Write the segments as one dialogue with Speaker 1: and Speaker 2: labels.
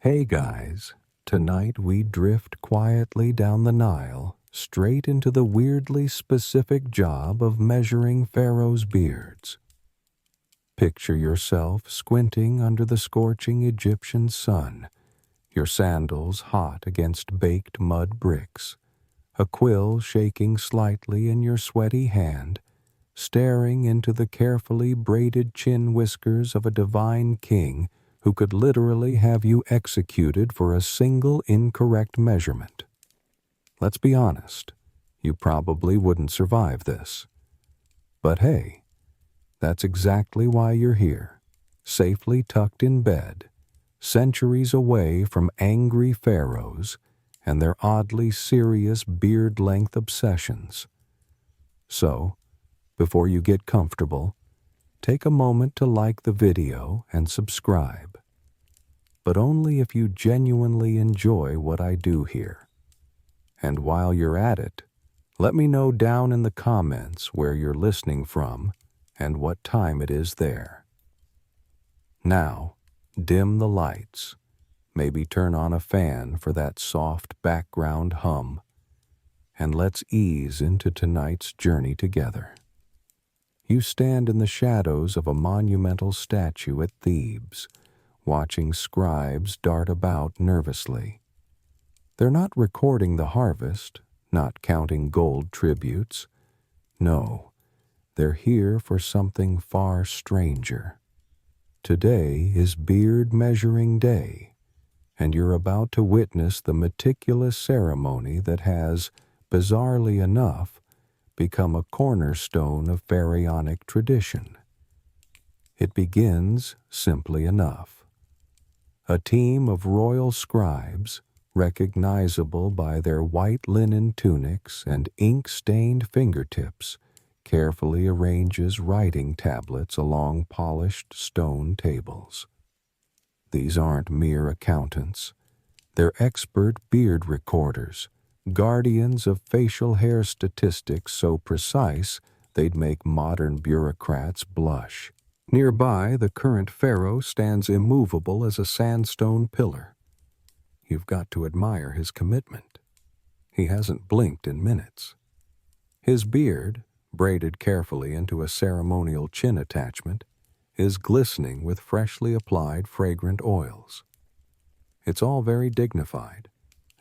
Speaker 1: Hey guys, tonight we drift quietly down the Nile, straight into the weirdly specific job of measuring Pharaoh's beards. Picture yourself squinting under the scorching Egyptian sun, your sandals hot against baked mud bricks, a quill shaking slightly in your sweaty hand, staring into the carefully braided chin whiskers of a divine king who could literally have you executed for a single incorrect measurement. Let's be honest, you probably wouldn't survive this. But hey, that's exactly why you're here, safely tucked in bed, centuries away from angry pharaohs and their oddly serious beard-length obsessions. So, before you get comfortable, take a moment to like the video and subscribe. But only if you genuinely enjoy what I do here. And while you're at it, let me know down in the comments where you're listening from and what time it is there. Now, dim the lights, maybe turn on a fan for that soft background hum, and let's ease into tonight's journey together. You stand in the shadows of a monumental statue at Thebes, watching scribes dart about nervously. They're not recording the harvest, not counting gold tributes. No, they're here for something far stranger. Today is beard measuring day, and you're about to witness the meticulous ceremony that has, bizarrely enough, become a cornerstone of pharaonic tradition. It begins simply enough. A team of royal scribes, recognizable by their white linen tunics and ink-stained fingertips, carefully arranges writing tablets along polished stone tables. These aren't mere accountants. They're expert beard recorders, guardians of facial hair statistics so precise they'd make modern bureaucrats blush. Nearby, the current pharaoh stands immovable as a sandstone pillar. You've got to admire his commitment. He hasn't blinked in minutes. His beard, braided carefully into a ceremonial chin attachment, is glistening with freshly applied fragrant oils. It's all very dignified,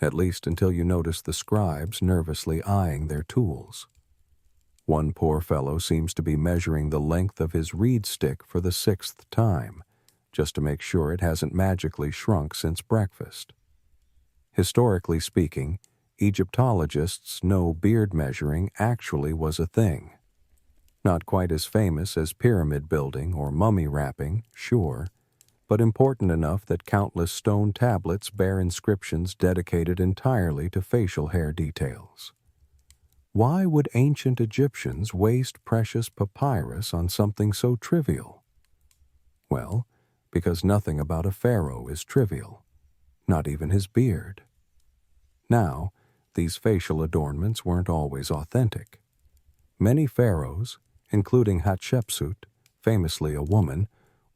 Speaker 1: at least until you notice the scribes nervously eyeing their tools. One poor fellow seems to be measuring the length of his reed stick for the 6th time, just to make sure it hasn't magically shrunk since breakfast. Historically speaking, Egyptologists know beard measuring actually was a thing. Not quite as famous as pyramid building or mummy wrapping, sure, but important enough that countless stone tablets bear inscriptions dedicated entirely to facial hair details. Why would ancient Egyptians waste precious papyrus on something so trivial? Well, because nothing about a pharaoh is trivial, not even his beard. Now, these facial adornments weren't always authentic. Many pharaohs, including Hatshepsut, famously a woman,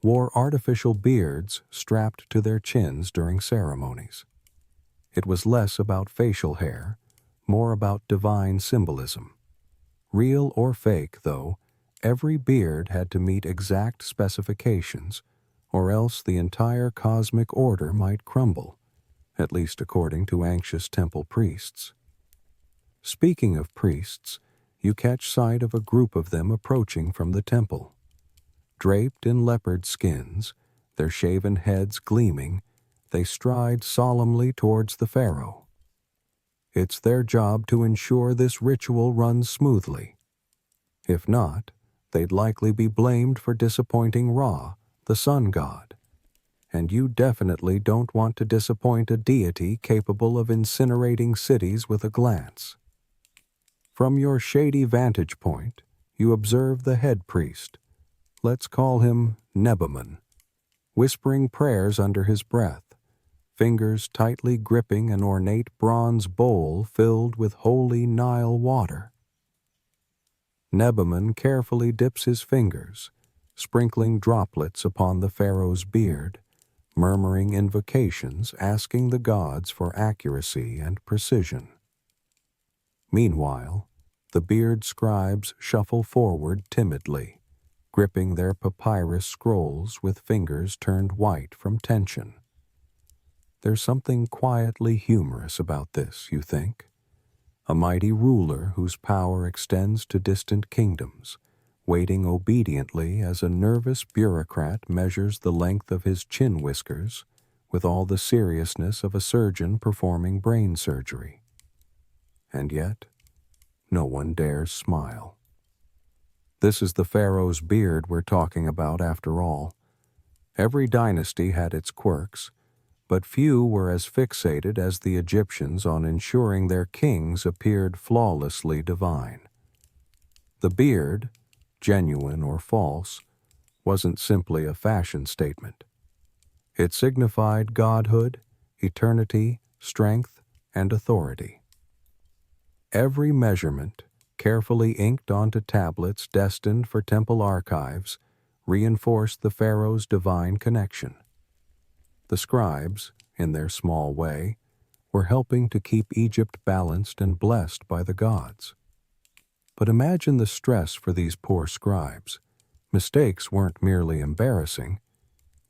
Speaker 1: wore artificial beards strapped to their chins during ceremonies. It was less about facial hair, more about divine symbolism. Real or fake, though, every beard had to meet exact specifications, or else the entire cosmic order might crumble, at least according to anxious temple priests. Speaking of priests, you catch sight of a group of them approaching from the temple. Draped in leopard skins, their shaven heads gleaming, they stride solemnly towards the pharaoh. It's their job to ensure this ritual runs smoothly. If not, they'd likely be blamed for disappointing Ra, the sun god. And you definitely don't want to disappoint a deity capable of incinerating cities with a glance. From your shady vantage point, you observe the head priest, let's call him Nebaman, whispering prayers under his breath, fingers tightly gripping an ornate bronze bowl filled with holy Nile water. Nebaman carefully dips his fingers, sprinkling droplets upon the pharaoh's beard, murmuring invocations asking the gods for accuracy and precision. Meanwhile, the beard scribes shuffle forward timidly, gripping their papyrus scrolls with fingers turned white from tension. There's something quietly humorous about this, you think? A mighty ruler whose power extends to distant kingdoms, waiting obediently as a nervous bureaucrat measures the length of his chin whiskers with all the seriousness of a surgeon performing brain surgery. And yet, no one dares smile. This is the Pharaoh's beard we're talking about after all. Every dynasty had its quirks, but few were as fixated as the Egyptians on ensuring their kings appeared flawlessly divine. The beard, genuine or false, wasn't simply a fashion statement. It signified godhood, eternity, strength, and authority. Every measurement, carefully inked onto tablets destined for temple archives, reinforced the pharaoh's divine connection. The scribes, in their small way, were helping to keep Egypt balanced and blessed by the gods. But imagine the stress for these poor scribes. Mistakes weren't merely embarrassing,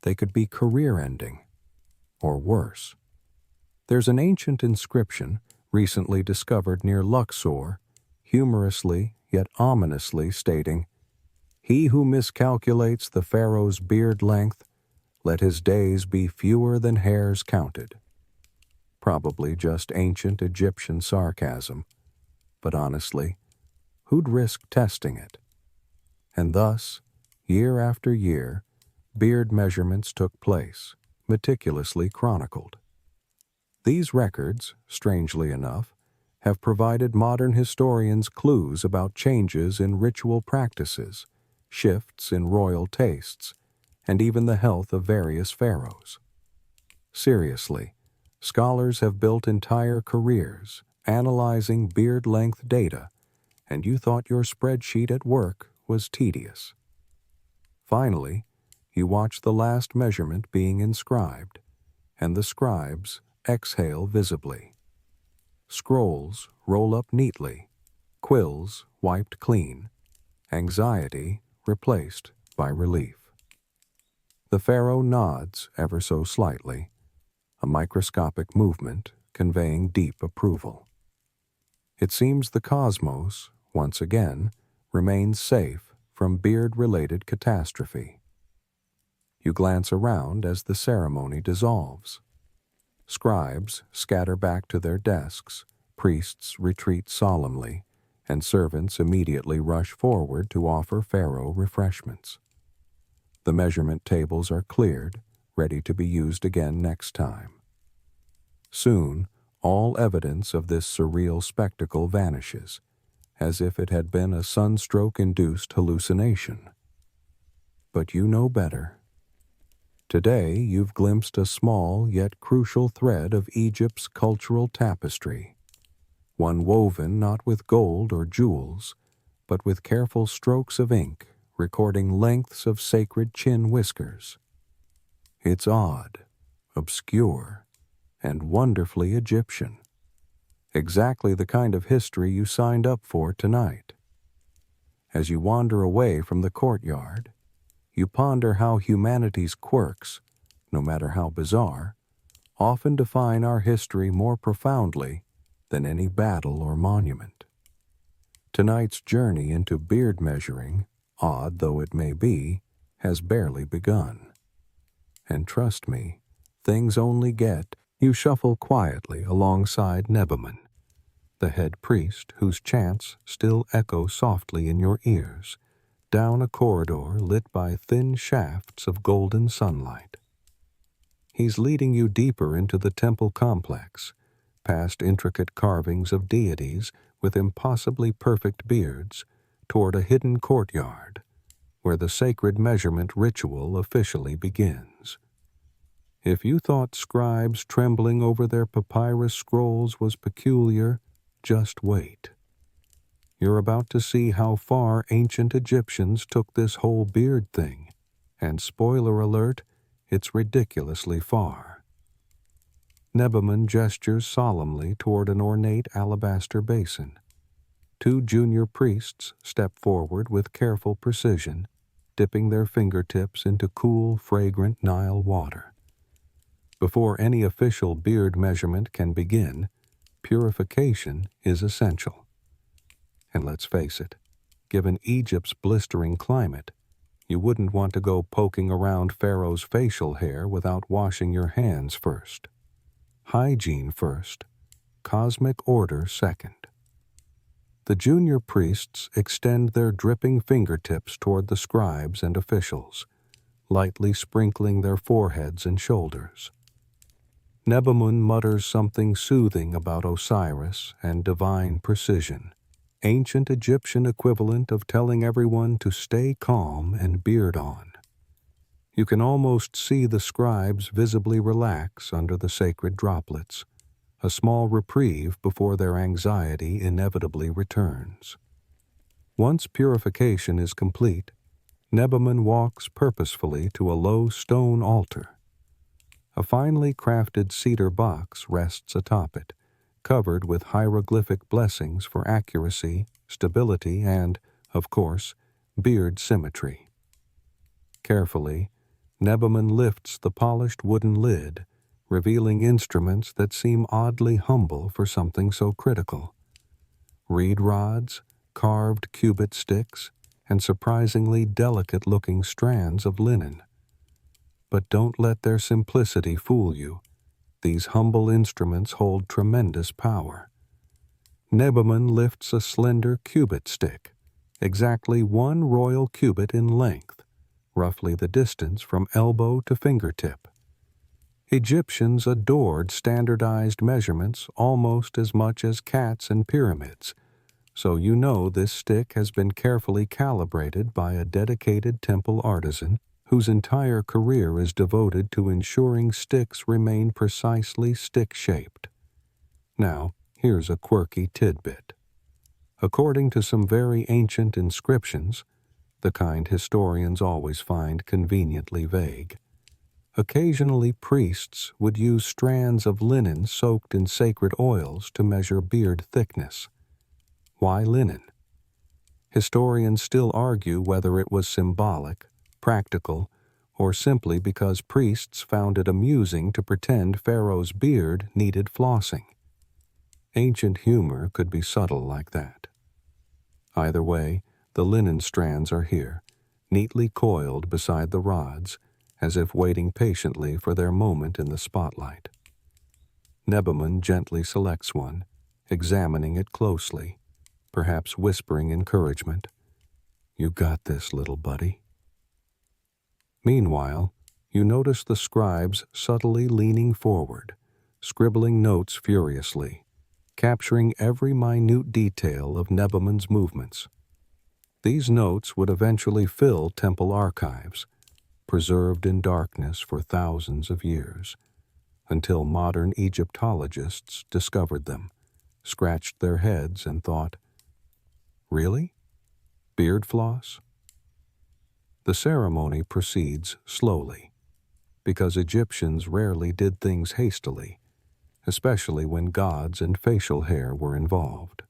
Speaker 1: they could be career-ending, or worse. There's an ancient inscription recently discovered near Luxor, humorously yet ominously stating, "He who miscalculates the pharaoh's beard length, let his days be fewer than hairs counted." Probably just ancient Egyptian sarcasm, but honestly, who'd risk testing it? And thus, year after year, beard measurements took place, meticulously chronicled. These records, strangely enough, have provided modern historians clues about changes in ritual practices, shifts in royal tastes, and even the health of various pharaohs. Seriously, scholars have built entire careers analyzing beard length data, and you thought your spreadsheet at work was tedious. Finally, you watch the last measurement being inscribed, and the scribes exhale visibly. Scrolls roll up neatly, quills wiped clean, anxiety replaced by relief. The pharaoh nods ever so slightly, a microscopic movement conveying deep approval. It seems the cosmos, once again, remains safe from beard-related catastrophe. You glance around as the ceremony dissolves. Scribes scatter back to their desks, priests retreat solemnly, and servants immediately rush forward to offer Pharaoh refreshments. The measurement tables are cleared, ready to be used again next time. Soon, all evidence of this surreal spectacle vanishes, as if it had been a sunstroke-induced hallucination. But you know better. Today, you've glimpsed a small yet crucial thread of Egypt's cultural tapestry, one woven not with gold or jewels, but with careful strokes of ink recording lengths of sacred chin whiskers. It's odd, obscure, and wonderfully Egyptian. Exactly the kind of history you signed up for tonight. As you wander away from the courtyard, you ponder how humanity's quirks, no matter how bizarre, often define our history more profoundly than any battle or monument. Tonight's journey into beard measuring, odd though it may be, has barely begun. And trust me, things only get. You shuffle quietly alongside Nebaman, the head priest whose chants still echo softly in your ears, down a corridor lit by thin shafts of golden sunlight. He's leading you deeper into the temple complex, past intricate carvings of deities with impossibly perfect beards, toward a hidden courtyard, where the sacred measurement ritual officially begins. If you thought scribes trembling over their papyrus scrolls was peculiar, just wait. You're about to see how far ancient Egyptians took this whole beard thing, and spoiler alert, it's ridiculously far. Nebamun gestures solemnly toward an ornate alabaster basin. Two junior priests step forward with careful precision, dipping their fingertips into cool, fragrant Nile water. Before any official beard measurement can begin, purification is essential. And let's face it, given Egypt's blistering climate, you wouldn't want to go poking around Pharaoh's facial hair without washing your hands first. Hygiene first, cosmic order second. The junior priests extend their dripping fingertips toward the scribes and officials, lightly sprinkling their foreheads and shoulders. Nebamun mutters something soothing about Osiris and divine precision, ancient Egyptian equivalent of telling everyone to stay calm and beard on. You can almost see the scribes visibly relax under the sacred droplets, a small reprieve before their anxiety inevitably returns. Once purification is complete, Nebamun walks purposefully to a low stone altar. A finely crafted cedar box rests atop it, covered with hieroglyphic blessings for accuracy, stability, and, of course, beard symmetry. Carefully, Nebamun lifts the polished wooden lid, revealing instruments that seem oddly humble for something so critical. Reed rods, carved cubit sticks, and surprisingly delicate-looking strands of linen. But don't let their simplicity fool you. These humble instruments hold tremendous power. Nebamun lifts a slender cubit stick, exactly 1 royal cubit in length, roughly the distance from elbow to fingertip. Egyptians adored standardized measurements almost as much as cats and pyramids, so you know this stick has been carefully calibrated by a dedicated temple artisan whose entire career is devoted to ensuring sticks remain precisely stick-shaped. Now, here's a quirky tidbit. According to some very ancient inscriptions, the kind historians always find conveniently vague, occasionally priests would use strands of linen soaked in sacred oils to measure beard thickness. Why linen? Historians still argue whether it was symbolic, practical, or simply because priests found it amusing to pretend Pharaoh's beard needed flossing. Ancient humor could be subtle like that. Either way, the linen strands are here, neatly coiled beside the rods, as if waiting patiently for their moment in the spotlight. Nebamun gently selects one, examining it closely, perhaps whispering encouragement. "You got this, little buddy." Meanwhile, you notice the scribes subtly leaning forward, scribbling notes furiously, capturing every minute detail of Nebamun's movements. These notes would eventually fill temple archives, preserved in darkness for thousands of years, until modern Egyptologists discovered them, scratched their heads and thought, "Really? Beard floss?" The ceremony proceeds slowly, because Egyptians rarely did things hastily, especially when gods and facial hair were involved.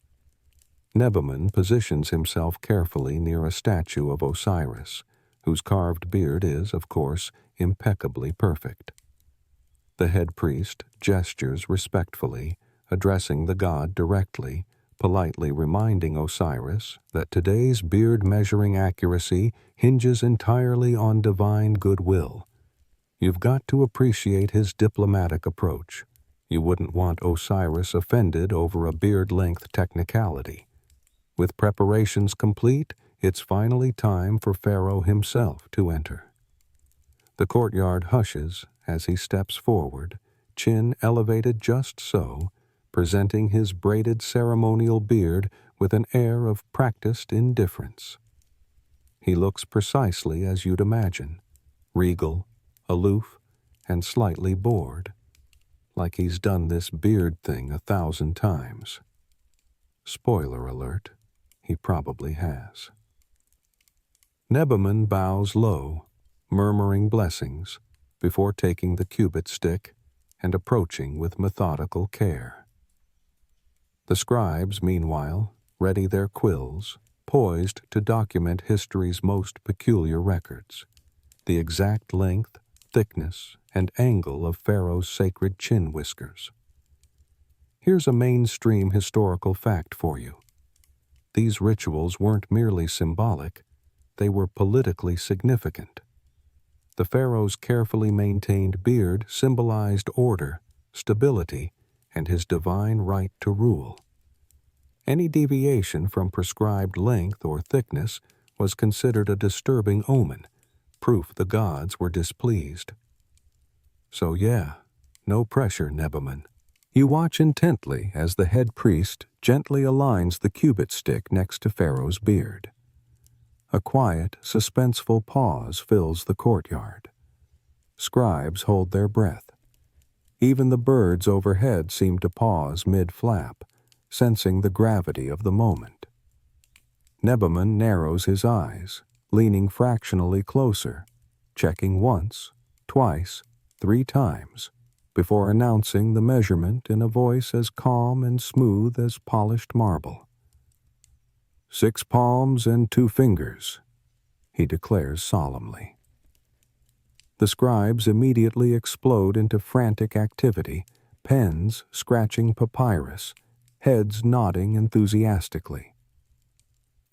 Speaker 1: Nebamun positions himself carefully near a statue of Osiris, whose carved beard is, of course, impeccably perfect. The head priest gestures respectfully, addressing the god directly, politely reminding Osiris that today's beard-measuring accuracy hinges entirely on divine goodwill. You've got to appreciate his diplomatic approach. You wouldn't want Osiris offended over a beard-length technicality. With preparations complete, it's finally time for Pharaoh himself to enter. The courtyard hushes as he steps forward, chin elevated just so, presenting his braided ceremonial beard with an air of practiced indifference. He looks precisely as you'd imagine, regal, aloof, and slightly bored, like he's done this beard thing 1,000 times. Spoiler alert, he probably has. Nebamun bows low, murmuring blessings, before taking the cubit stick and approaching with methodical care. The scribes, meanwhile, ready their quills, poised to document history's most peculiar records, the exact length, thickness, and angle of Pharaoh's sacred chin whiskers. Here's a mainstream historical fact for you. These rituals weren't merely symbolic, they were politically significant. The pharaoh's carefully maintained beard symbolized order, stability, and his divine right to rule. Any deviation from prescribed length or thickness was considered a disturbing omen, proof the gods were displeased. So yeah, no pressure, Nebaman. You watch intently as the head priest gently aligns the cubit stick next to Pharaoh's beard. A quiet, suspenseful pause fills the courtyard. Scribes hold their breath. Even the birds overhead seem to pause mid-flap, sensing the gravity of the moment. Nebaman narrows his eyes, leaning fractionally closer, checking once, twice, 3 times, before announcing the measurement in a voice as calm and smooth as polished marble. 6 palms and 2 fingers, he declares solemnly. The scribes immediately explode into frantic activity, pens scratching papyrus, heads nodding enthusiastically.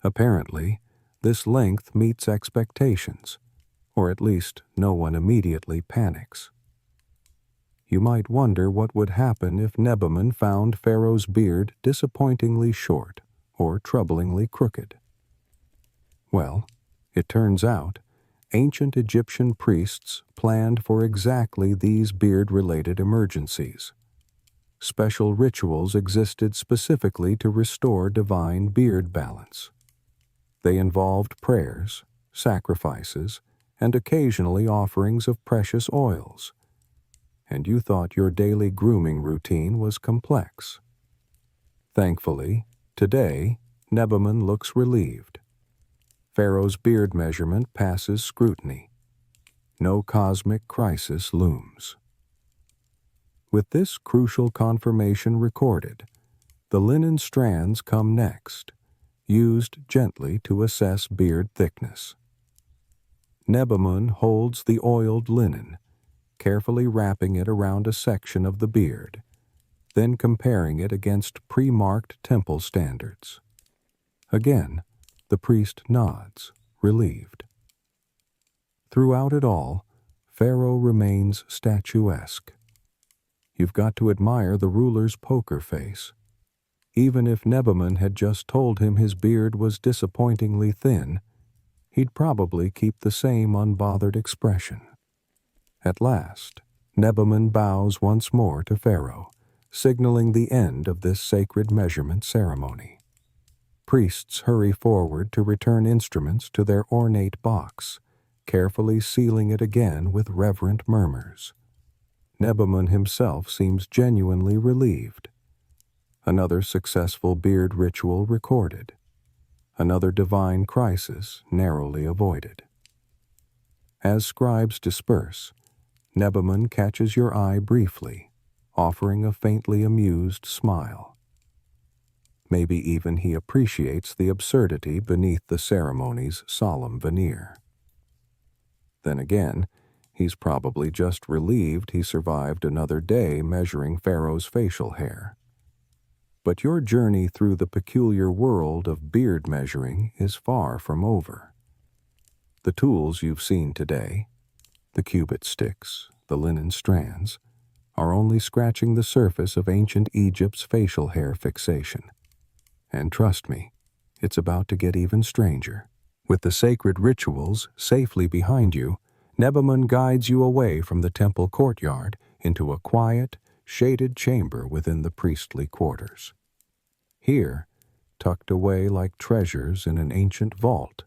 Speaker 1: Apparently, this length meets expectations, or at least no one immediately panics. You might wonder what would happen if Nebaman found Pharaoh's beard disappointingly short or troublingly crooked. Well, it turns out, ancient Egyptian priests planned for exactly these beard-related emergencies. Special rituals existed specifically to restore divine beard balance. They involved prayers, sacrifices, and occasionally offerings of precious oils. And you thought your daily grooming routine was complex. Thankfully, today, Nebaman looks relieved. Pharaoh's beard measurement passes scrutiny. No cosmic crisis looms. With this crucial confirmation recorded, the linen strands come next, used gently to assess beard thickness. Nebaman holds the oiled linen, carefully wrapping it around a section of the beard, then comparing it against pre-marked temple standards. Again, the priest nods, relieved. Throughout it all, Pharaoh remains statuesque. You've got to admire the ruler's poker face. Even if Nebaman had just told him his beard was disappointingly thin, he'd probably keep the same unbothered expression. At last, Nebaman bows once more to Pharaoh, signaling the end of this sacred measurement ceremony. Priests hurry forward to return instruments to their ornate box, carefully sealing it again with reverent murmurs. Nebaman himself seems genuinely relieved. Another successful beard ritual recorded. Another divine crisis narrowly avoided. As scribes disperse, Nebaman catches your eye briefly, offering a faintly amused smile. Maybe even he appreciates the absurdity beneath the ceremony's solemn veneer. Then again, he's probably just relieved he survived another day measuring Pharaoh's facial hair. But your journey through the peculiar world of beard measuring is far from over. The tools you've seen today, the cubit sticks, the linen strands, are only scratching the surface of ancient Egypt's facial hair fixation. And trust me, it's about to get even stranger. With the sacred rituals safely behind you, Nebaman guides you away from the temple courtyard into a quiet, shaded chamber within the priestly quarters. Here, tucked away like treasures in an ancient vault,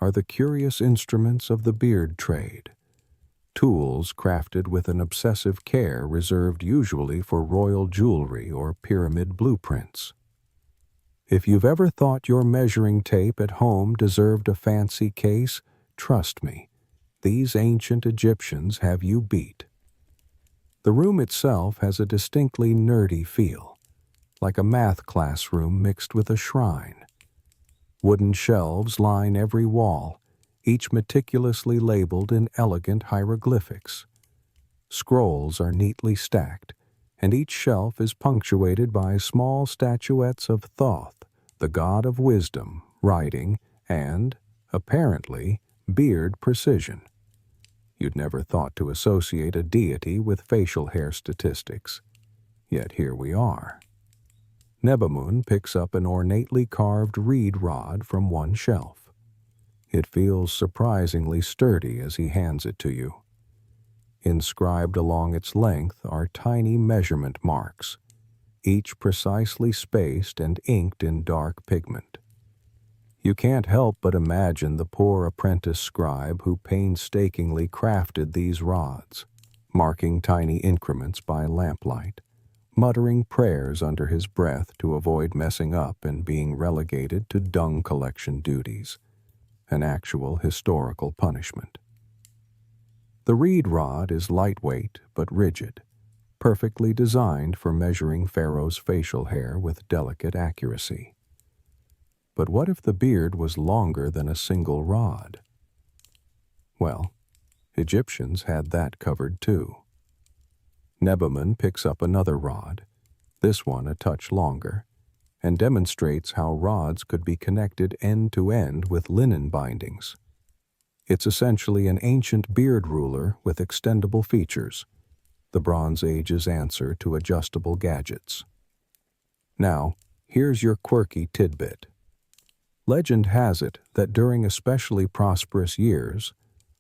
Speaker 1: are the curious instruments of the beard trade, tools crafted with an obsessive care reserved usually for royal jewelry or pyramid blueprints. If you've ever thought your measuring tape at home deserved a fancy case, trust me, these ancient Egyptians have you beat. The room itself has a distinctly nerdy feel, like a math classroom mixed with a shrine. Wooden shelves line every wall, each meticulously labeled in elegant hieroglyphics. Scrolls are neatly stacked, and each shelf is punctuated by small statuettes of Thoth, the god of wisdom, writing, and, apparently, beard precision. You'd never thought to associate a deity with facial hair statistics. Yet here we are. Nebamun picks up an ornately carved reed rod from one shelf. It feels surprisingly sturdy as he hands it to you. Inscribed along its length are tiny measurement marks, each precisely spaced and inked in dark pigment. You can't help but imagine the poor apprentice scribe who painstakingly crafted these rods, marking tiny increments by lamplight, muttering prayers under his breath to avoid messing up and being relegated to dung collection duties, an actual historical punishment. The reed rod is lightweight but rigid, perfectly designed for measuring Pharaoh's facial hair with delicate accuracy. But what if the beard was longer than a single rod? Well, Egyptians had that covered too. Nebamun picks up another rod, this one a touch longer, and demonstrates how rods could be connected end to end with linen bindings. It's essentially an ancient beard ruler with extendable features, the Bronze Age's answer to adjustable gadgets. Now, here's your quirky tidbit. Legend has it that during especially prosperous years,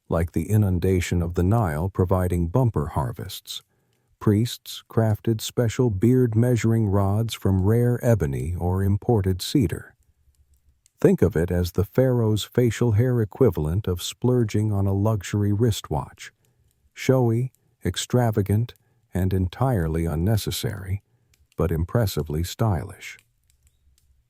Speaker 1: like the inundation of the Nile providing bumper harvests, priests crafted special beard measuring rods from rare ebony or imported cedar. Think of it as the Pharaoh's facial hair equivalent of splurging on a luxury wristwatch, showy, extravagant, and entirely unnecessary, but impressively stylish.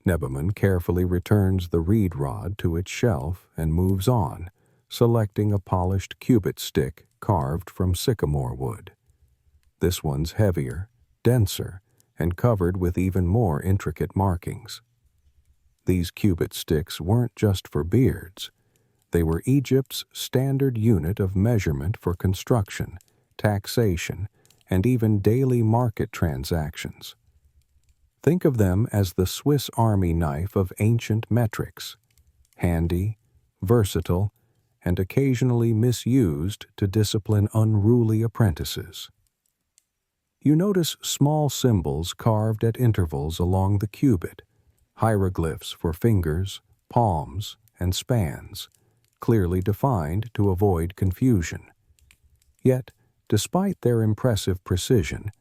Speaker 1: Nebamun carefully returns the reed rod to its shelf and moves on, selecting a polished cubit stick carved from sycamore wood. This one's heavier, denser, and covered with even more intricate markings. These cubit sticks weren't just for beards. They were Egypt's standard unit of measurement for construction, taxation, and even daily market transactions. Think of them as the Swiss Army knife of ancient metrics, handy, versatile, and occasionally misused to discipline unruly apprentices. You notice small symbols carved at intervals along the cubit, hieroglyphs for fingers, palms, and spans, clearly defined to avoid confusion. Yet, despite their impressive precision,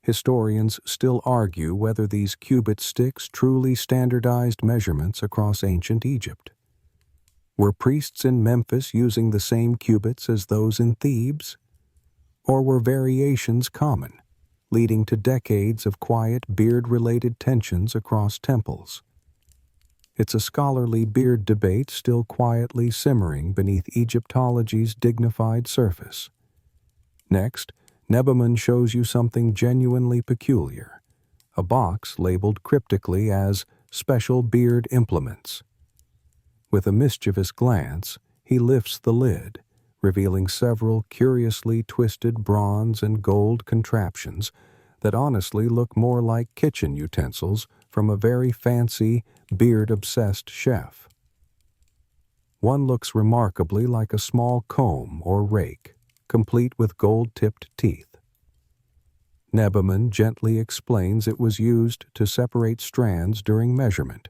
Speaker 1: historians still argue whether these cubit sticks truly standardized measurements across ancient Egypt. Were priests in Memphis using the same cubits as those in Thebes? Or were variations common, leading to decades of quiet beard-related tensions across temples? It's a scholarly beard debate still quietly simmering beneath Egyptology's dignified surface. Next, Nebamun shows you something genuinely peculiar, a box labeled cryptically as Special Beard Implements. With a mischievous glance, he lifts the lid, revealing several curiously twisted bronze and gold contraptions that honestly look more like kitchen utensils from a very fancy, beard-obsessed chef. One looks remarkably like a small comb or rake, complete with gold-tipped teeth. Nebamun gently explains it was used to separate strands during measurement,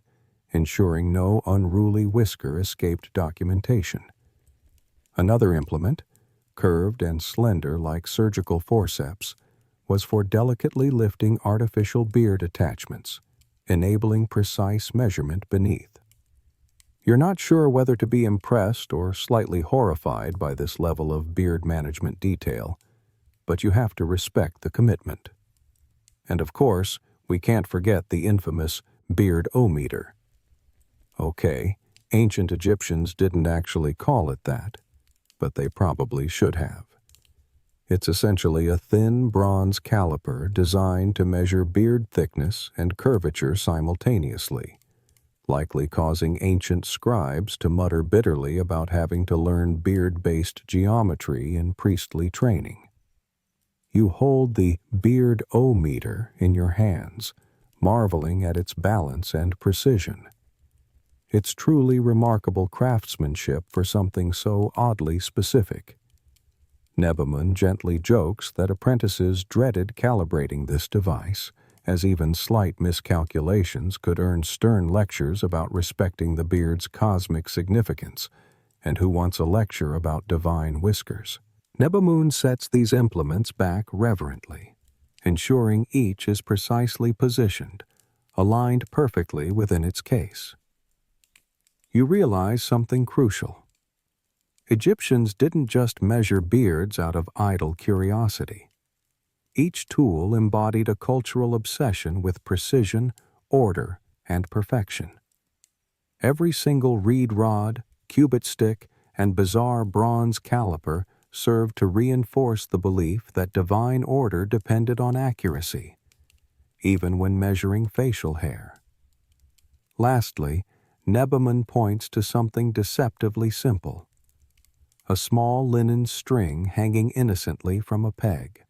Speaker 1: ensuring no unruly whisker escaped documentation. Another implement, curved and slender like surgical forceps, was for delicately lifting artificial beard attachments, enabling precise measurement beneath. You're not sure whether to be impressed or slightly horrified by this level of beard management detail, but you have to respect the commitment. And of course, we can't forget the infamous beard-o-meter. Okay, ancient Egyptians didn't actually call it that. but they probably should have. It's essentially a thin bronze caliper designed to measure beard thickness and curvature simultaneously, likely causing ancient scribes to mutter bitterly about having to learn beard-based geometry in priestly training. You hold the beard-o-meter in your hands, marveling at its balance and precision. It's truly remarkable craftsmanship for something so oddly specific. Nebamun gently jokes that apprentices dreaded calibrating this device, as even slight miscalculations could earn stern lectures about respecting the beard's cosmic significance, and who wants a lecture about divine whiskers. Nebamun sets these implements back reverently, ensuring each is precisely positioned, aligned perfectly within its case. You realize something crucial. Egyptians didn't just measure beards out of idle curiosity. Each tool embodied a cultural obsession with precision, order, and perfection. Every single reed rod, cubit stick, and bizarre bronze caliper served to reinforce the belief that divine order depended on accuracy, even when measuring facial hair. Lastly, Nebamun points to something deceptively simple: a small linen string hanging innocently from a peg.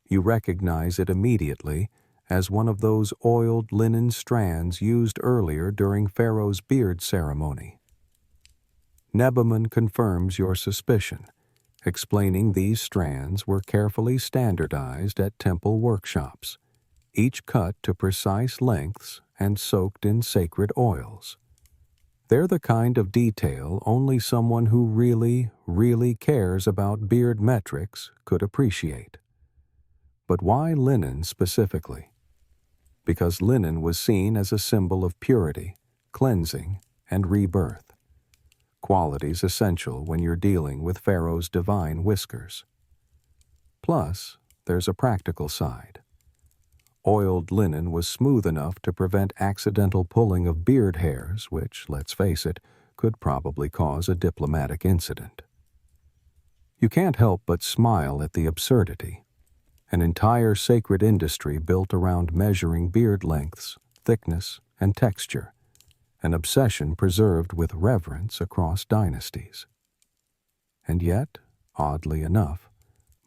Speaker 1: You recognize it immediately as one of those oiled linen strands used earlier during Pharaoh's beard ceremony. Nebamun confirms your suspicion, explaining these strands were carefully standardized at temple workshops, each cut to precise lengths and soaked in sacred oils. They're the kind of detail only someone who really cares about beard metrics could appreciate. But why linen specifically? Because linen was seen as a symbol of purity, cleansing, and rebirth, qualities essential when you're dealing with Pharaoh's divine whiskers. Plus, there's a practical side. Oiled linen was smooth enough to prevent accidental pulling of beard hairs, which, let's face it, could probably cause a diplomatic incident. You can't help but smile at the absurdity. An entire sacred industry built around measuring beard lengths, thickness, and texture, an obsession preserved with reverence across dynasties. And yet, oddly enough,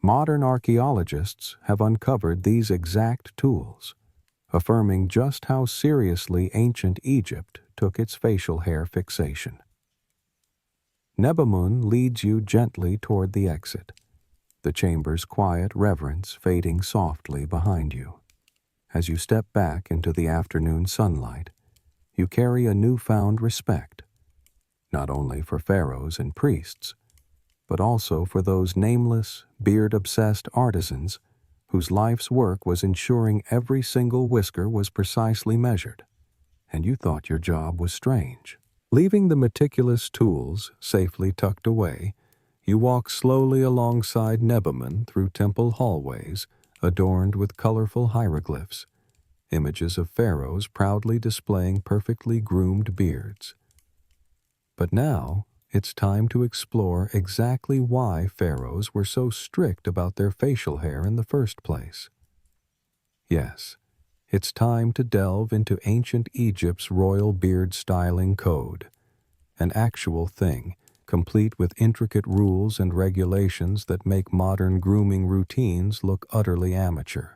Speaker 1: modern archaeologists have uncovered these exact tools, affirming just how seriously ancient Egypt took its facial hair fixation. Nebamun leads you gently toward the exit, the chamber's quiet reverence fading softly behind you. As you step back into the afternoon sunlight, you carry a newfound respect, not only for pharaohs and priests, but also for those nameless, beard-obsessed artisans whose life's work was ensuring every single whisker was precisely measured, and you thought your job was strange. Leaving the meticulous tools safely tucked away, you walk slowly alongside Nebamun through temple hallways adorned with colorful hieroglyphs, images of pharaohs proudly displaying perfectly groomed beards. But now, it's time to explore exactly why pharaohs were so strict about their facial hair in the first place. Yes, it's time to delve into ancient Egypt's royal beard styling code, an actual thing, complete with intricate rules and regulations that make modern grooming routines look utterly amateur.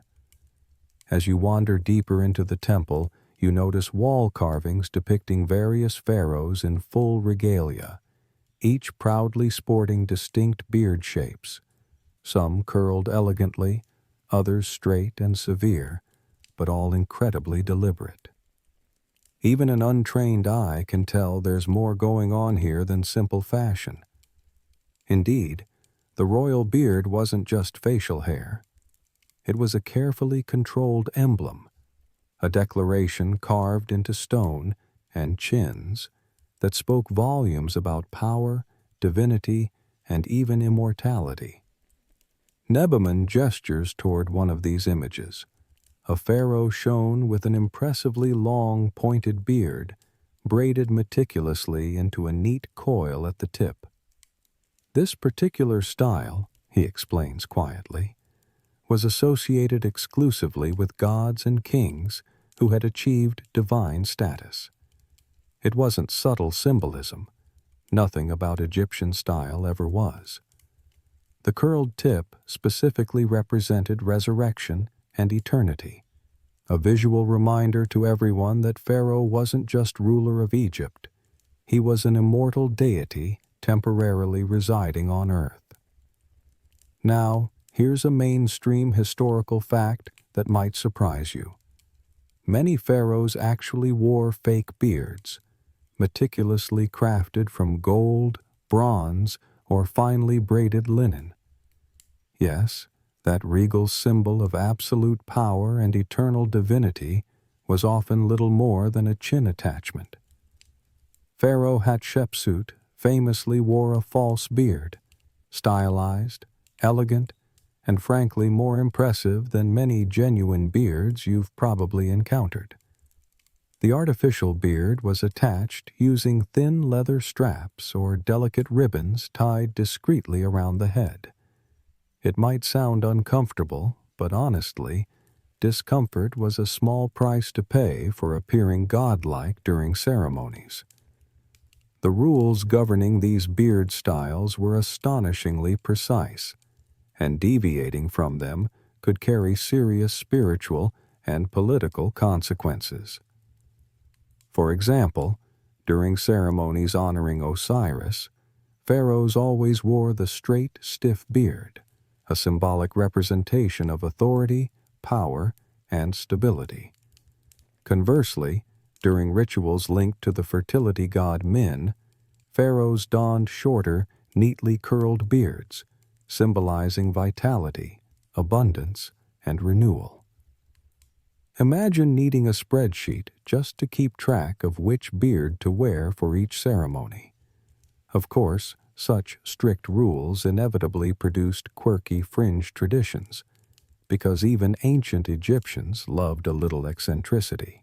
Speaker 1: As you wander deeper into the temple, you notice wall carvings depicting various pharaohs in full regalia, each proudly sporting distinct beard shapes, some curled elegantly, others straight and severe, but all incredibly deliberate. Even an untrained eye can tell there's more going on here than simple fashion. Indeed, the royal beard wasn't just facial hair. It was a carefully controlled emblem, a declaration carved into stone and chins that spoke volumes about power, divinity, and even immortality. Nebamun gestures toward one of these images, a pharaoh shown with an impressively long, pointed beard, braided meticulously into a neat coil at the tip. This particular style, he explains quietly, was associated exclusively with gods and kings who had achieved divine status. It wasn't subtle symbolism. Nothing about Egyptian style ever was. The curled tip specifically represented resurrection and eternity, a visual reminder to everyone that Pharaoh wasn't just ruler of Egypt. He was an immortal deity temporarily residing on earth. Now, here's a mainstream historical fact that might surprise you. Many pharaohs actually wore fake beards, meticulously crafted from gold, bronze, or finely braided linen. Yes, that regal symbol of absolute power and eternal divinity was often little more than a chin attachment. Pharaoh Hatshepsut famously wore a false beard, stylized, elegant, and frankly more impressive than many genuine beards you've probably encountered. The artificial beard was attached using thin leather straps or delicate ribbons tied discreetly around the head. It might sound uncomfortable, but honestly, discomfort was a small price to pay for appearing godlike during ceremonies. The rules governing these beard styles were astonishingly precise, and deviating from them could carry serious spiritual and political consequences. For example, during ceremonies honoring Osiris, pharaohs always wore the straight, stiff beard, a symbolic representation of authority, power, and stability. Conversely, during rituals linked to the fertility god Min, pharaohs donned shorter, neatly curled beards, symbolizing vitality, abundance, and renewal. Imagine needing a spreadsheet just to keep track of which beard to wear for each ceremony. Of course, such strict rules inevitably produced quirky fringe traditions, because even ancient Egyptians loved a little eccentricity.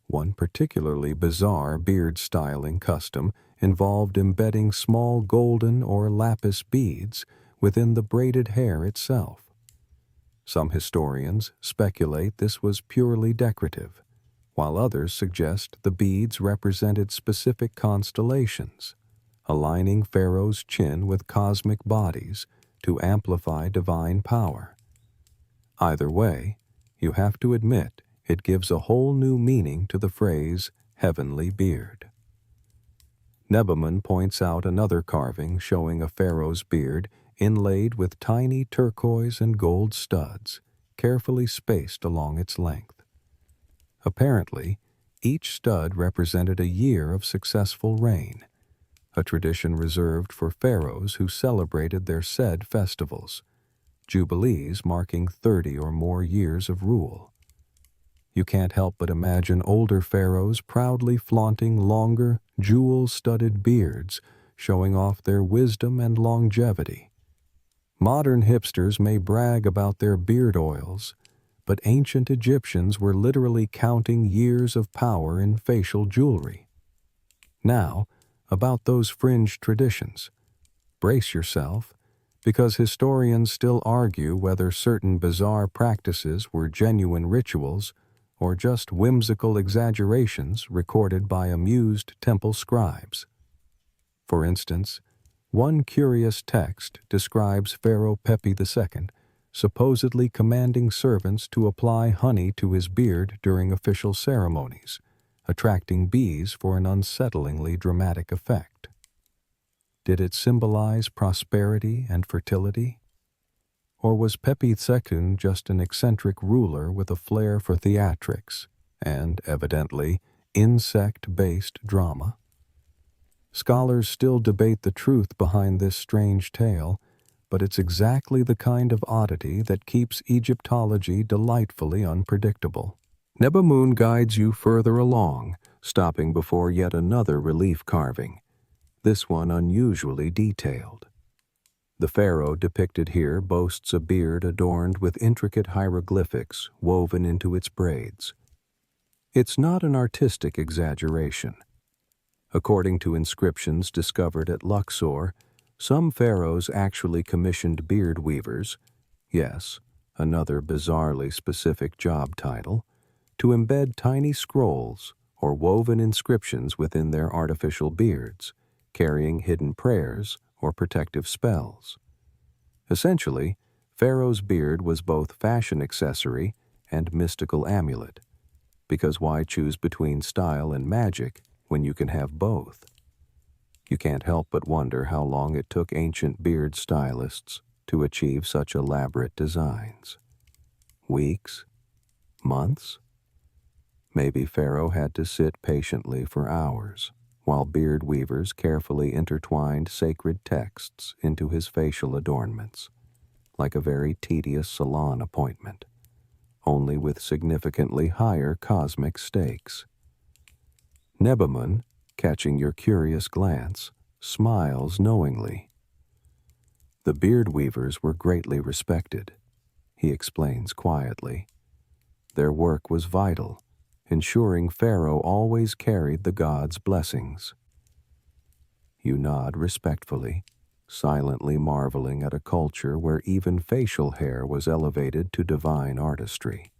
Speaker 1: One particularly bizarre beard styling custom involved embedding small golden or lapis beads within the braided hair itself. Some historians speculate this was purely decorative, while others suggest the beads represented specific constellations, aligning Pharaoh's chin with cosmic bodies to amplify divine power. Either way, you have to admit it gives a whole new meaning to the phrase heavenly beard. Nebamun points out another carving showing a pharaoh's beard inlaid with tiny turquoise and gold studs, carefully spaced along its length. Apparently, each stud represented a year of successful reign, a tradition reserved for pharaohs who celebrated their said festivals, jubilees marking 30 or more years of rule. You can't help but imagine older pharaohs proudly flaunting longer, jewel-studded beards, showing off their wisdom and longevity. Modern hipsters may brag about their beard oils, but ancient Egyptians were literally counting years of power in facial jewelry. Now, about those fringe traditions. Brace yourself, because historians still argue whether certain bizarre practices were genuine rituals or just whimsical exaggerations recorded by amused temple scribes. For instance, one curious text describes Pharaoh Pepi II supposedly commanding servants to apply honey to his beard during official ceremonies, attracting bees for an unsettlingly dramatic effect. Did it symbolize prosperity and fertility? Or was Pepi II just an eccentric ruler with a flair for theatrics and, evidently, insect-based drama? Scholars still debate the truth behind this strange tale, but it's exactly the kind of oddity that keeps Egyptology delightfully unpredictable. Nebamun guides you further along, stopping before yet another relief carving, this one unusually detailed. The pharaoh depicted here boasts a beard adorned with intricate hieroglyphics woven into its braids. It's not an artistic exaggeration. According to inscriptions discovered at Luxor, Some pharaohs actually commissioned beard weavers, yes, another bizarrely specific job title, to embed tiny scrolls or woven inscriptions within their artificial beards, carrying hidden prayers or protective spells. Essentially, Pharaoh's beard was both fashion accessory and mystical amulet, because why choose between style and magic when you can have both? You can't help but wonder how long it took ancient beard stylists to achieve such elaborate designs. Weeks? Months? Maybe Pharaoh had to sit patiently for hours, while beard weavers carefully intertwined sacred texts into his facial adornments, like a very tedious salon appointment, only with significantly higher cosmic stakes. Nebamun, catching your curious glance, smiles knowingly. The beard weavers were greatly respected, he explains quietly. Their work was vital, ensuring Pharaoh always carried the god's blessings. You nod respectfully, silently marveling at a culture where even facial hair was elevated to divine artistry.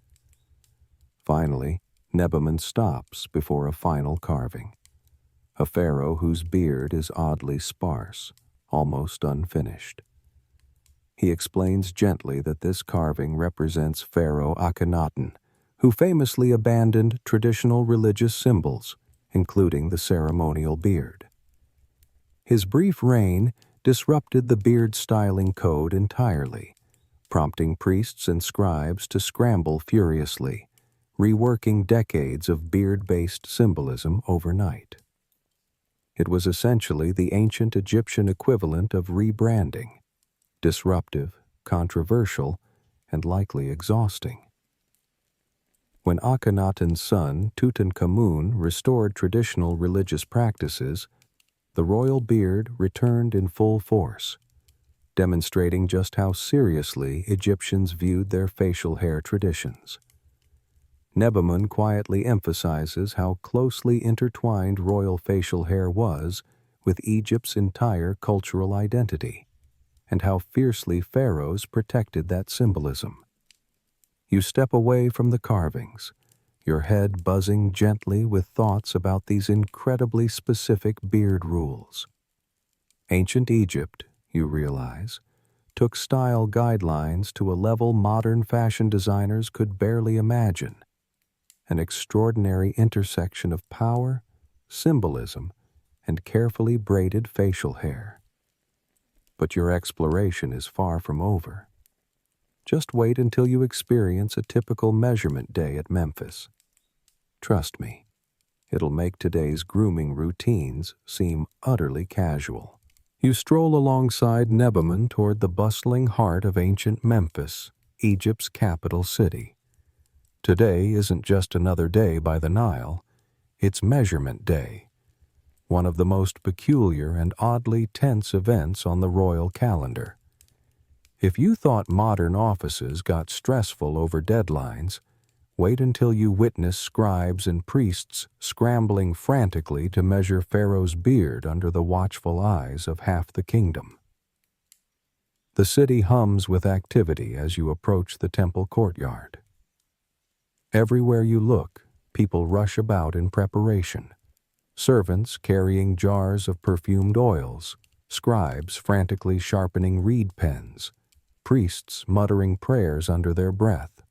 Speaker 1: Finally, Nebamun stops before a final carving, a pharaoh whose beard is oddly sparse, almost unfinished. He explains gently that this carving represents Pharaoh Akhenaten, who famously abandoned traditional religious symbols, including the ceremonial beard. His brief reign disrupted the beard styling code entirely, prompting priests and scribes to scramble furiously, reworking decades of beard-based symbolism overnight. It was essentially the ancient Egyptian equivalent of rebranding, disruptive, controversial, and likely exhausting. When Akhenaten's son, Tutankhamun, restored traditional religious practices, the royal beard returned in full force, demonstrating just how seriously Egyptians viewed their facial hair traditions. Nebamun quietly emphasizes how closely intertwined royal facial hair was with Egypt's entire cultural identity, and how fiercely pharaohs protected that symbolism. You step away from the carvings, your head buzzing gently with thoughts about these incredibly specific beard rules. Ancient Egypt, you realize, took style guidelines to a level modern fashion designers could barely imagine, an extraordinary intersection of power, symbolism, and carefully braided facial hair. But your exploration is far from over. Just wait until you experience a typical measurement day at Memphis. Trust me, it'll make today's grooming routines seem utterly casual. You stroll alongside Nebamun toward the bustling heart of ancient Memphis, Egypt's capital city. Today isn't just another day by the Nile, it's Measurement Day, one of the most peculiar and oddly tense events on the royal calendar. If you thought modern offices got stressful over deadlines, wait until you witness scribes and priests scrambling frantically to measure Pharaoh's beard under the watchful eyes of half the kingdom. The city hums with activity as you approach the temple courtyard. Everywhere you look, people rush about in preparation. Servants carrying jars of perfumed oils, scribes frantically sharpening reed pens, priests muttering prayers under their breath.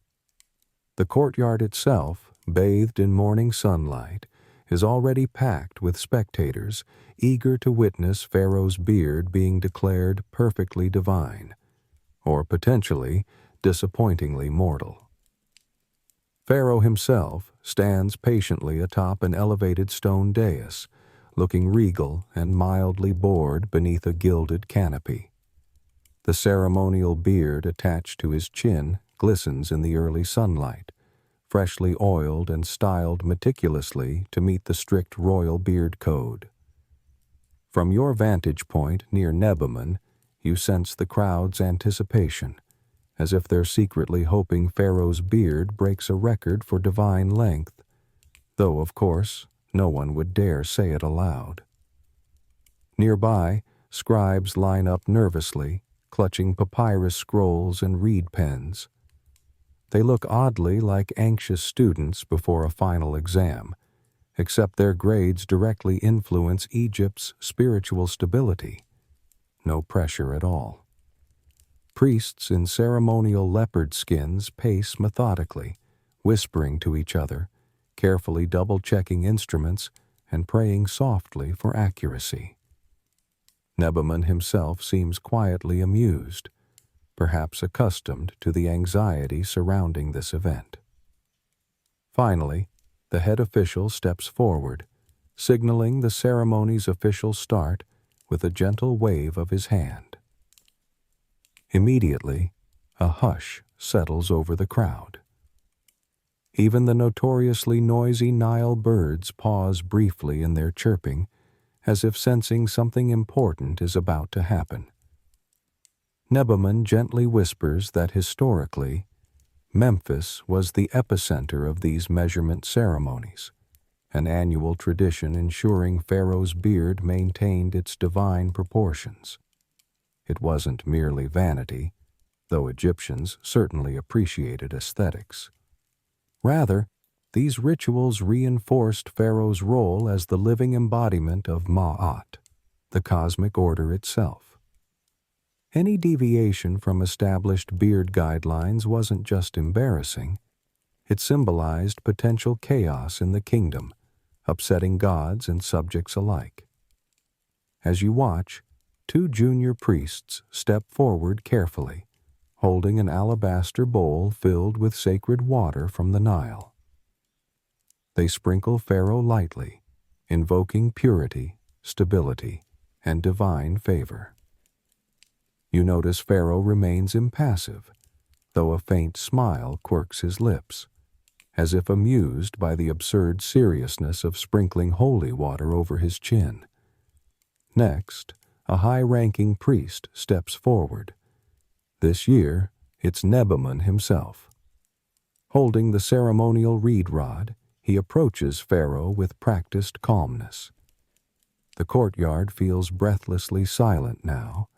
Speaker 1: The courtyard itself, bathed in morning sunlight, is already packed with spectators eager to witness Pharaoh's beard being declared perfectly divine, or potentially disappointingly mortal. Pharaoh himself stands patiently atop an elevated stone dais, looking regal and mildly bored beneath a gilded canopy. The ceremonial beard attached to his chin glistens in the early sunlight, freshly oiled and styled meticulously to meet the strict royal beard code. From your vantage point near Nebamun, you sense the crowd's anticipation, as if they're secretly hoping Pharaoh's beard breaks a record for divine length, though, of course, no one would dare say it aloud. Nearby, Scribes line up nervously, clutching papyrus scrolls and reed pens. They look oddly like anxious students before a final exam, except their grades directly influence Egypt's spiritual stability. No pressure at all. Priests in ceremonial leopard skins pace methodically, whispering to each other, carefully double-checking instruments and praying softly for accuracy. Nebamun himself seems quietly amused, perhaps accustomed to the anxiety surrounding this event. Finally, the head official steps forward, signaling the ceremony's official start with a gentle wave of his hand. Immediately, a hush settles over the crowd. Even the notoriously noisy Nile birds pause briefly in their chirping, as if sensing something important is about to happen. Nebamun gently whispers that historically, Memphis was the epicenter of these measurement ceremonies, an annual tradition ensuring Pharaoh's beard maintained its divine proportions. It wasn't merely vanity, though Egyptians certainly appreciated aesthetics. Rather, these rituals reinforced Pharaoh's role as the living embodiment of Ma'at, the cosmic order itself. Any deviation from established beard guidelines wasn't just embarrassing, it symbolized potential chaos in the kingdom, upsetting gods and subjects alike. As you watch, two junior priests step forward carefully, holding an alabaster bowl filled with sacred water from the Nile. They sprinkle Pharaoh lightly, invoking purity, stability, and divine favor. You notice Pharaoh remains impassive, though a faint smile quirks his lips, as if amused by the absurd seriousness of sprinkling holy water over his chin. Next, a high-ranking priest steps forward. This year, it's Nebamun himself. Holding the ceremonial reed rod, he approaches Pharaoh with practiced calmness. The courtyard feels breathlessly silent now,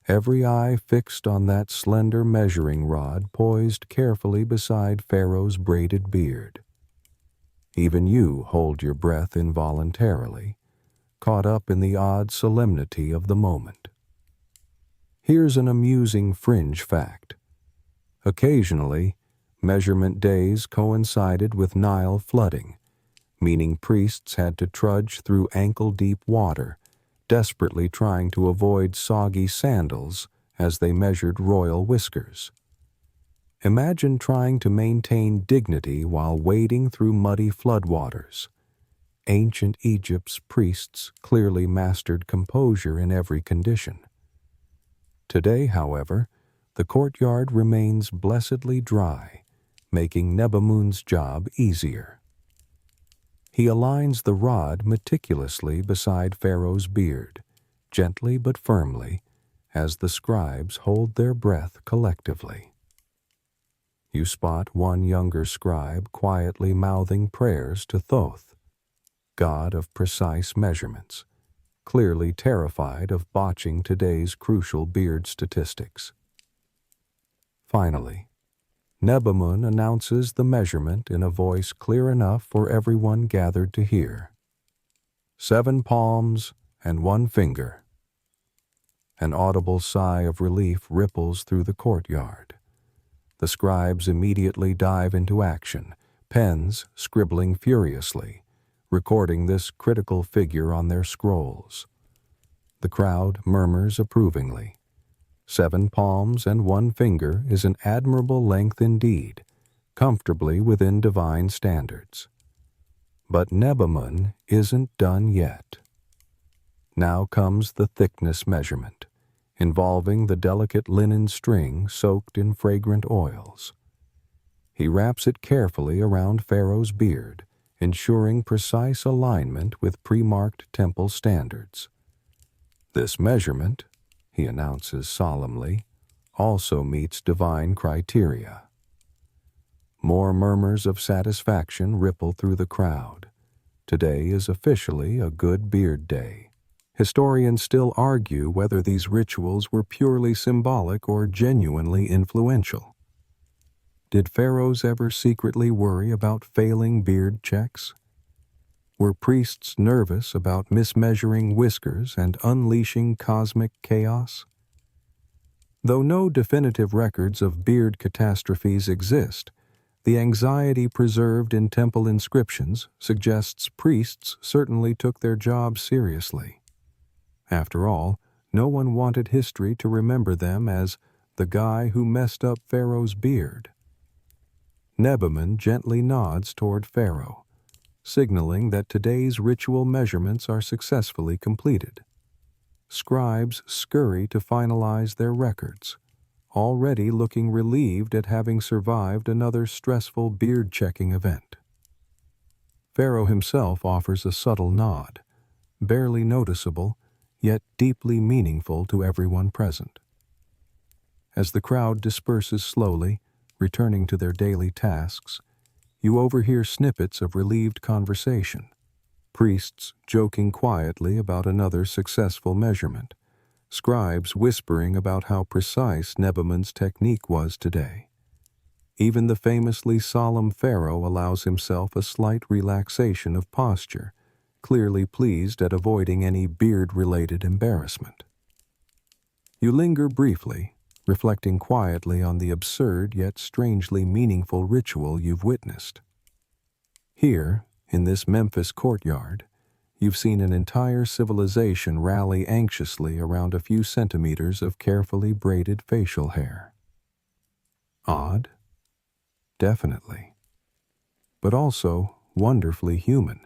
Speaker 1: every eye fixed on that slender measuring rod poised carefully beside Pharaoh's braided beard. Even you hold your breath involuntarily, caught up in the odd solemnity of the moment. Here's an amusing fringe fact. Occasionally, measurement days coincided with Nile flooding, meaning priests had to trudge through ankle-deep water, desperately trying to avoid soggy sandals as they measured royal whiskers. Imagine trying to maintain dignity while wading through muddy floodwaters. Ancient Egypt's priests clearly mastered composure in every condition. Today, however, the courtyard remains blessedly dry, making Nebamun's job easier. He aligns the rod meticulously beside Pharaoh's beard, gently but firmly, as the scribes hold their breath collectively. You spot one younger scribe quietly mouthing prayers to Thoth, god of precise measurements, clearly terrified of botching today's crucial beard statistics. Finally, Nebamun announces the measurement in a voice clear enough for everyone gathered to hear. 7 palms and 1 finger. An audible sigh of relief ripples through the courtyard. The scribes immediately dive into action, pens scribbling furiously, recording this critical figure on their scrolls. The crowd murmurs approvingly. 7 palms and 1 finger is an admirable length indeed, comfortably within divine standards. But Nebamun isn't done yet. Now comes the thickness measurement, involving the delicate linen string soaked in fragrant oils. He wraps it carefully around Pharaoh's beard, ensuring precise alignment with pre-marked temple standards. This measurement, he announces solemnly, also meets divine criteria. More murmurs of satisfaction ripple through the crowd. Today is officially a good beard day, Historians still argue whether these rituals were purely symbolic or genuinely influential. Did pharaohs ever secretly worry about failing beard checks? Were priests nervous about mismeasuring whiskers and unleashing cosmic chaos? Though no definitive records of beard catastrophes exist, the anxiety preserved in temple inscriptions suggests priests certainly took their job seriously. After all, no one wanted history to remember them as the guy who messed up Pharaoh's beard. Nebaman gently nods toward Pharaoh, signaling that today's ritual measurements are successfully completed. Scribes scurry to finalize their records, already looking relieved at having survived another stressful beard-checking event. Pharaoh himself offers a subtle nod, barely noticeable, yet deeply meaningful to everyone present. As the crowd disperses slowly, returning to their daily tasks, you overhear snippets of relieved conversation. Priests joking quietly about another successful measurement, scribes whispering about how precise Nebaman's technique was today. Even the famously solemn Pharaoh allows himself a slight relaxation of posture, clearly pleased at avoiding any beard-related embarrassment. You linger briefly, reflecting quietly on the absurd yet strangely meaningful ritual you've witnessed. Here, in this Memphis courtyard, you've seen an entire civilization rally anxiously around a few centimeters of carefully braided facial hair. Odd? Definitely. But also wonderfully human,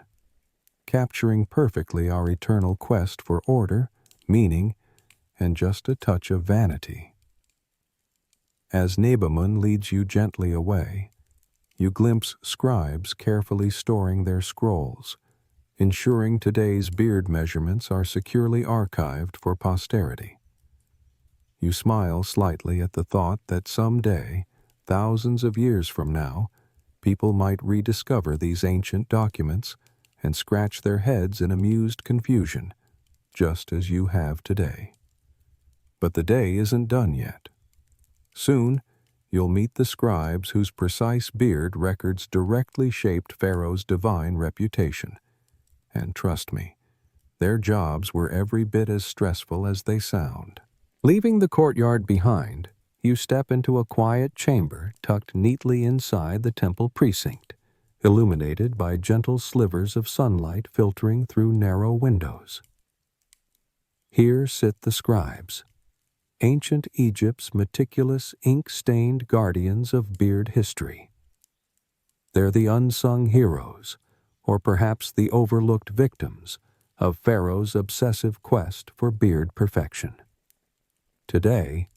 Speaker 1: capturing perfectly our eternal quest for order, meaning, and just a touch of vanity. As Nebaman leads you gently away, you glimpse scribes carefully storing their scrolls, ensuring today's beard measurements are securely archived for posterity. You smile slightly at the thought that someday, thousands of years from now, people might rediscover these ancient documents and scratch their heads in amused confusion, just as you have today. But the day isn't done yet. Soon, you'll meet the scribes whose precise beard records directly shaped Pharaoh's divine reputation. And trust me, their jobs were every bit as stressful as they sound. Leaving the courtyard behind, you step into a quiet chamber tucked neatly inside the temple precinct, illuminated by gentle slivers of sunlight filtering through narrow windows. Here sit the scribes, ancient Egypt's meticulous, ink-stained guardians of beard history. They're the unsung heroes, or perhaps the overlooked victims, of Pharaoh's obsessive quest for beard perfection. Today,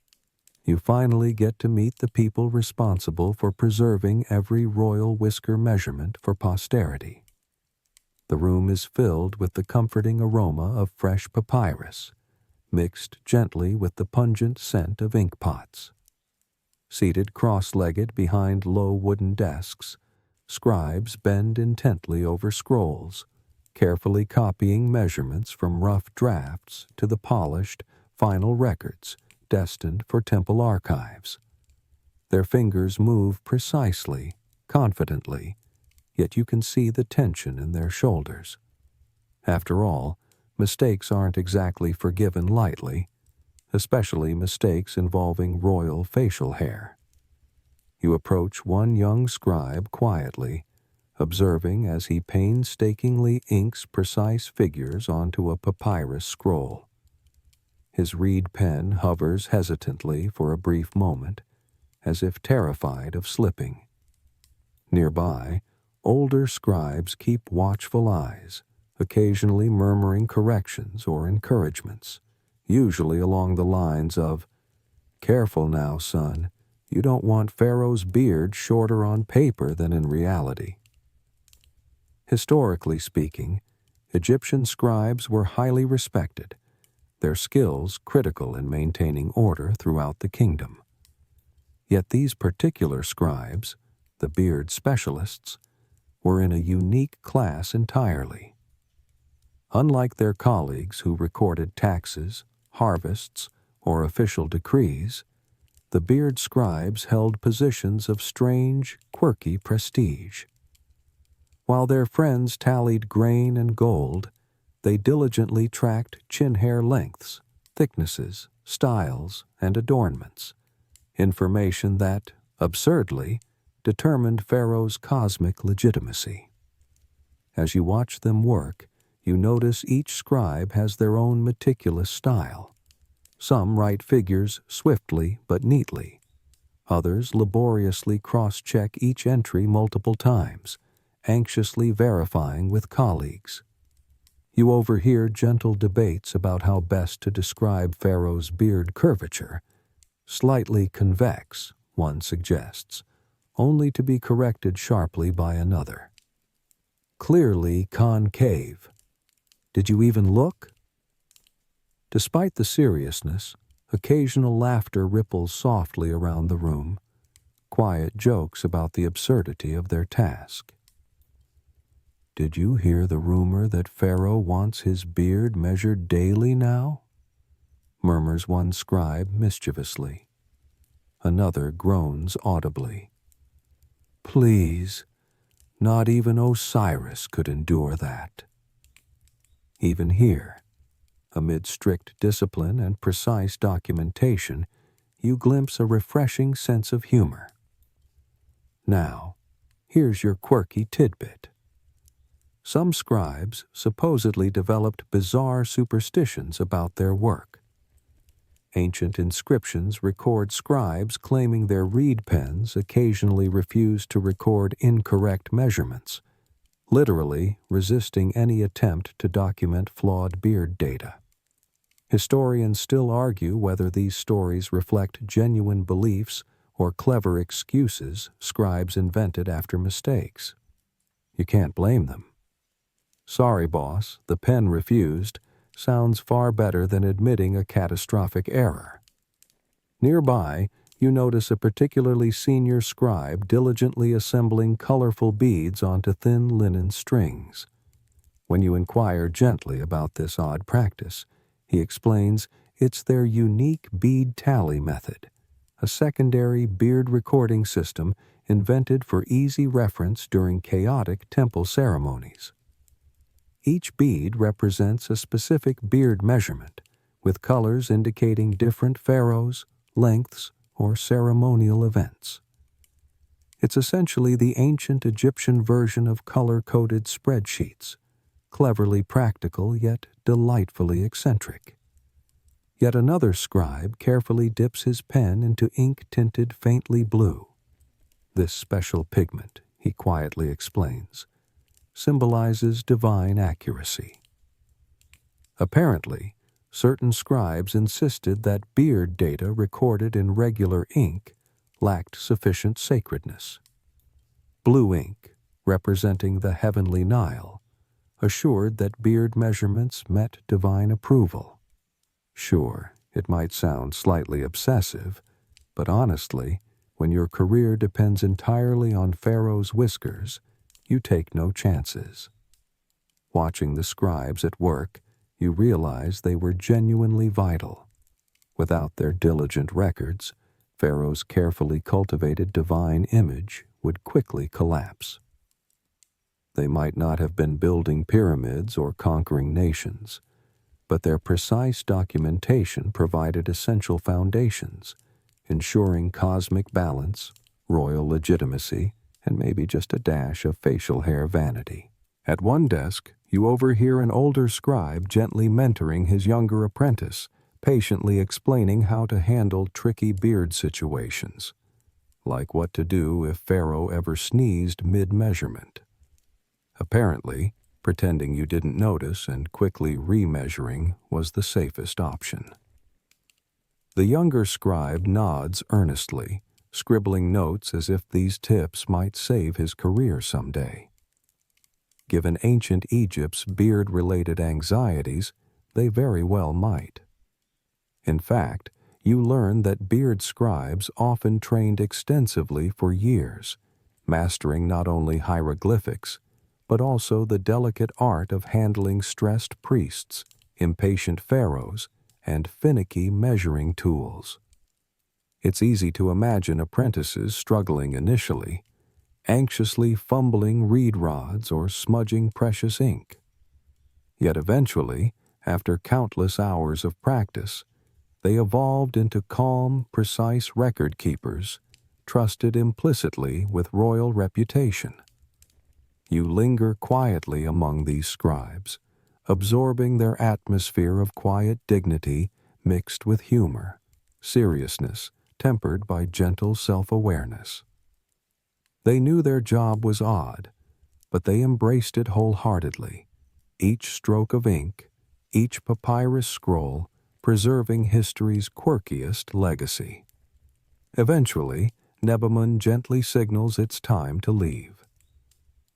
Speaker 1: you finally get to meet the people responsible for preserving every royal whisker measurement for posterity. The room is filled with the comforting aroma of fresh papyrus, mixed gently with the pungent scent of ink pots. Seated cross-legged behind low wooden desks, scribes bend intently over scrolls, carefully copying measurements from rough drafts to the polished, final records destined for temple archives. Their fingers move precisely, confidently, yet you can see the tension in their shoulders. After all, mistakes aren't exactly forgiven lightly, especially mistakes involving royal facial hair. You approach one young scribe quietly, observing as he painstakingly inks precise figures onto a papyrus scroll. His reed pen hovers hesitantly for a brief moment, as if terrified of slipping. Nearby, older scribes keep watchful eyes, occasionally murmuring corrections or encouragements, usually along the lines of, "Careful now, son, you don't want Pharaoh's beard shorter on paper than in reality." Historically speaking, Egyptian scribes were highly respected, their skills critical in maintaining order throughout the kingdom. Yet these particular scribes, the beard specialists, were in a unique class entirely. Unlike their colleagues who recorded taxes, harvests, or official decrees, the beard scribes held positions of strange, quirky prestige. While their friends tallied grain and gold, they diligently tracked chin hair lengths, thicknesses, styles, and adornments, information that, absurdly, determined Pharaoh's cosmic legitimacy. As you watch them work, you notice each scribe has their own meticulous style. Some write figures swiftly but neatly. Others laboriously cross-check each entry multiple times, anxiously verifying with colleagues. You overhear gentle debates about how best to describe Pharaoh's beard curvature. Slightly convex, one suggests, only to be corrected sharply by another. Clearly concave. Did you even look? Despite the seriousness, occasional laughter ripples softly around the room, quiet jokes about the absurdity of their task. Did you hear the rumor that Pharaoh wants his beard measured daily now? Murmurs one scribe mischievously. Another groans audibly. Please, not even Osiris could endure that. Even here, amid strict discipline and precise documentation, you glimpse a refreshing sense of humor. Now, here's your quirky tidbit. Some scribes supposedly developed bizarre superstitions about their work. Ancient inscriptions record scribes claiming their reed pens occasionally refuse to record incorrect measurements, literally resisting any attempt to document flawed beard data. Historians still argue whether these stories reflect genuine beliefs or clever excuses scribes invented after mistakes. You can't blame them. Sorry, boss, the pen refused sounds far better than admitting a catastrophic error. Nearby, you notice a particularly senior scribe diligently assembling colorful beads onto thin linen strings. When you inquire gently about this odd practice, he explains it's their unique bead tally method, a secondary beard recording system invented for easy reference during chaotic temple ceremonies. Each bead represents a specific beard measurement, with colors indicating different pharaohs, lengths, or ceremonial events. It's essentially the ancient Egyptian version of color-coded spreadsheets, cleverly practical yet delightfully eccentric. Yet another scribe carefully dips his pen into ink tinted faintly blue. This special pigment, he quietly explains, symbolizes divine accuracy. Apparently, certain scribes insisted that beard data recorded in regular ink lacked sufficient sacredness. Blue ink, representing the heavenly Nile, assured that beard measurements met divine approval. Sure, it might sound slightly obsessive, but honestly, when your career depends entirely on Pharaoh's whiskers, you take no chances. Watching the scribes at work, you realize they were genuinely vital. Without their diligent records, Pharaoh's carefully cultivated divine image would quickly collapse. They might not have been building pyramids or conquering nations, but their precise documentation provided essential foundations, ensuring cosmic balance, royal legitimacy, and maybe just a dash of facial hair vanity. At one desk, you overhear an older scribe gently mentoring his younger apprentice, patiently explaining how to handle tricky beard situations, like what to do if Pharaoh ever sneezed mid-measurement. Apparently, pretending you didn't notice and quickly remeasuring was the safest option. The younger scribe nods earnestly, scribbling notes as if these tips might save his career someday. Given ancient Egypt's beard-related anxieties, they very well might. In fact, you learn that beard scribes often trained extensively for years, mastering not only hieroglyphics, but also the delicate art of handling stressed priests, impatient pharaohs, and finicky measuring tools. It's easy to imagine apprentices struggling initially, anxiously fumbling reed rods or smudging precious ink. Yet eventually, after countless hours of practice, they evolved into calm, precise record keepers, trusted implicitly with royal reputation. You linger quietly among these scribes, absorbing their atmosphere of quiet dignity mixed with humor, seriousness tempered by gentle self-awareness. They knew their job was odd, but they embraced it wholeheartedly, each stroke of ink, each papyrus scroll preserving history's quirkiest legacy. Eventually, Nebamun gently signals it's time to leave.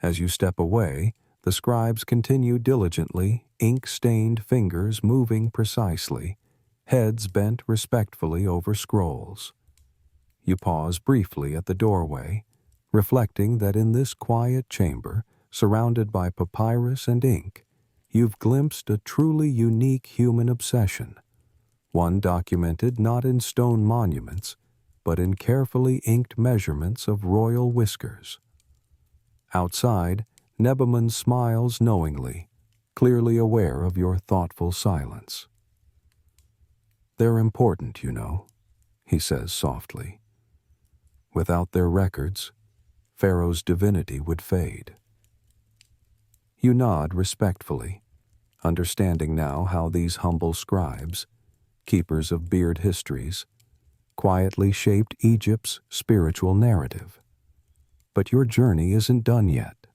Speaker 1: As you step away, the scribes continue diligently, ink-stained fingers moving precisely, heads bent respectfully over scrolls. You pause briefly at the doorway, reflecting that in this quiet chamber, surrounded by papyrus and ink, you've glimpsed a truly unique human obsession, one documented not in stone monuments, but in carefully inked measurements of royal whiskers. Outside, Nebamun smiles knowingly, clearly aware of your thoughtful silence. "They're important, you know," he says softly. "Without their records, Pharaoh's divinity would fade." You nod respectfully, understanding now how these humble scribes, keepers of beard histories, quietly shaped Egypt's spiritual narrative. But your journey isn't done yet.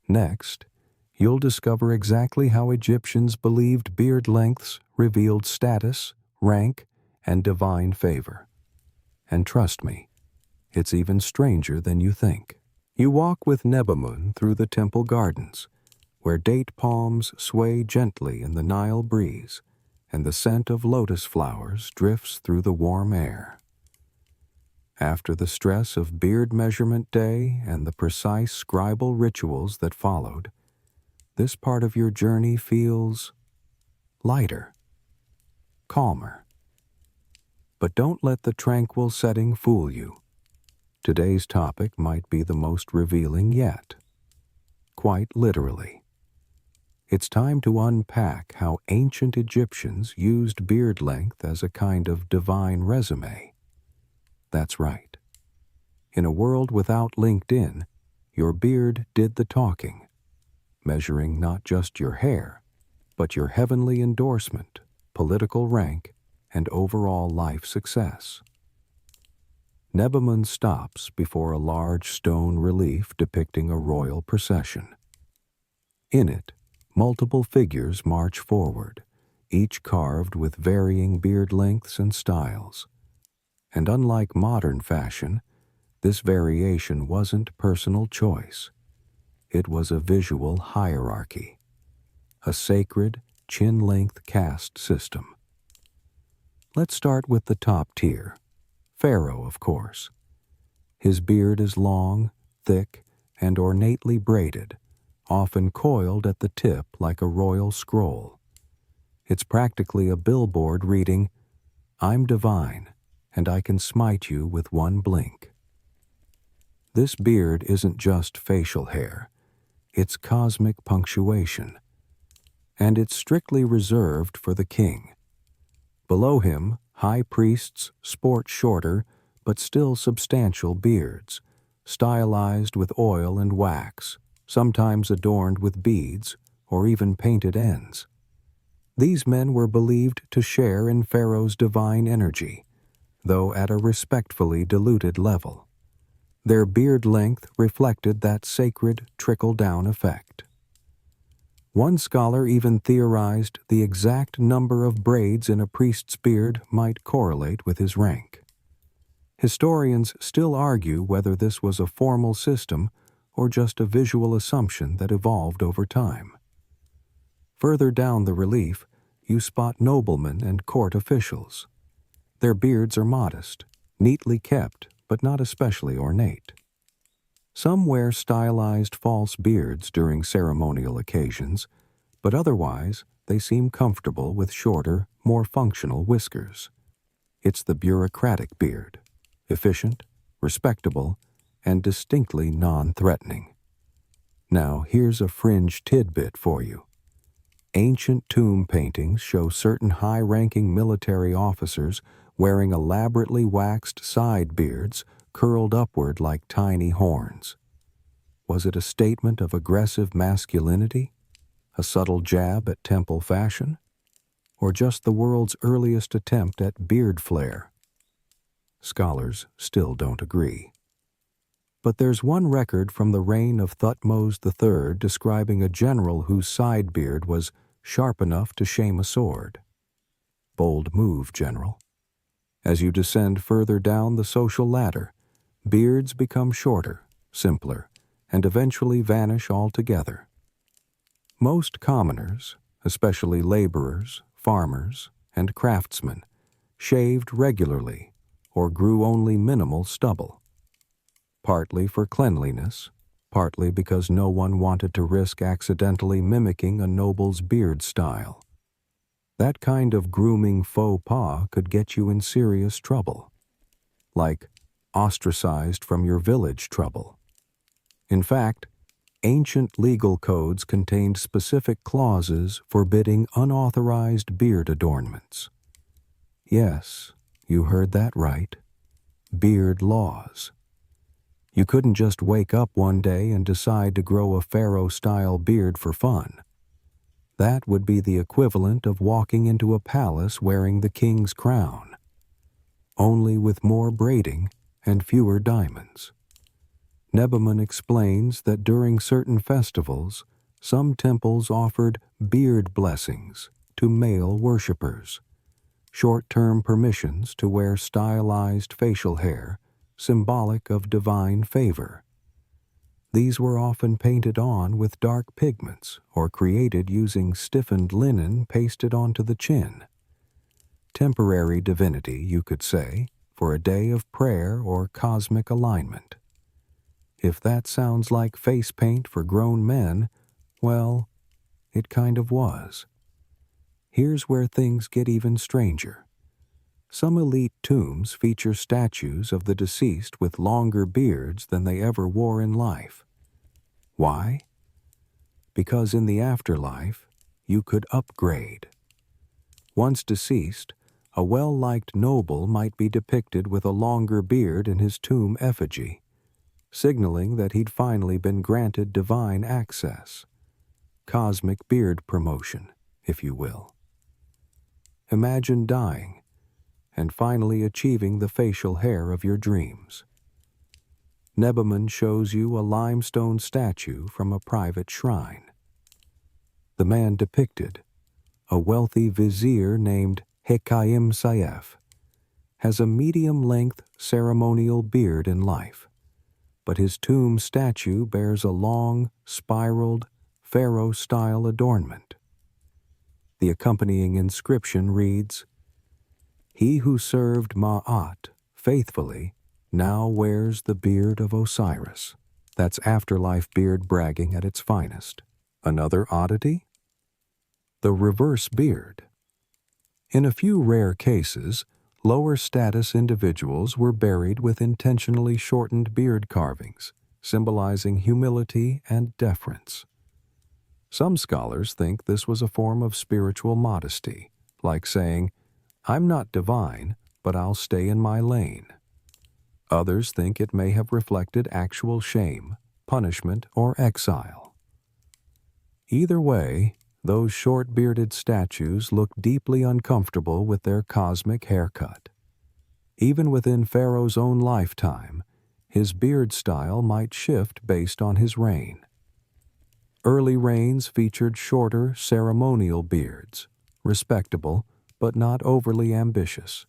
Speaker 1: Next, you'll discover exactly how Egyptians believed beard lengths revealed status, rank, and divine favor. And trust me, it's even stranger than you think. You walk with Nebamun through the temple gardens, where date palms sway gently in the Nile breeze, and the scent of lotus flowers drifts through the warm air. After the stress of beard measurement day and the precise scribal rituals that followed, this part of your journey feels lighter, calmer. But don't let the tranquil setting fool you. Today's topic might be the most revealing yet. Quite literally. It's time to unpack how ancient Egyptians used beard length as a kind of divine resume. That's right. In a world without LinkedIn, your beard did the talking, measuring not just your hair, but your heavenly endorsement, political rank, and overall life success. Nebamun stops before a large stone relief depicting a royal procession. In it, multiple figures march forward, each carved with varying beard lengths and styles. And unlike modern fashion, this variation wasn't personal choice. It was a visual hierarchy, a sacred, chin-length caste system. Let's start with the top tier, Pharaoh, of course. His beard is long, thick, and ornately braided, often coiled at the tip like a royal scroll. It's practically a billboard reading, "I'm divine, and I can smite you with one blink." This beard isn't just facial hair, it's cosmic punctuation, and it's strictly reserved for the king. Below him, high priests sport shorter but still substantial beards, stylized with oil and wax, sometimes adorned with beads or even painted ends. These men were believed to share in Pharaoh's divine energy, though at a respectfully diluted level. Their beard length reflected that sacred trickle-down effect. One scholar even theorized the exact number of braids in a priest's beard might correlate with his rank. Historians still argue whether this was a formal system or just a visual assumption that evolved over time. Further down the relief, you spot noblemen and court officials. Their beards are modest, neatly kept, but not especially ornate. Some wear stylized false beards during ceremonial occasions, but otherwise they seem comfortable with shorter, more functional whiskers. It's the bureaucratic beard, efficient, respectable, and distinctly non-threatening. Now here's a fringe tidbit for you. Ancient tomb paintings show certain high-ranking military officers wearing elaborately waxed side beards curled upward like tiny horns. Was it a statement of aggressive masculinity? A subtle jab at temple fashion? Or just the world's earliest attempt at beard flair? Scholars still don't agree. But there's one record from the reign of Thutmose III describing a general whose side beard was sharp enough to shame a sword. Bold move, General. As you descend further down the social ladder, beards become shorter, simpler, and eventually vanish altogether. Most commoners, especially laborers, farmers, and craftsmen, shaved regularly or grew only minimal stubble. Partly for cleanliness, partly because no one wanted to risk accidentally mimicking a noble's beard style. That kind of grooming faux pas could get you in serious trouble, like ostracized from your village trouble. In fact, ancient legal codes contained specific clauses forbidding unauthorized beard adornments. Yes, you heard that right. Beard laws. You couldn't just wake up one day and decide to grow a Pharaoh-style beard for fun. That would be the equivalent of walking into a palace wearing the king's crown, only with more braiding and fewer diamonds. Nebeman explains that during certain festivals, some temples offered beard blessings to male worshippers, short-term permissions to wear stylized facial hair, symbolic of divine favor. These were often painted on with dark pigments or created using stiffened linen pasted onto the chin. Temporary divinity, you could say, for a day of prayer or cosmic alignment. If that sounds like face paint for grown men, well, it kind of was. Here's where things get even stranger. Some elite tombs feature statues of the deceased with longer beards than they ever wore in life. Why? Because in the afterlife, you could upgrade. Once deceased, a well-liked noble might be depicted with a longer beard in his tomb effigy, signaling that he'd finally been granted divine access. Cosmic beard promotion, if you will. Imagine dying and finally achieving the facial hair of your dreams. Nebeman shows you a limestone statue from a private shrine. The man depicted, a wealthy vizier named Hekayim Sayef, has a medium-length ceremonial beard in life, but his tomb statue bears a long, spiraled, Pharaoh-style adornment. The accompanying inscription reads, "He who served Ma'at faithfully now wears the beard of Osiris." That's afterlife beard bragging at its finest. Another oddity? The reverse beard. In a few rare cases, lower status individuals were buried with intentionally shortened beard carvings, symbolizing humility and deference. Some scholars think this was a form of spiritual modesty, like saying, "I'm not divine, but I'll stay in my lane." Others think it may have reflected actual shame, punishment, or exile. Either way, those short-bearded statues look deeply uncomfortable with their cosmic haircut. Even within Pharaoh's own lifetime, his beard style might shift based on his reign. Early reigns featured shorter, ceremonial beards, respectable, but not overly ambitious.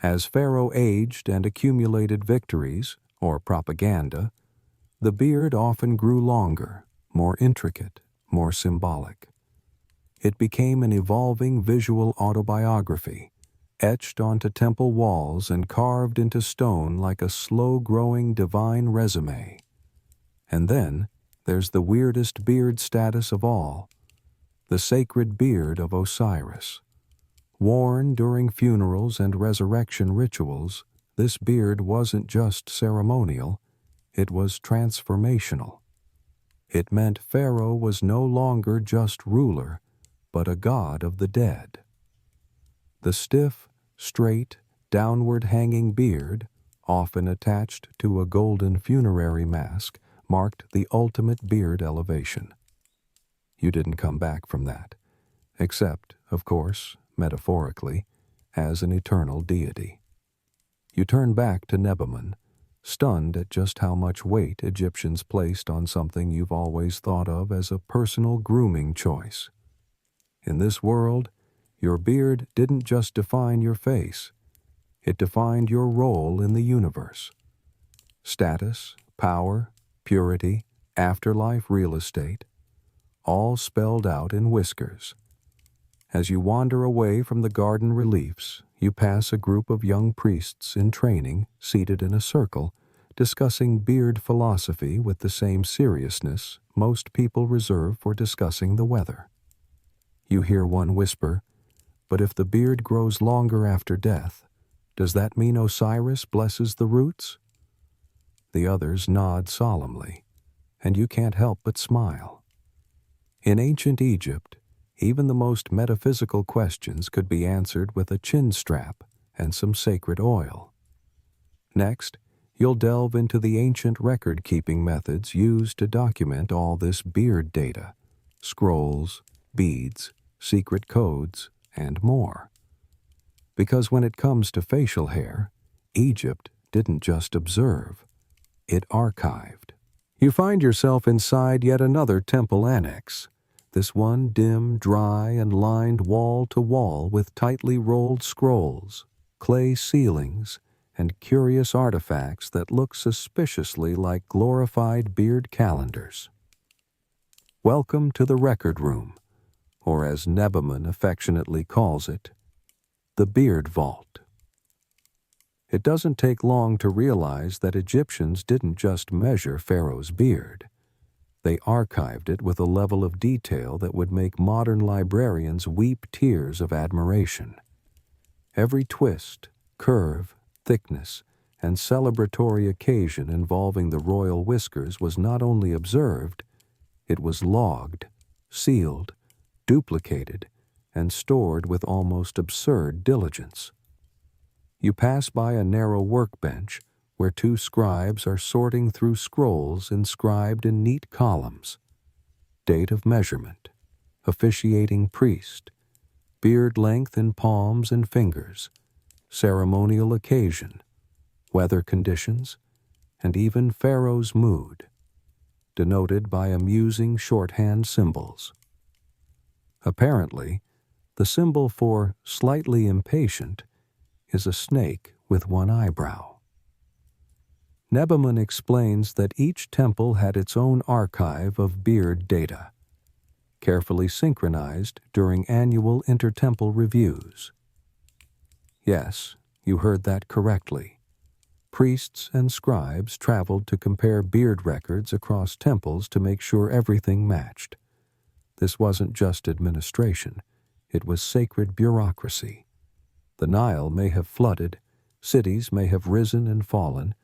Speaker 1: As Pharaoh aged and accumulated victories, or propaganda, the beard often grew longer, more intricate, more symbolic. It became an evolving visual autobiography, etched onto temple walls and carved into stone like a slow-growing divine resume. And then there's the weirdest beard status of all, the sacred beard of Osiris. Worn during funerals and resurrection rituals, this beard wasn't just ceremonial, it was transformational. It meant Pharaoh was no longer just ruler, but a god of the dead. The stiff, straight, downward-hanging beard, often attached to a golden funerary mask, marked the ultimate beard elevation. You didn't come back from that, except, of course, metaphorically, as an eternal deity. You turn back to Nebamun, stunned at just how much weight Egyptians placed on something you've always thought of as a personal grooming choice. In this world, your beard didn't just define your face, it defined your role in the universe. Status, power, purity, afterlife real estate, all spelled out in whiskers. As you wander away from the garden reliefs, you pass a group of young priests in training, seated in a circle, discussing beard philosophy with the same seriousness most people reserve for discussing the weather. You hear one whisper, "But if the beard grows longer after death, does that mean Osiris blesses the roots?" The others nod solemnly, and you can't help but smile. In ancient Egypt, even the most metaphysical questions could be answered with a chin strap and some sacred oil. Next, you'll delve into the ancient record-keeping methods used to document all this beard data: scrolls, beads, secret codes, and more. Because when it comes to facial hair, Egypt didn't just observe, it archived. You find yourself inside yet another temple annex, this one dim, dry, and lined wall to wall with tightly rolled scrolls, clay ceilings, and curious artifacts that look suspiciously like glorified beard calendars. Welcome to the record room, or as Nebamun affectionately calls it, the beard vault. It doesn't take long to realize that Egyptians didn't just measure Pharaoh's beard. They archived it with a level of detail that would make modern librarians weep tears of admiration. Every twist, curve, thickness, and celebratory occasion involving the royal whiskers was not only observed, it was logged, sealed, duplicated, and stored with almost absurd diligence. You pass by a narrow workbench where two scribes are sorting through scrolls inscribed in neat columns: date of measurement, officiating priest, beard length in palms and fingers, ceremonial occasion, weather conditions, and even Pharaoh's mood, denoted by amusing shorthand symbols. Apparently, the symbol for slightly impatient is a snake with one eyebrow. Nebamun explains that each temple had its own archive of beard data, carefully synchronized during annual intertemple reviews. Yes, you heard that correctly. Priests and scribes traveled to compare beard records across temples to make sure everything matched. This wasn't just administration, it was sacred bureaucracy. The Nile may have flooded, cities may have risen and fallen,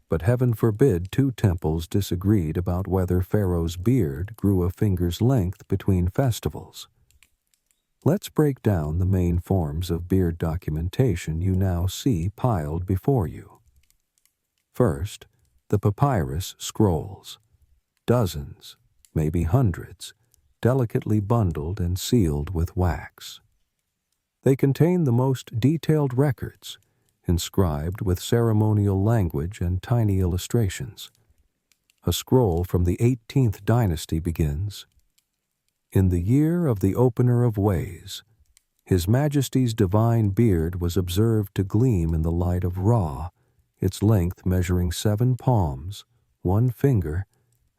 Speaker 1: but heaven forbid two temples disagreed about whether Pharaoh's beard grew a finger's length between festivals. Let's break down the main forms of beard documentation you now see piled before you. First, the papyrus scrolls. Dozens, maybe hundreds, delicately bundled and sealed with wax. They contain the most detailed records, inscribed with ceremonial language and tiny illustrations. A scroll from the 18th dynasty begins, "In the year of the opener of ways, His Majesty's divine beard was observed to gleam in the light of Ra, its length measuring 7 palms, 1 finger,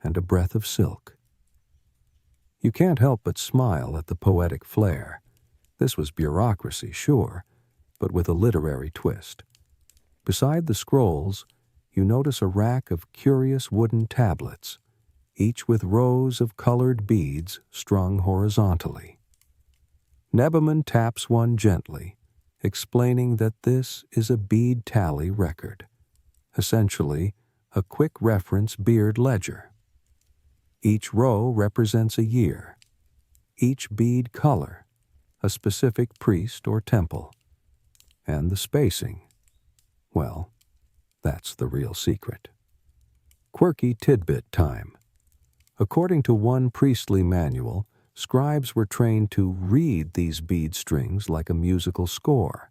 Speaker 1: and a breath of silk." You can't help but smile at the poetic flair. This was bureaucracy, sure, but with a literary twist. Beside the scrolls, you notice a rack of curious wooden tablets, each with rows of colored beads strung horizontally. Nebaman taps one gently, explaining that this is a bead tally record, essentially a quick reference beard ledger. Each row represents a year, each bead color, a specific priest or temple, and the spacing, well, that's the real secret. Quirky tidbit time. According to one priestly manual, scribes were trained to read these bead strings like a musical score,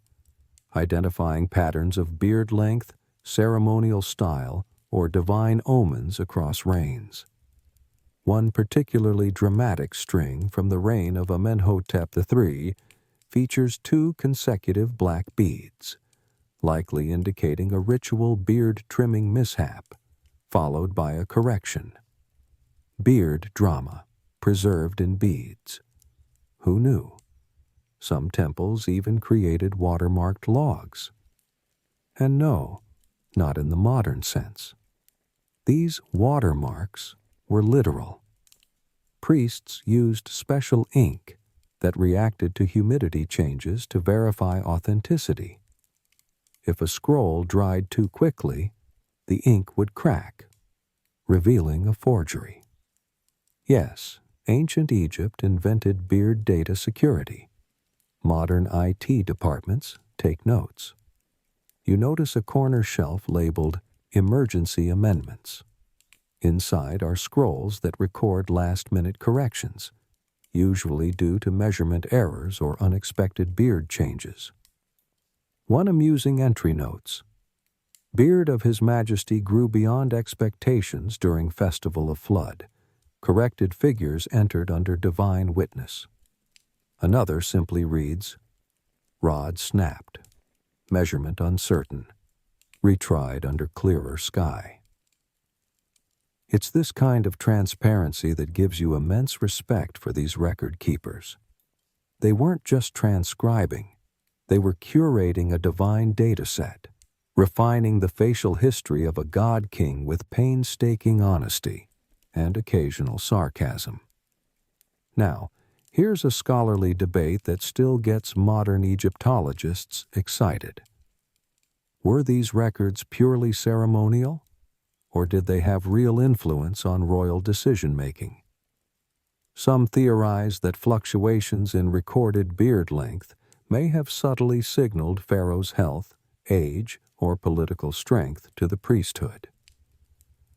Speaker 1: identifying patterns of beard length, ceremonial style, or divine omens across reigns. One particularly dramatic string from the reign of Amenhotep III features 2 consecutive black beads, likely indicating a ritual beard trimming mishap, followed by a correction. Beard drama, preserved in beads. Who knew? Some temples even created watermarked logs. And no, not in the modern sense. These watermarks were literal. Priests used special ink that reacted to humidity changes to verify authenticity. If a scroll dried too quickly, the ink would crack, revealing a forgery. Yes, ancient Egypt invented beard data security. Modern IT departments take notes. You notice a corner shelf labeled Emergency Amendments. Inside are scrolls that record last-minute corrections, usually due to measurement errors or unexpected beard changes. One amusing entry notes, "Beard of His Majesty grew beyond expectations during Festival of Flood. Corrected figures entered under divine witness." Another simply reads, "Rod snapped. Measurement uncertain. Retried under clearer sky." It's this kind of transparency that gives you immense respect for these record keepers. They weren't just transcribing. They were curating a divine data set, refining the facial history of a god-king with painstaking honesty and occasional sarcasm. Now, here's a scholarly debate that still gets modern Egyptologists excited. Were these records purely ceremonial, or did they have real influence on royal decision-making? Some theorize that fluctuations in recorded beard length may have subtly signaled Pharaoh's health, age, or political strength to the priesthood.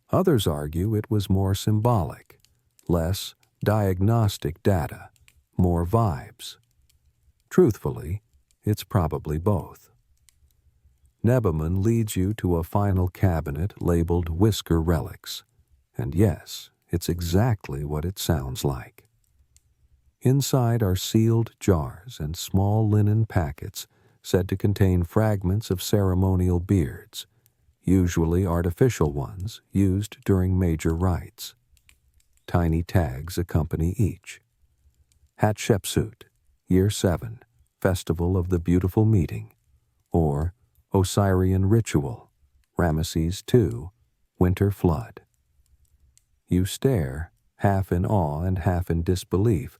Speaker 1: Others argue it was more symbolic, less diagnostic data, more vibes. Truthfully, it's probably both. Nebaman leads you to a final cabinet labeled Whisker Relics, and yes, it's exactly what it sounds like. Inside are sealed jars and small linen packets said to contain fragments of ceremonial beards, usually artificial ones used during major rites. Tiny tags accompany each. Hatshepsut, Year 7, Festival of the Beautiful Meeting, or Osirian Ritual, Ramesses II, Winter Flood. You stare, half in awe and half in disbelief,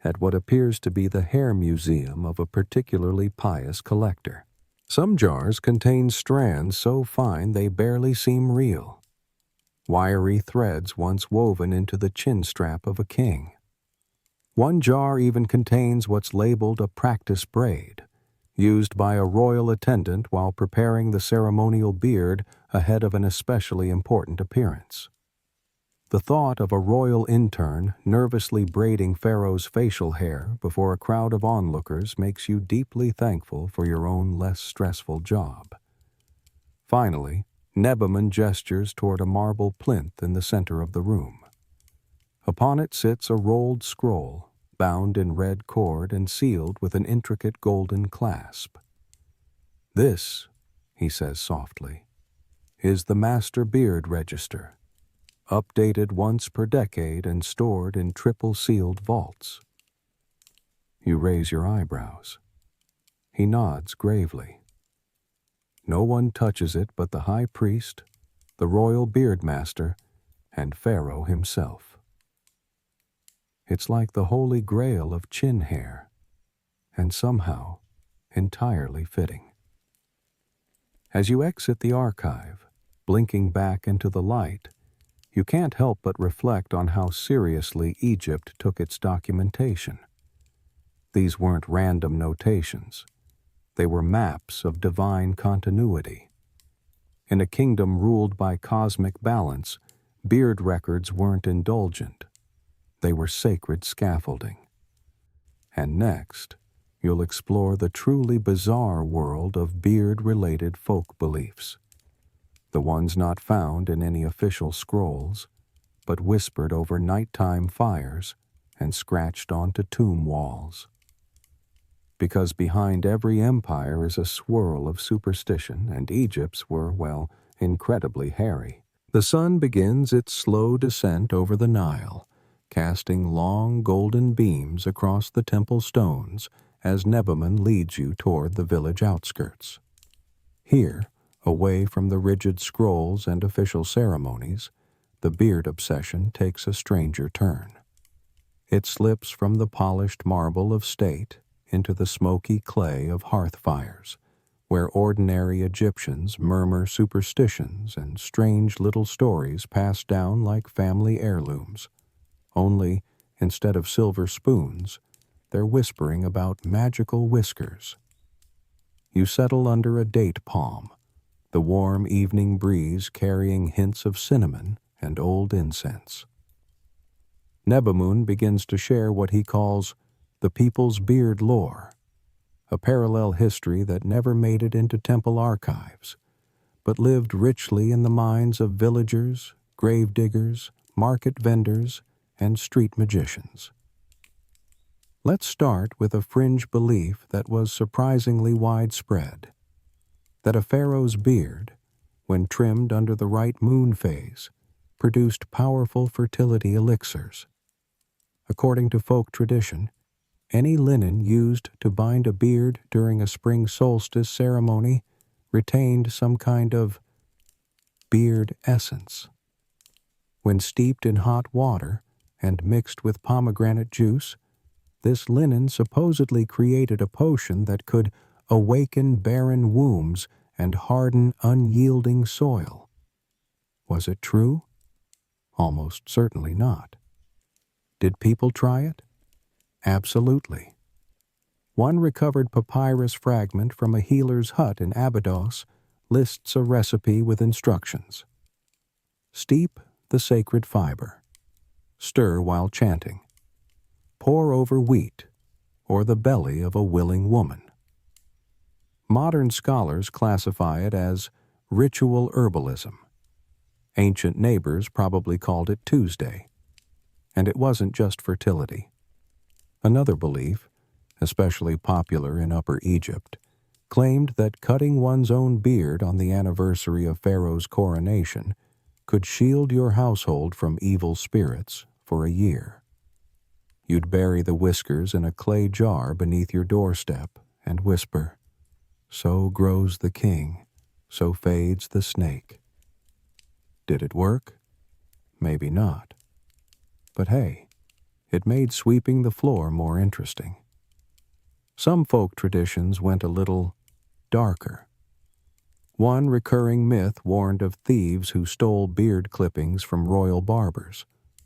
Speaker 1: at what appears to be the hair museum of a particularly pious collector. Some jars contain strands so fine they barely seem real. Wiry threads once woven into the chin strap of a king. One jar even contains what's labeled a practice braid, used by a royal attendant while preparing the ceremonial beard ahead of an especially important appearance. The thought of a royal intern nervously braiding Pharaoh's facial hair before a crowd of onlookers makes you deeply thankful for your own less stressful job. Finally, Nebaman gestures toward a marble plinth in the center of the room. Upon it sits a rolled scroll, bound in red cord and sealed with an intricate golden clasp. "This," he says softly, "is the Master Beard Register, updated once per decade and stored in triple-sealed vaults." You raise your eyebrows. He nods gravely. "No one touches it but the high priest, the royal beard master, and Pharaoh himself. It's like the holy grail of chin hair, and somehow entirely fitting. As you exit the archive, blinking back into the light, you can't help but reflect on how seriously Egypt took its documentation. These weren't random notations. They were maps of divine continuity. In a kingdom ruled by cosmic balance, beard records weren't indulgent. They were sacred scaffolding. And next, you'll explore the truly bizarre world of beard-related folk beliefs. The ones not found in any official scrolls, but whispered over nighttime fires and scratched onto tomb walls. Because behind every empire is a swirl of superstition, and Egypt's were, well, incredibly hairy. The sun begins its slow descent over the Nile, casting long golden beams across the temple stones as Nebamun leads you toward the village outskirts. Here, away from the rigid scrolls and official ceremonies, the beard obsession takes a stranger turn. It slips from the polished marble of state into the smoky clay of hearth fires, where ordinary Egyptians murmur superstitions and strange little stories passed down like family heirlooms. Only, instead of silver spoons, they're whispering about magical whiskers. You settle under a date palm, the warm evening breeze carrying hints of cinnamon and old incense. Nebamun begins to share what he calls the people's beard lore, a parallel history that never made it into temple archives, but lived richly in the minds of villagers, grave diggers, market vendors, and street magicians. Let's start with a fringe belief that was surprisingly widespread, that a pharaoh's beard, when trimmed under the right moon phase, produced powerful fertility elixirs. According to folk tradition, any linen used to bind a beard during a spring solstice ceremony retained some kind of beard essence. When steeped in hot water and mixed with pomegranate juice, this linen supposedly created a potion that could awaken barren wombs and harden unyielding soil. Was it true? Almost certainly not. Did people try it? Absolutely. One recovered papyrus fragment from a healer's hut in Abydos lists a recipe with instructions. Steep the sacred fiber. Stir while chanting. Pour over wheat or the belly of a willing woman. Modern scholars classify it as ritual herbalism. Ancient neighbors probably called it Tuesday. And it wasn't just fertility. Another belief, especially popular in Upper Egypt, claimed that cutting one's own beard on the anniversary of Pharaoh's coronation could shield your household from evil spirits for a year. You'd bury the whiskers in a clay jar beneath your doorstep and whisper, "So grows the king, so fades the snake." Did it work? Maybe not. But hey, it made sweeping the floor more interesting. Some folk traditions went a little darker. One recurring myth warned of thieves who stole beard clippings from royal barbers,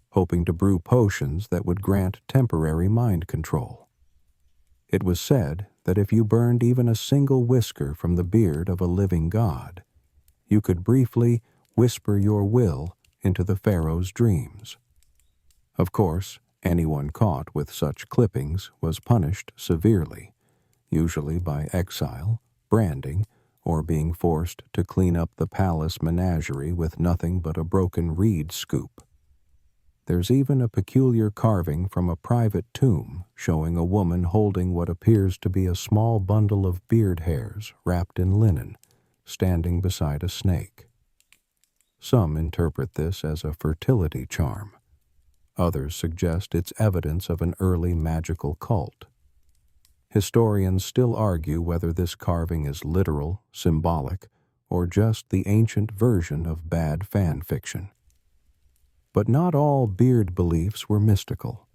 Speaker 1: hoping to brew potions that would grant temporary mind control. It was said that if you burned even a single whisker from the beard of a living god, you could briefly whisper your will into the pharaoh's dreams. Of course, anyone caught with such clippings was punished severely, usually by exile, branding, or being forced to clean up the palace menagerie with nothing but a broken reed scoop. There's even a peculiar carving from a private tomb showing a woman holding what appears to be a small bundle of beard hairs wrapped in linen, standing beside a snake. Some interpret this as a fertility charm. Others suggest it's evidence of an early magical cult. Historians still argue whether this carving is literal, symbolic, or just the ancient version of bad fan fiction. But not all beard beliefs were mystical.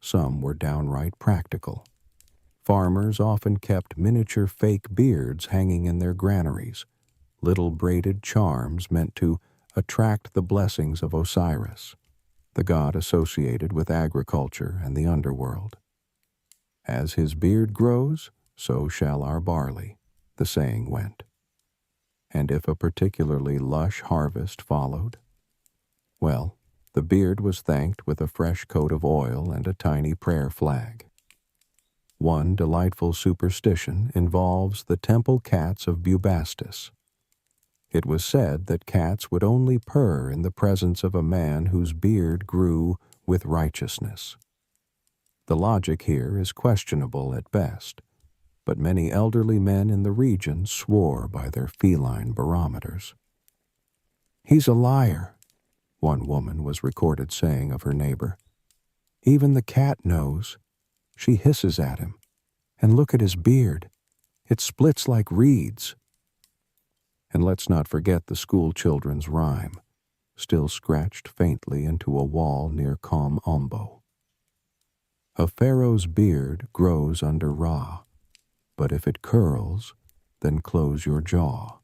Speaker 1: Some were downright practical. Farmers often kept miniature fake beards hanging in their granaries, little braided charms meant to attract the blessings of Osiris, the god associated with agriculture and the underworld. As his beard grows, so shall our barley, the saying went. And if a particularly lush harvest followed, well, the beard was thanked with a fresh coat of oil and a tiny prayer flag. One delightful superstition involves the temple cats of Bubastis. It was said that cats would only purr in the presence of a man whose beard grew with righteousness. The logic here is questionable at best, but many elderly men in the region swore by their feline barometers. "He's a liar," one woman was recorded saying of her neighbor. "Even the cat knows. She hisses at him. And look at his beard. It splits like reeds." And let's not forget the school children's rhyme, still scratched faintly into a wall near Kom Ombo. "A pharaoh's beard grows under Ra, but if it curls, then close your jaw.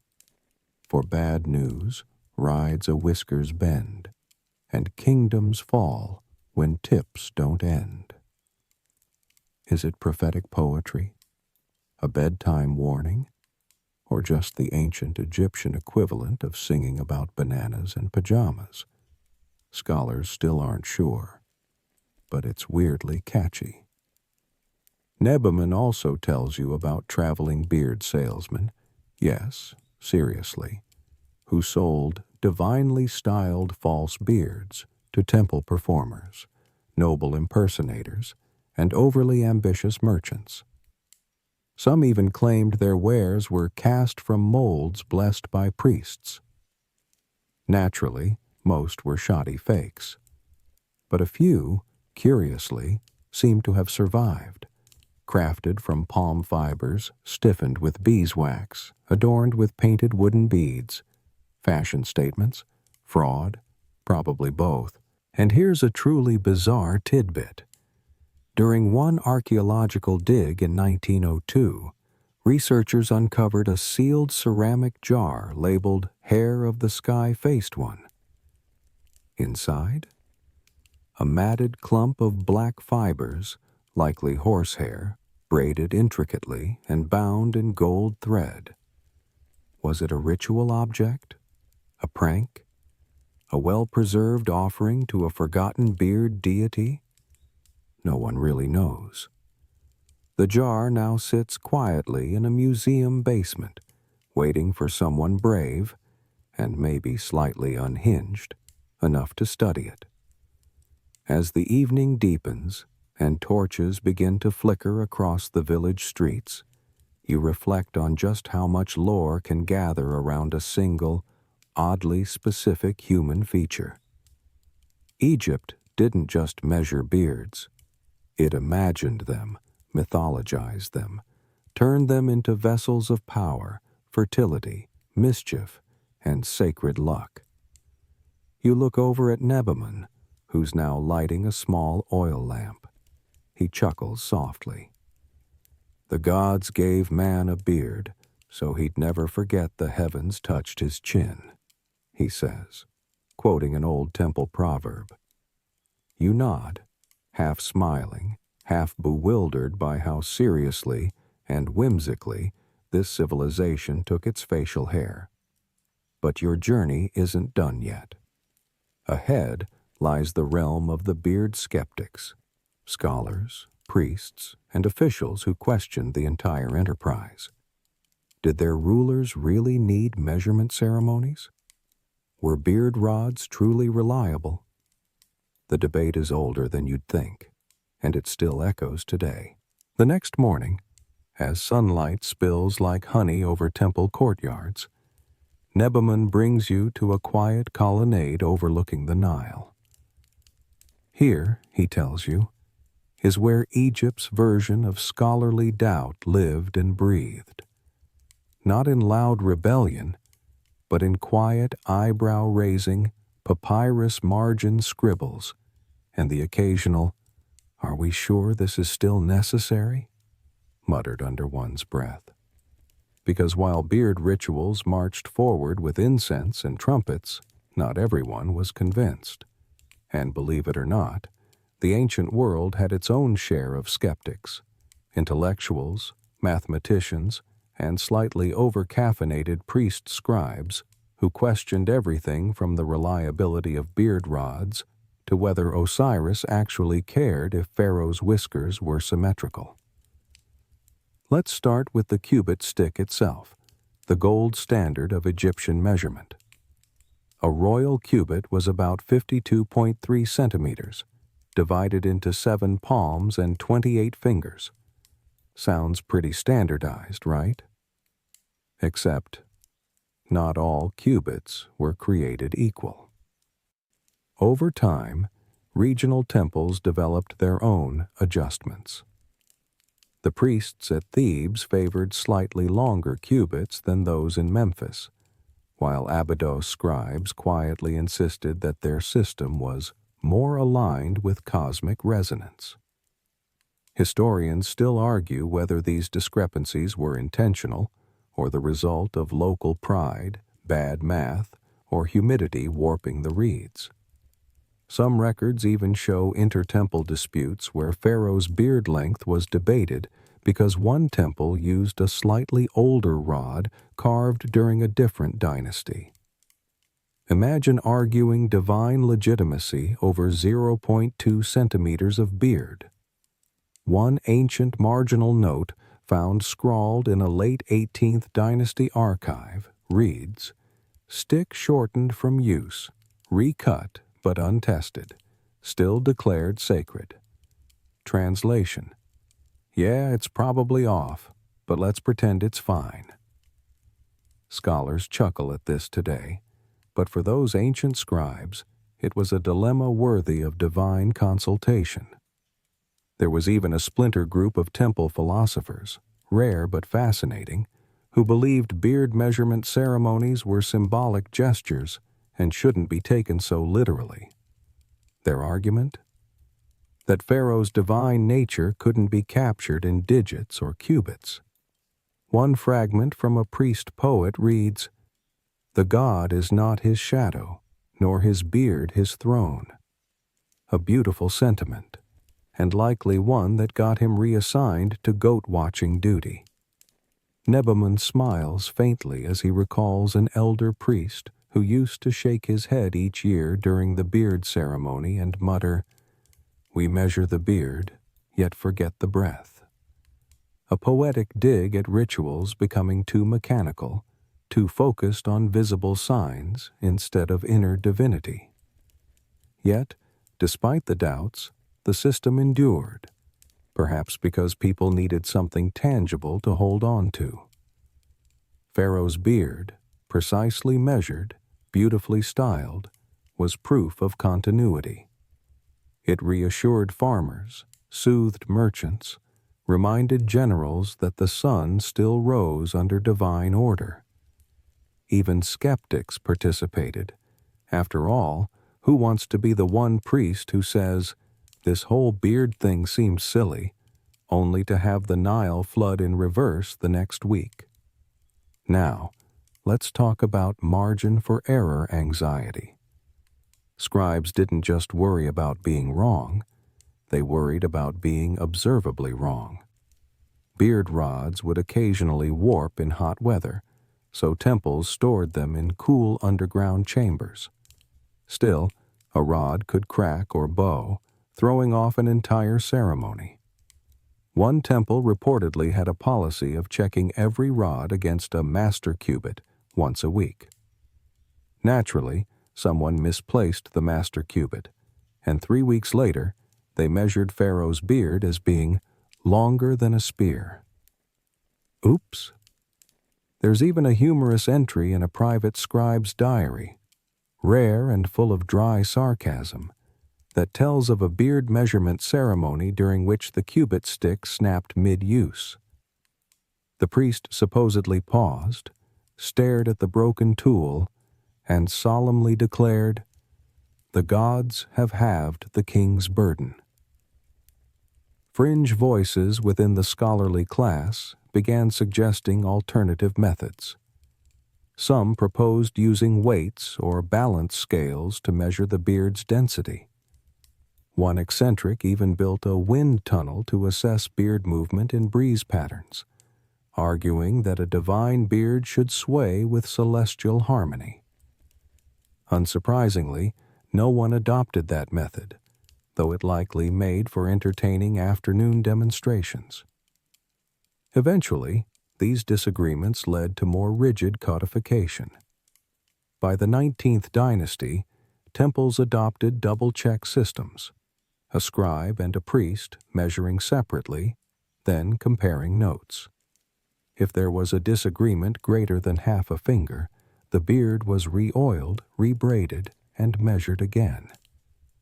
Speaker 1: For bad news rides a whiskers bend, and kingdoms fall when tips don't end." Is it prophetic poetry, a bedtime warning, or just the ancient Egyptian equivalent of singing about bananas and pajamas? Scholars still aren't sure, but it's weirdly catchy. Nebaman also tells you about traveling beard salesmen, yes, seriously, who sold divinely styled false beards to temple performers, noble impersonators, and overly ambitious merchants. Some even claimed their wares were cast from molds blessed by priests. Naturally, most were shoddy fakes, but a few, curiously, seemed to have survived, crafted from palm fibers, stiffened with beeswax, adorned with painted wooden beads. Fashion statements? Fraud? Probably both. And here's a truly bizarre tidbit. During one archaeological dig in 1902, researchers uncovered a sealed ceramic jar labeled "Hair of the Sky-Faced One." Inside, a matted clump of black fibers, likely horsehair, braided intricately and bound in gold thread. Was it a ritual object? A prank? A well-preserved offering to a forgotten beard deity? No one really knows. The jar now sits quietly in a museum basement, waiting for someone brave, and maybe slightly unhinged, enough to study it. As the evening deepens and torches begin to flicker across the village streets, you reflect on just how much lore can gather around a single, oddly specific human feature. Egypt didn't just measure beards. It imagined them, mythologized them, turned them into vessels of power, fertility, mischief, and sacred luck. You look over at Nebaman, who's now lighting a small oil lamp. He chuckles softly. "The gods gave man a beard, so he'd never forget the heavens touched his chin," he says, quoting an old temple proverb. You nod, half smiling, half bewildered by how seriously and whimsically this civilization took its facial hair. But your journey isn't done yet. Ahead lies the realm of the beard skeptics, scholars, priests, and officials who questioned the entire enterprise. Did their rulers really need measurement ceremonies? Were beard rods truly reliable? The debate is older than you'd think, and it still echoes today. The next morning, as sunlight spills like honey over temple courtyards, Nebaman brings you to a quiet colonnade overlooking the Nile. Here, he tells you, is where Egypt's version of scholarly doubt lived and breathed. Not in loud rebellion, but in quiet, eyebrow-raising, papyrus margin scribbles, and the occasional, "Are we sure this is still necessary?" muttered under one's breath. Because while beard rituals marched forward with incense and trumpets, not everyone was convinced. And believe it or not, the ancient world had its own share of skeptics, intellectuals, mathematicians, and slightly over-caffeinated priest scribes who questioned everything from the reliability of beard rods to whether Osiris actually cared if Pharaoh's whiskers were symmetrical. Let's start with the cubit stick itself, the gold standard of Egyptian measurement. A royal cubit was about 52.3 centimeters, divided into 7 palms and 28 fingers. Sounds pretty standardized, right? Except, not all cubits were created equal. Over time, regional temples developed their own adjustments. The priests at Thebes favored slightly longer cubits than those in Memphis, while Abydos scribes quietly insisted that their system was more aligned with cosmic resonance. Historians still argue whether these discrepancies were intentional or the result of local pride, bad math, or humidity warping the reeds. Some records even show intertemple disputes where Pharaoh's beard length was debated because one temple used a slightly older rod carved during a different dynasty. Imagine arguing divine legitimacy over 0.2 centimeters of beard. One ancient marginal note found scrawled in a late 18th dynasty archive reads, "Stick shortened from use, recut but untested, still declared sacred." Translation: Yeah, it's probably off, but let's pretend it's fine. Scholars chuckle at this today, but for those ancient scribes, it was a dilemma worthy of divine consultation. There was even a splinter group of temple philosophers, rare but fascinating, who believed beard measurement ceremonies were symbolic gestures and shouldn't be taken so literally. Their argument? That Pharaoh's divine nature couldn't be captured in digits or cubits. One fragment from a priest poet reads, "The god is not his shadow, nor his beard his throne." A beautiful sentiment, and likely one that got him reassigned to goat-watching duty. Nebamun smiles faintly as he recalls an elder priest who used to shake his head each year during the beard ceremony and mutter, "We measure the beard, yet forget the breath." A poetic dig at rituals becoming too mechanical, too focused on visible signs instead of inner divinity. Yet, despite the doubts, the system endured, perhaps because people needed something tangible to hold on to. Pharaoh's beard, precisely measured, beautifully styled, was proof of continuity. It reassured farmers, soothed merchants, reminded generals that the sun still rose under divine order. Even skeptics participated. After all, who wants to be the one priest who says, "This whole beard thing seems silly," only to have the Nile flood in reverse the next week? Now, let's talk about margin for error anxiety. Scribes didn't just worry about being wrong, they worried about being observably wrong. Beard rods would occasionally warp in hot weather, so temples stored them in cool underground chambers. Still, a rod could crack or bow, throwing off an entire ceremony. One temple reportedly had a policy of checking every rod against a master cubit once a week. Naturally, someone misplaced the master cubit, and 3 weeks later, they measured Pharaoh's beard as being longer than a spear. Oops. There's even a humorous entry in a private scribe's diary, rare and full of dry sarcasm, that tells of a beard measurement ceremony during which the cubit stick snapped mid-use. The priest supposedly paused, stared at the broken tool, and solemnly declared, The gods have halved the king's burden. Fringe voices within the scholarly class began suggesting alternative methods. Some proposed using weights or balance scales to measure the beard's density. One eccentric even built a wind tunnel to assess beard movement in breeze patterns, arguing that a divine beard should sway with celestial harmony. Unsurprisingly, no one adopted that method, though it likely made for entertaining afternoon demonstrations. Eventually, these disagreements led to more rigid codification. By the 19th dynasty, temples adopted double-check systems, a scribe and a priest measuring separately, then comparing notes. If there was a disagreement greater than half a finger, the beard was re-oiled, re-braided, and measured again.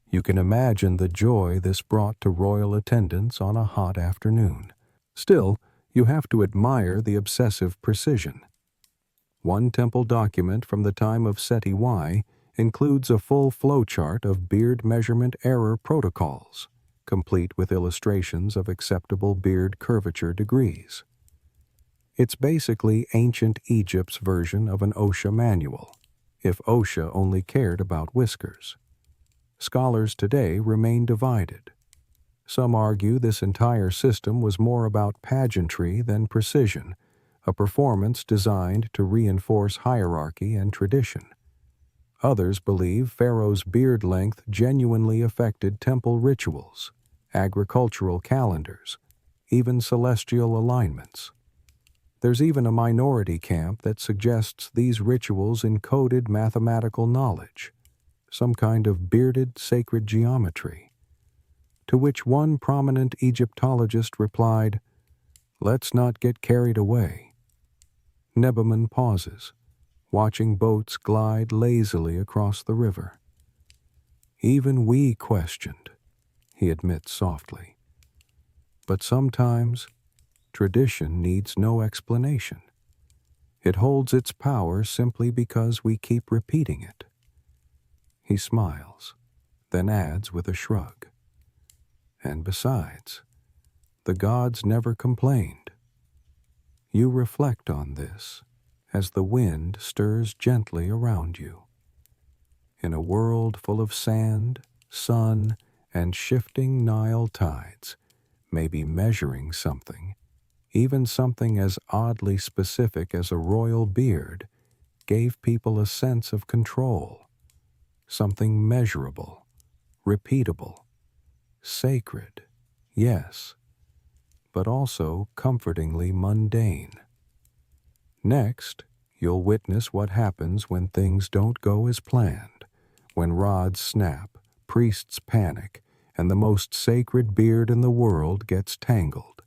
Speaker 1: You can imagine the joy this brought to royal attendants on a hot afternoon. Still, you have to admire the obsessive precision. One temple document from the time of Seti I includes a full flowchart of beard measurement error protocols, complete with illustrations of acceptable beard curvature degrees. It's basically ancient Egypt's version of an OSHA manual, if OSHA only cared about whiskers. Scholars today remain divided. Some argue this entire system was more about pageantry than precision, a performance designed to reinforce hierarchy and tradition. Others believe Pharaoh's beard length genuinely affected temple rituals, agricultural calendars, even celestial alignments. There's even a minority camp that suggests these rituals encoded mathematical knowledge, some kind of bearded sacred geometry. To which one prominent Egyptologist replied, "Let's not get carried away." Nebaman pauses, watching boats glide lazily across the river. "Even we questioned," he admits softly. "But sometimes tradition needs no explanation. It holds its power simply because we keep repeating it." He smiles, then adds with a shrug, "And besides, the gods never complained." You reflect on this as the wind stirs gently around you. In a world full of sand, sun, and shifting Nile tides, maybe measuring something, even something as oddly specific as a royal beard, gave people a sense of control, something measurable, repeatable, sacred, yes, but also comfortingly mundane. Next, you'll witness what happens when things don't go as planned, when rods snap, priests panic, and the most sacred beard in the world gets tangled.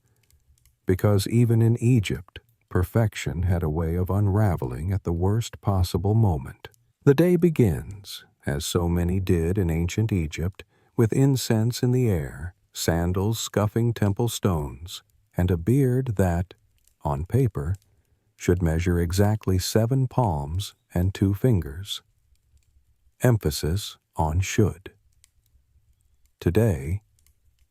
Speaker 1: Because even in Egypt, perfection had a way of unraveling at the worst possible moment. The day begins, as so many did in ancient Egypt, with incense in the air, sandals scuffing temple stones, and a beard that, on paper, should measure exactly 7 palms and 2 fingers. Emphasis on should. Today,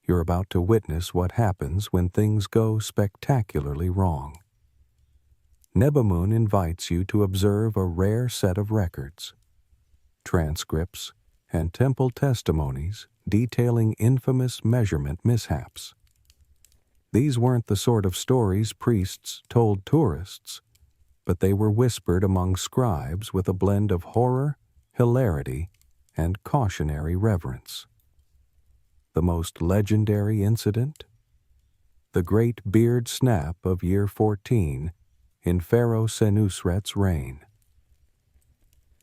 Speaker 1: you're about to witness what happens when things go spectacularly wrong. Nebamun invites you to observe a rare set of records, transcripts, and temple testimonies detailing infamous measurement mishaps. These weren't the sort of stories priests told tourists, but they were whispered among scribes with a blend of horror, hilarity, and cautionary reverence. The most legendary incident? The great beard snap of year 14 in Pharaoh Senusret's reign.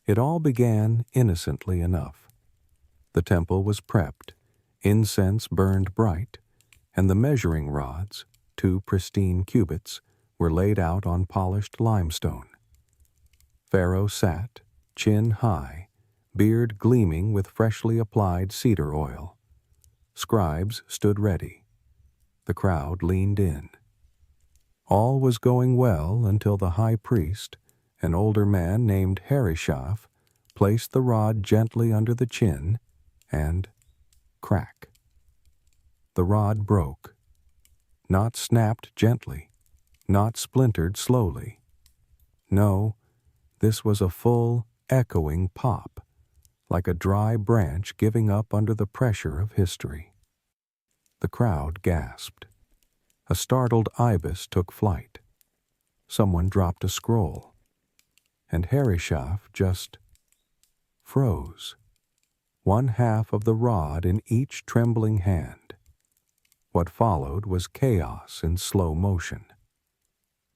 Speaker 1: It all began innocently enough. The temple was prepped, incense burned bright, and the measuring rods, 2 pristine cubits, were laid out on polished limestone. Pharaoh sat, chin high, beard gleaming with freshly applied cedar oil. Scribes stood ready. The crowd leaned in. All was going well until the high priest, an older man named Harishaf, placed the rod gently under the chin, and crack. The rod broke. Not snapped gently, not splintered slowly. No, this was a full, echoing pop, like a dry branch giving up under the pressure of history. The crowd gasped. A startled ibis took flight. Someone dropped a scroll, and Herishaf just froze, one half of the rod in each trembling hand. What followed was chaos in slow motion.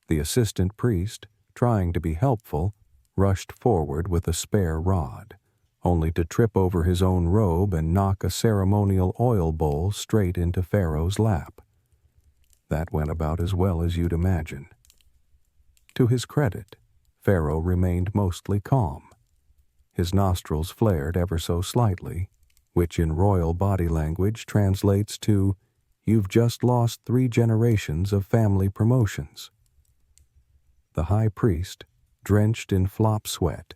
Speaker 1: The assistant priest, trying to be helpful, rushed forward with a spare rod, only to trip over his own robe and knock a ceremonial oil bowl straight into Pharaoh's lap. That went about as well as you'd imagine. To his credit, Pharaoh remained mostly calm. His nostrils flared ever so slightly, which in royal body language translates to, "You've just lost 3 generations of family promotions." The high priest, drenched in flop sweat,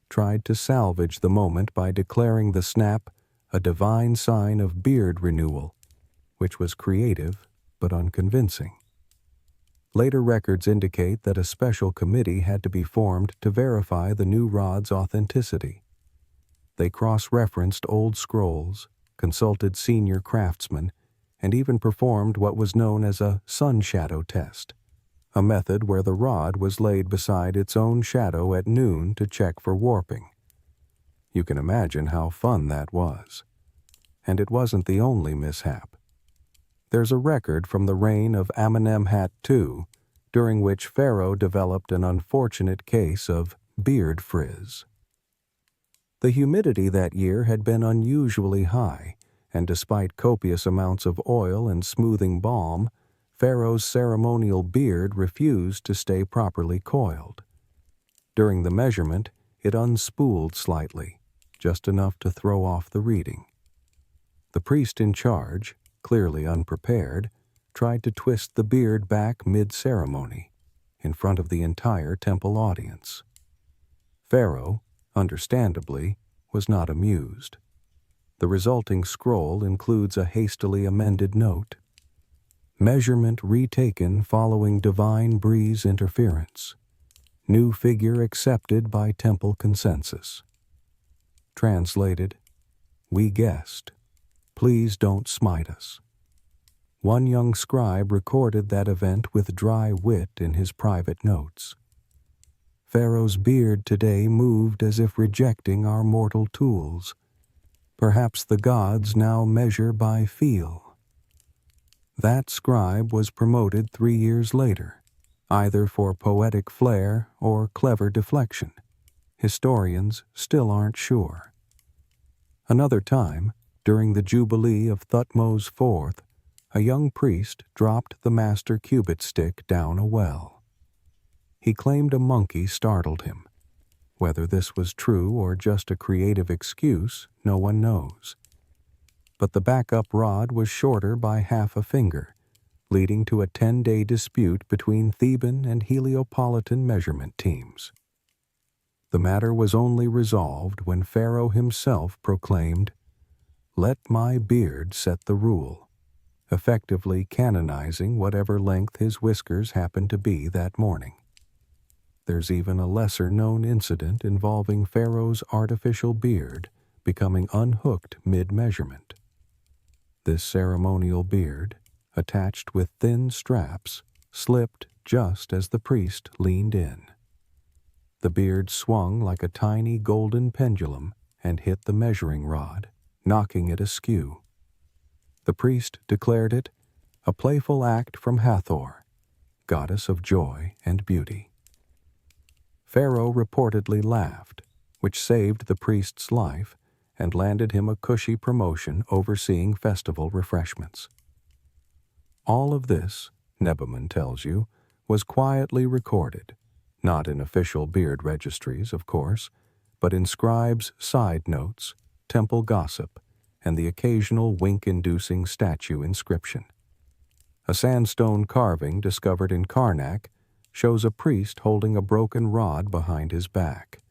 Speaker 1: tried to salvage the moment by declaring the snap a divine sign of beard renewal, which was creative but unconvincing. Later records indicate that a special committee had to be formed to verify the new rod's authenticity. They cross-referenced old scrolls, consulted senior craftsmen, and even performed what was known as a sun shadow test, a method where the rod was laid beside its own shadow at noon to check for warping. You can imagine how fun that was. And it wasn't the only mishap. There's a record from the reign of Amenemhat II, during which Pharaoh developed an unfortunate case of beard frizz. The humidity that year had been unusually high, and despite copious amounts of oil and smoothing balm, Pharaoh's ceremonial beard refused to stay properly coiled. During the measurement, it unspooled slightly, just enough to throw off the reading. The priest in charge, clearly unprepared, tried to twist the beard back mid-ceremony, in front of the entire temple audience. Pharaoh, understandably, was not amused. The resulting scroll includes a hastily amended note. Measurement retaken following divine breeze interference. New figure accepted by temple consensus. Translated, "We guessed. Please don't smite us." One young scribe recorded that event with dry wit in his private notes. Pharaoh's beard today moved as if rejecting our mortal tools. Perhaps the gods now measure by feel. That scribe was promoted 3 years later, either for poetic flair or clever deflection. Historians still aren't sure. Another time, during the Jubilee of Thutmose IV, a young priest dropped the master cubit stick down a well. He claimed a monkey startled him. Whether this was true or just a creative excuse, no one knows. But the backup rod was shorter by half a finger, leading to a 10-day dispute between Theban and Heliopolitan measurement teams. The matter was only resolved when Pharaoh himself proclaimed, "Let my beard set the rule," effectively canonizing whatever length his whiskers happened to be that morning. There's even a lesser-known incident involving Pharaoh's artificial beard becoming unhooked mid-measurement. This ceremonial beard, attached with thin straps, slipped just as the priest leaned in. The beard swung like a tiny golden pendulum and hit the measuring rod, knocking it askew. The priest declared it a playful act from Hathor, goddess of joy and beauty. Pharaoh reportedly laughed, which saved the priest's life and landed him a cushy promotion overseeing festival refreshments. All of this, Nebaman tells you, was quietly recorded, not in official beard registries, of course, but in scribes' side notes, temple gossip, and the occasional wink-inducing statue inscription. A sandstone carving discovered in Karnak shows a priest holding a broken rod behind his back.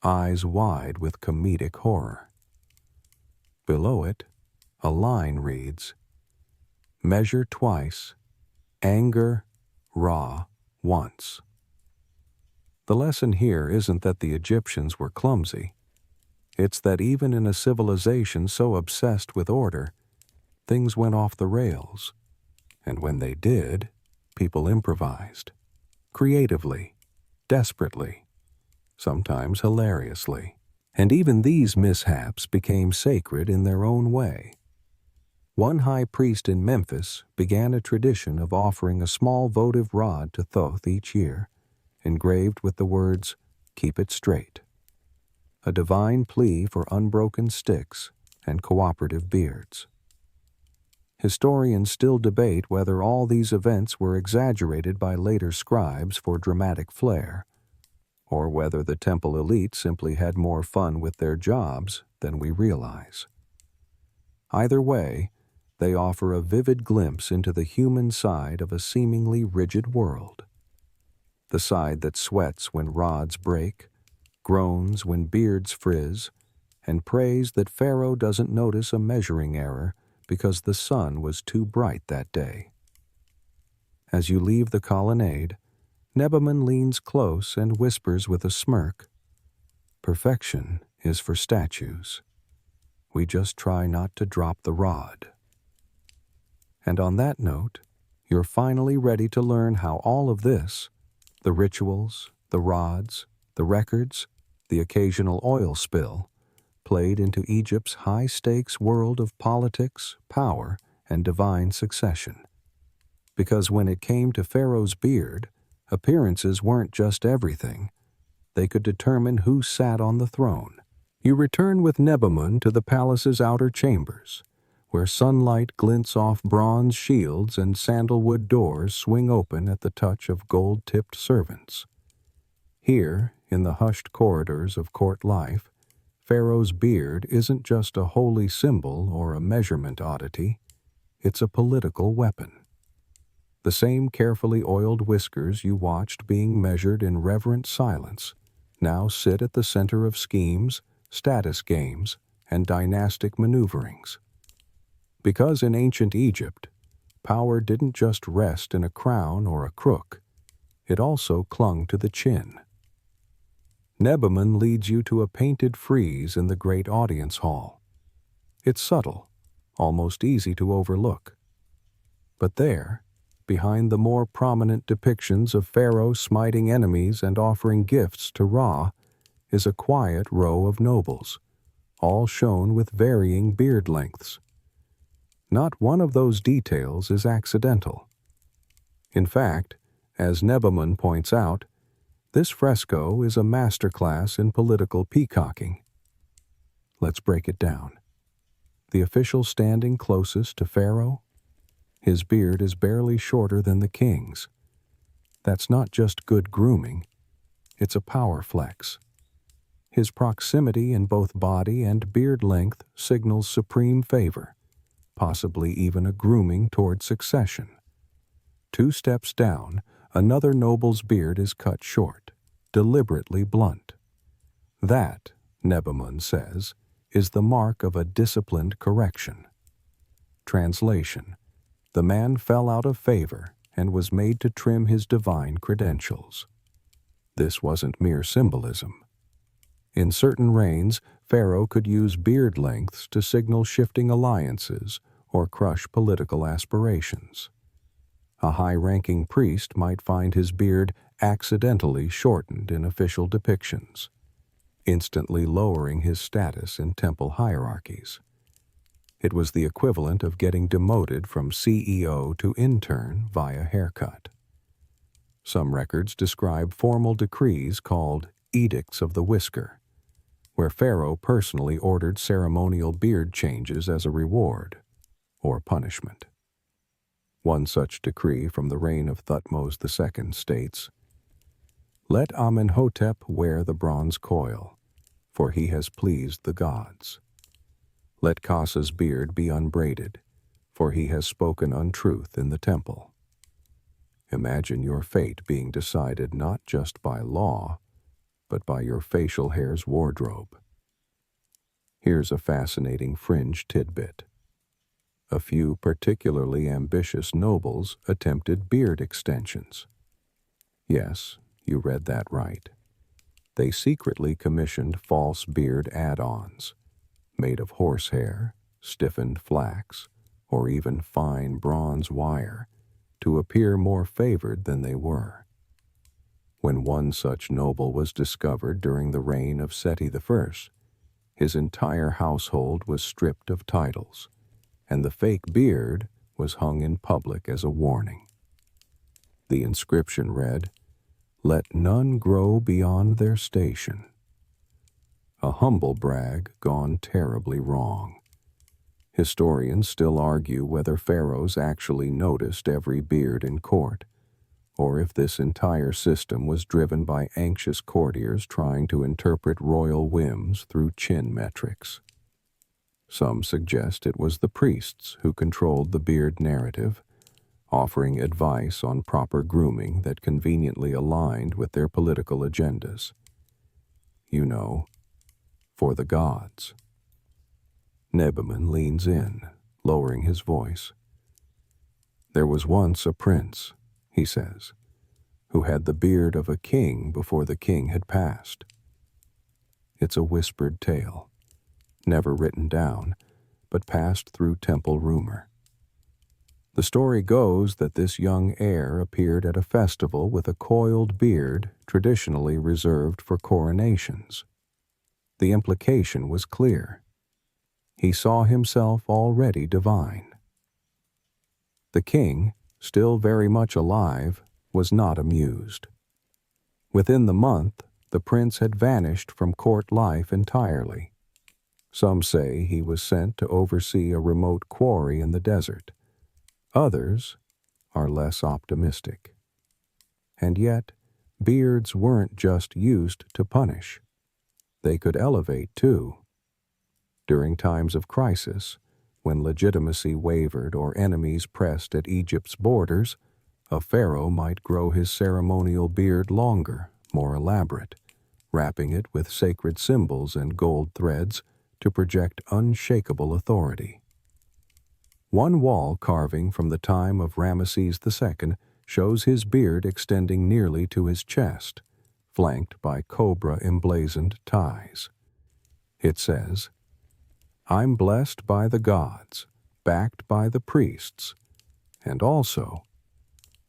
Speaker 1: eyes wide with comedic horror. Below it, a line reads, "Measure twice, anger, Ra, once." The lesson here isn't that the Egyptians were clumsy. It's that even in a civilization so obsessed with order, things went off the rails. And when they did, people improvised. Creatively, desperately, sometimes hilariously. And even these mishaps became sacred in their own way. One high priest in Memphis began a tradition of offering a small votive rod to Thoth each year, engraved with the words, "Keep it straight," a divine plea for unbroken sticks and cooperative beards. Historians still debate whether all these events were exaggerated by later scribes for dramatic flair, or whether the temple elite simply had more fun with their jobs than we realize. Either way, they offer a vivid glimpse into the human side of a seemingly rigid world. The side that sweats when rods break, groans when beards frizz, and prays that Pharaoh doesn't notice a measuring error because the sun was too bright that day. As you leave the colonnade, Nebaman leans close and whispers with a smirk, "Perfection is for statues. We just try not to drop the rod." And on that note, you're finally ready to learn how all of this, the rituals, the rods, the records, the occasional oil spill, played into Egypt's high-stakes world of politics, power, and divine succession. Because when it came to Pharaoh's beard, appearances weren't just everything. They could determine who sat on the throne. You return with Nebaman to the palace's outer chambers, where sunlight glints off bronze shields and sandalwood doors swing open at the touch of gold-tipped servants. Here, in the hushed corridors of court life, Pharaoh's beard isn't just a holy symbol or a measurement oddity, it's a political weapon. The same carefully oiled whiskers you watched being measured in reverent silence now sit at the center of schemes, status games, and dynastic maneuverings. Because in ancient Egypt, power didn't just rest in a crown or a crook, it also clung to the chin. Nebaman leads you to a painted frieze in the great audience hall. It's subtle, almost easy to overlook. But there, behind the more prominent depictions of Pharaoh smiting enemies and offering gifts to Ra, is a quiet row of nobles, all shown with varying beard lengths. Not one of those details is accidental. In fact, as Nebaman points out, this fresco is a masterclass in political peacocking. Let's break it down. The official standing closest to Pharaoh? His beard is barely shorter than the king's. That's not just good grooming, it's a power flex. His proximity in both body and beard length signals supreme favor, possibly even a grooming toward succession. 2 steps down, another noble's beard is cut short, deliberately blunt. That, Nebaman says, is the mark of a disciplined correction. Translation: the man fell out of favor and was made to trim his divine credentials. This wasn't mere symbolism. In certain reigns, Pharaoh could use beard lengths to signal shifting alliances or crush political aspirations. A high-ranking priest might find his beard accidentally shortened in official depictions, instantly lowering his status in temple hierarchies. It was the equivalent of getting demoted from CEO to intern via haircut. Some records describe formal decrees called edicts of the whisker, where Pharaoh personally ordered ceremonial beard changes as a reward or punishment. One such decree from the reign of Thutmose II states, "Let Amenhotep wear the bronze coil, for he has pleased the gods. Let Kasa's beard be unbraided, for he has spoken untruth in the temple." Imagine your fate being decided not just by law, but by your facial hair's wardrobe. Here's a fascinating fringe tidbit. A few particularly ambitious nobles attempted beard extensions. Yes, you read that right. They secretly commissioned false beard add-ons, made of horsehair, stiffened flax, or even fine bronze wire, to appear more favored than they were. When one such noble was discovered during the reign of Seti I, his entire household was stripped of titles, and the fake beard was hung in public as a warning. The inscription read, "Let none grow beyond their station." A humble brag gone terribly wrong. Historians still argue whether pharaohs actually noticed every beard in court, or if this entire system was driven by anxious courtiers trying to interpret royal whims through chin metrics. Some suggest it was the priests who controlled the beard narrative, offering advice on proper grooming that conveniently aligned with their political agendas. You know, for the gods. Nebaman leans in, lowering his voice. There was once a prince, he says, who had the beard of a king before the king had passed. It's a whispered tale, never written down, but passed through temple rumor. The story goes that this young heir appeared at a festival with a coiled beard traditionally reserved for coronations. The implication was clear. He saw himself already divine. The king, still very much alive, was not amused. Within the month, the prince had vanished from court life entirely. Some say he was sent to oversee a remote quarry in the desert. Others are less optimistic. And yet, beards weren't just used to punish. They could elevate, too. During times of crisis, when legitimacy wavered or enemies pressed at Egypt's borders, a pharaoh might grow his ceremonial beard longer, more elaborate, wrapping it with sacred symbols and gold threads to project unshakable authority. One wall carving from the time of Ramesses II shows his beard extending nearly to his chest, flanked by cobra-emblazoned ties. It says, "I'm blessed by the gods, backed by the priests, and also,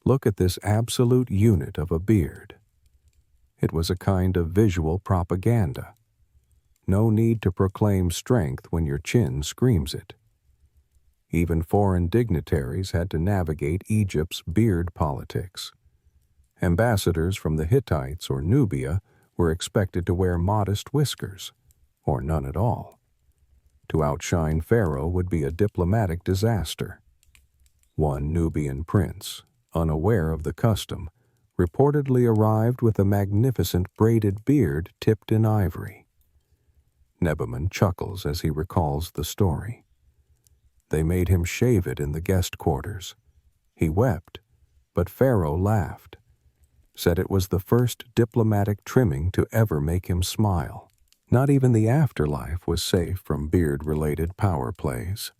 Speaker 1: look at this absolute unit of a beard." It was a kind of visual propaganda. No need to proclaim strength when your chin screams it. Even foreign dignitaries had to navigate Egypt's beard politics. Ambassadors from the Hittites or Nubia were expected to wear modest whiskers, or none at all. To outshine Pharaoh would be a diplomatic disaster. One Nubian prince, unaware of the custom, reportedly arrived with a magnificent braided beard tipped in ivory. Nebaman chuckles as he recalls the story. They made him shave it in the guest quarters. He wept, but Pharaoh laughed, said it was the first diplomatic trimming to ever make him smile. Not even the afterlife was safe from beard-related power plays.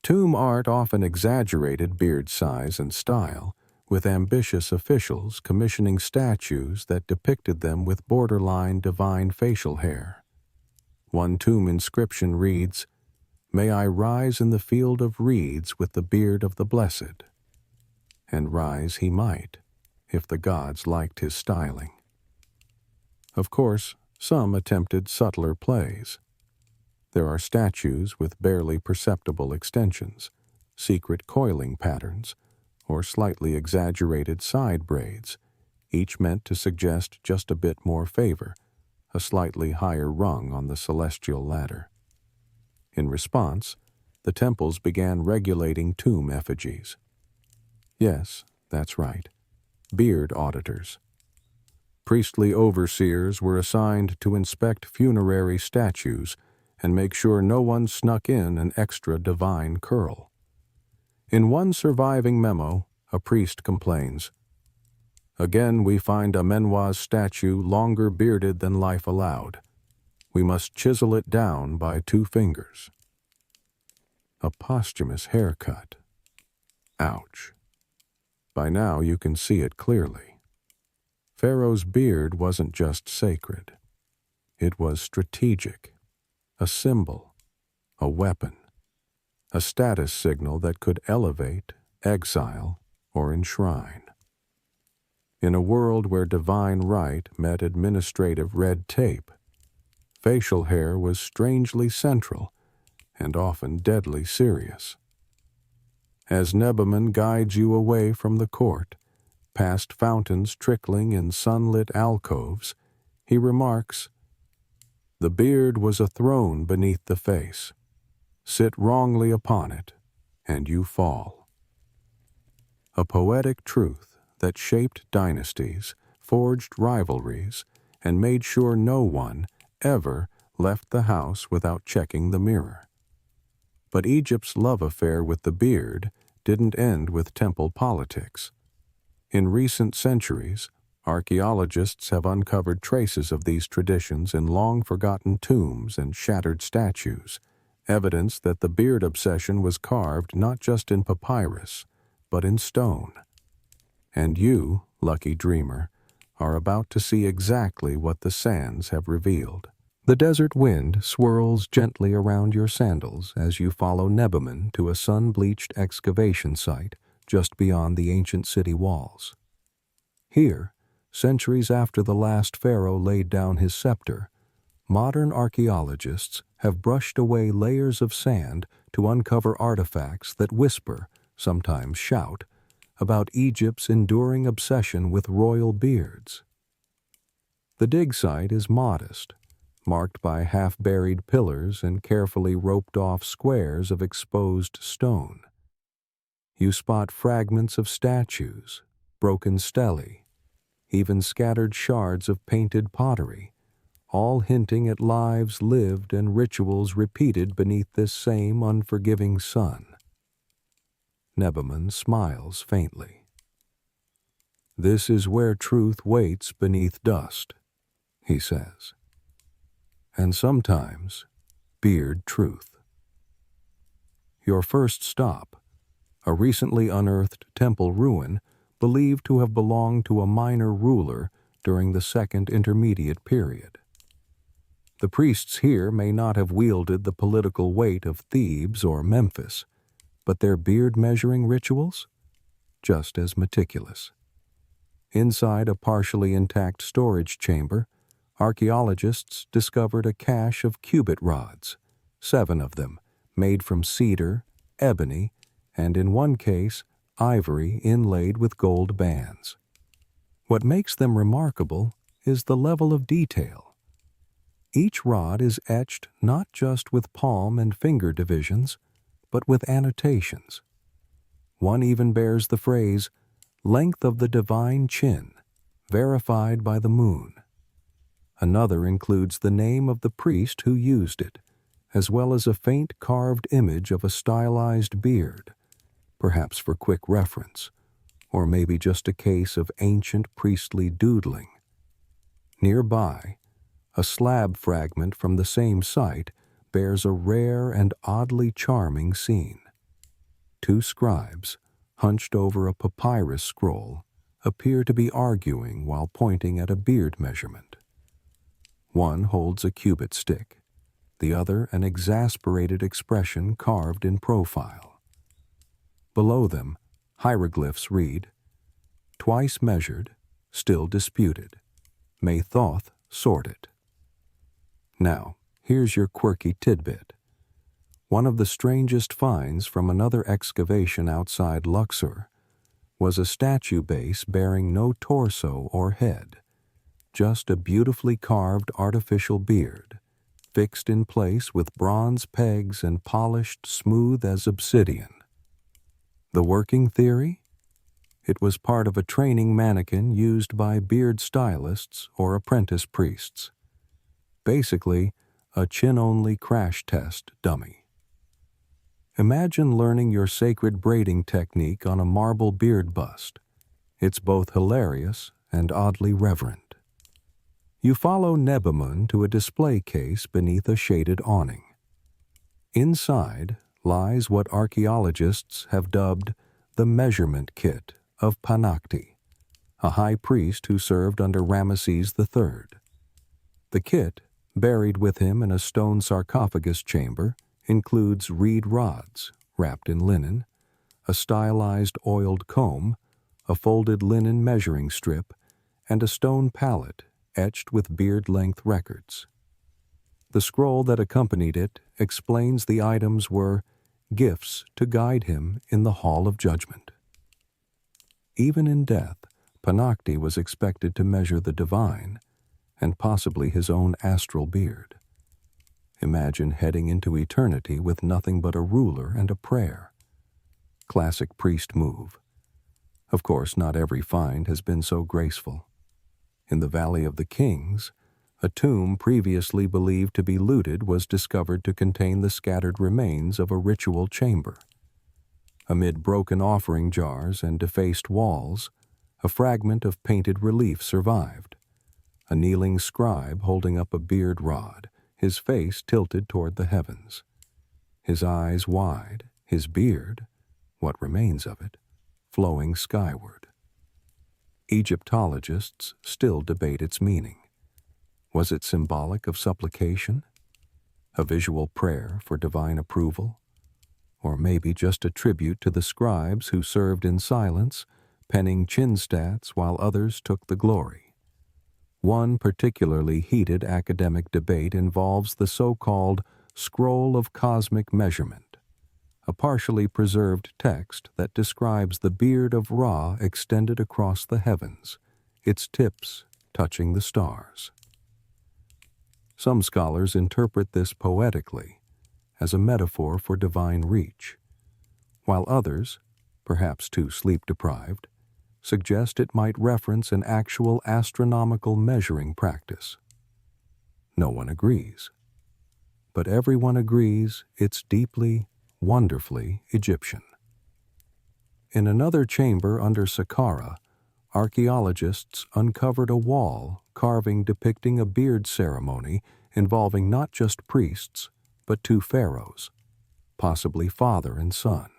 Speaker 1: Tomb art often exaggerated beard size and style, with ambitious officials commissioning statues that depicted them with borderline divine facial hair. One tomb inscription reads, "May I rise in the field of reeds with the beard of the blessed." And rise he might, if the gods liked his styling. Of course, some attempted subtler plays. There are statues with barely perceptible extensions, secret coiling patterns, or slightly exaggerated side braids, each meant to suggest just a bit more favor, a slightly higher rung on the celestial ladder. In response, the temples began regulating tomb effigies. Yes, that's right, beard auditors. Priestly overseers were assigned to inspect funerary statues and make sure no one snuck in an extra divine curl. In one surviving memo, a priest complains, Again we find Amenhotep's statue longer bearded than life allowed. We must chisel it down by 2 fingers. A posthumous haircut. Ouch. By now you can see it clearly. Pharaoh's beard wasn't just sacred. It was strategic, a symbol, a weapon, a status signal that could elevate, exile, or enshrine. In a world where divine right met administrative red tape, facial hair was strangely central and often deadly serious. As Nebaman guides you away from the court, past fountains trickling in sunlit alcoves, he remarks, "The beard was a throne beneath the face. Sit wrongly upon it, and you fall." A poetic truth that shaped dynasties, forged rivalries, and made sure no one ever left the house without checking the mirror. But Egypt's love affair with the beard didn't end with temple politics. In recent centuries, archaeologists have uncovered traces of these traditions in long-forgotten tombs and shattered statues, evidence that the beard obsession was carved not just in papyrus, but in stone. And you, lucky dreamer, are about to see exactly what the sands have revealed. The desert wind swirls gently around your sandals as you follow Nebaman to a sun-bleached excavation site just beyond the ancient city walls. Here, centuries after the last pharaoh laid down his scepter, modern archaeologists have brushed away layers of sand to uncover artifacts that whisper, sometimes shout, about Egypt's enduring obsession with royal beards. The dig site is modest, marked by half-buried pillars and carefully roped-off squares of exposed stone. You spot fragments of statues, broken stelae, even scattered shards of painted pottery, all hinting at lives lived and rituals repeated beneath this same unforgiving sun. Nebaman smiles faintly. "This is where truth waits beneath dust," he says. "And sometimes, beard truth." Your first stop, a recently unearthed temple ruin believed to have belonged to a minor ruler during the Second Intermediate Period. The priests here may not have wielded the political weight of Thebes or Memphis, but their beard-measuring rituals? Just as meticulous. Inside a partially intact storage chamber, archaeologists discovered a cache of cubit rods, 7 of them, made from cedar, ebony, and in one case, ivory inlaid with gold bands. What makes them remarkable is the level of detail. Each rod is etched not just with palm and finger divisions, but with annotations. One even bears the phrase, "length of the divine chin, verified by the moon." Another includes the name of the priest who used it, as well as a faint carved image of a stylized beard, perhaps for quick reference, or maybe just a case of ancient priestly doodling. Nearby, a slab fragment from the same site bears a rare and oddly charming scene. 2 scribes, hunched over a papyrus scroll, appear to be arguing while pointing at a beard measurement. One holds a cubit stick, the other an exasperated expression carved in profile. Below them, hieroglyphs read, "Twice measured, still disputed. May Thoth sort it." Now, here's your quirky tidbit. One of the strangest finds from another excavation outside Luxor was a statue base bearing no torso or head, just a beautifully carved artificial beard, fixed in place with bronze pegs and polished smooth as obsidian. The working theory? It was part of a training mannequin used by beard stylists or apprentice priests. Basically, a chin-only crash test dummy. Imagine learning your sacred braiding technique on a marble beard bust, It's both hilarious and oddly reverent. You follow Nebamun to a display case beneath a shaded awning. Inside lies what archaeologists have dubbed the measurement kit of Panakti, a high priest who served under Ramesses III. The kit, buried with him in a stone sarcophagus chamber, includes reed rods wrapped in linen, a stylized oiled comb, a folded linen measuring strip, and a stone palette etched with beard-length records. The scroll that accompanied it explains the items were gifts to guide him in the Hall of Judgment. Even in death, Panakti was expected to measure the divine and possibly his own astral beard. Imagine heading into eternity with nothing but a ruler and a prayer. Classic priest move. Of course, not every find has been so graceful. In the Valley of the Kings, a tomb previously believed to be looted was discovered to contain the scattered remains of a ritual chamber. Amid broken offering jars and defaced walls, a fragment of painted relief survived. A kneeling scribe holding up a beard rod, his face tilted toward the heavens. His eyes wide, his beard, what remains of it, flowing skyward. Egyptologists still debate its meaning. Was it symbolic of supplication? A visual prayer for divine approval? Or maybe just a tribute to the scribes who served in silence, penning chin stats while others took the glory? One particularly heated academic debate involves the so-called Scroll of Cosmic Measurement, a partially preserved text that describes the beard of Ra extended across the heavens, its tips touching the stars. Some scholars interpret this poetically, as a metaphor for divine reach, while others, perhaps too sleep-deprived, suggest it might reference an actual astronomical measuring practice. No one agrees, but everyone agrees it's deeply, wonderfully Egyptian. In another chamber under Saqqara, archaeologists uncovered a wall carving depicting a beard ceremony involving not just priests, but two pharaohs, possibly father and son.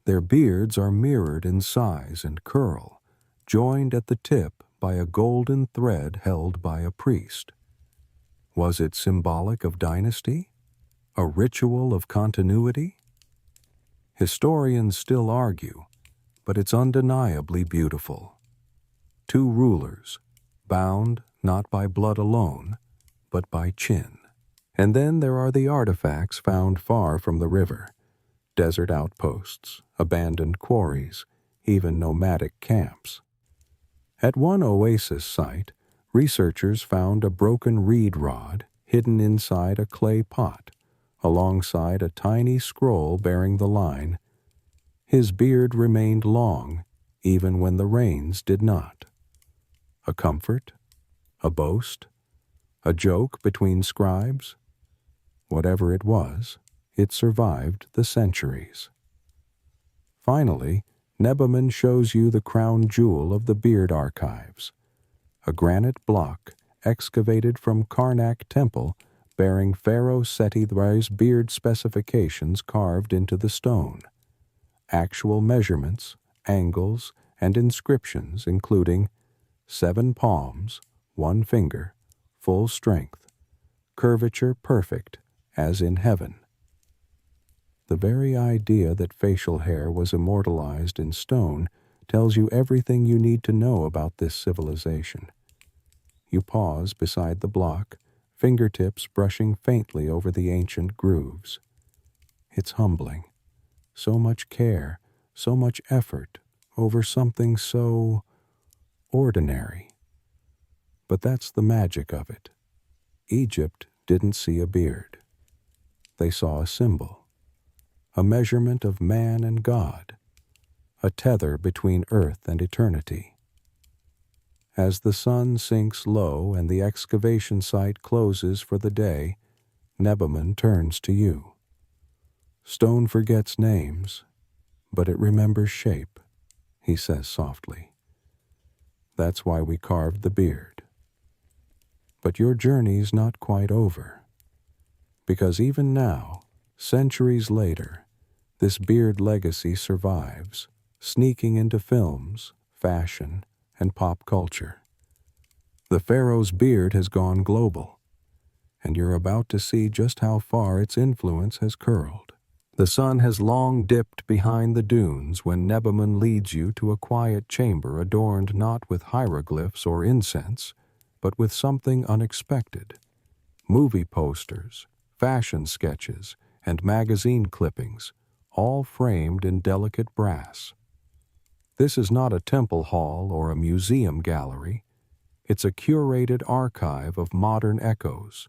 Speaker 1: Their beards are mirrored in size and curl, joined at the tip by a golden thread held by a priest. Was it symbolic of dynasty? A ritual of continuity? Historians still argue, but it's undeniably beautiful. Two rulers, bound not by blood alone, but by chin. And then there are the artifacts found far from the river: desert outposts, abandoned quarries, even nomadic camps. At one oasis site, researchers found a broken reed rod hidden inside a clay pot, alongside a tiny scroll bearing the line, "His beard remained long, even when the rains did not." A comfort? A boast? A joke between scribes? Whatever it was, it survived the centuries. Finally, Nebamun shows you the crown jewel of the beard archives, a granite block excavated from Karnak Temple bearing Pharaoh Seti III's beard specifications carved into the stone. Actual measurements, angles, and inscriptions including 7 palms, 1 finger, full strength, curvature perfect, as in heaven. The very idea that facial hair was immortalized in stone tells you everything you need to know about this civilization. You pause beside the block, fingertips brushing faintly over the ancient grooves. It's humbling. So much care, so much effort over something so ordinary. But that's the magic of it. Egypt didn't see a beard. They saw a symbol, a measurement of man and God, a tether between earth and eternity. As the sun sinks low and the excavation site closes for the day, Nebamun turns to you. Stone forgets names, but it remembers shape. he says softly. That's why we carved the beard. But your journey's not quite over. Because even now, centuries later, this beard legacy survives, sneaking into films, fashion, and pop culture. The Pharaoh's beard has gone global, and you're about to see just how far its influence has curled. The sun has long dipped behind the dunes when Nebamun leads you to a quiet chamber adorned not with hieroglyphs or incense, but with something unexpected. Movie posters, fashion sketches, and magazine clippings, all framed in delicate brass. This is not a temple hall or a museum gallery. It's a curated archive of modern echoes,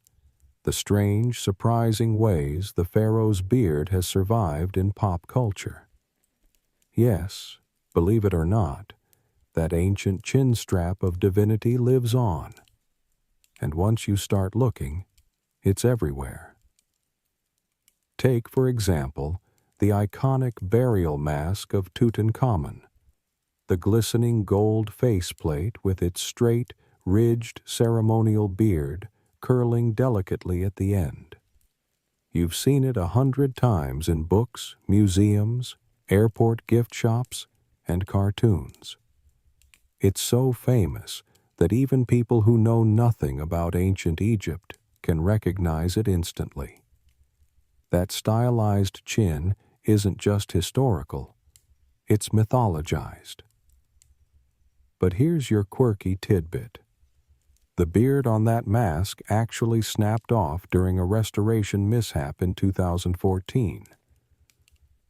Speaker 1: the strange, surprising ways the Pharaoh's beard has survived in pop culture. Yes, believe it or not, that ancient chin strap of divinity lives on. And once you start looking, it's everywhere. Take, for example, the iconic burial mask of Tutankhamun, the glistening gold faceplate with its straight, ridged ceremonial beard curling delicately at the end. You've seen it 100 times in books, museums, airport gift shops, and cartoons. It's so famous that even people who know nothing about ancient Egypt can recognize it instantly. That stylized chin isn't just historical, it's mythologized. But here's your quirky tidbit. The beard on that mask actually snapped off during a restoration mishap in 2014.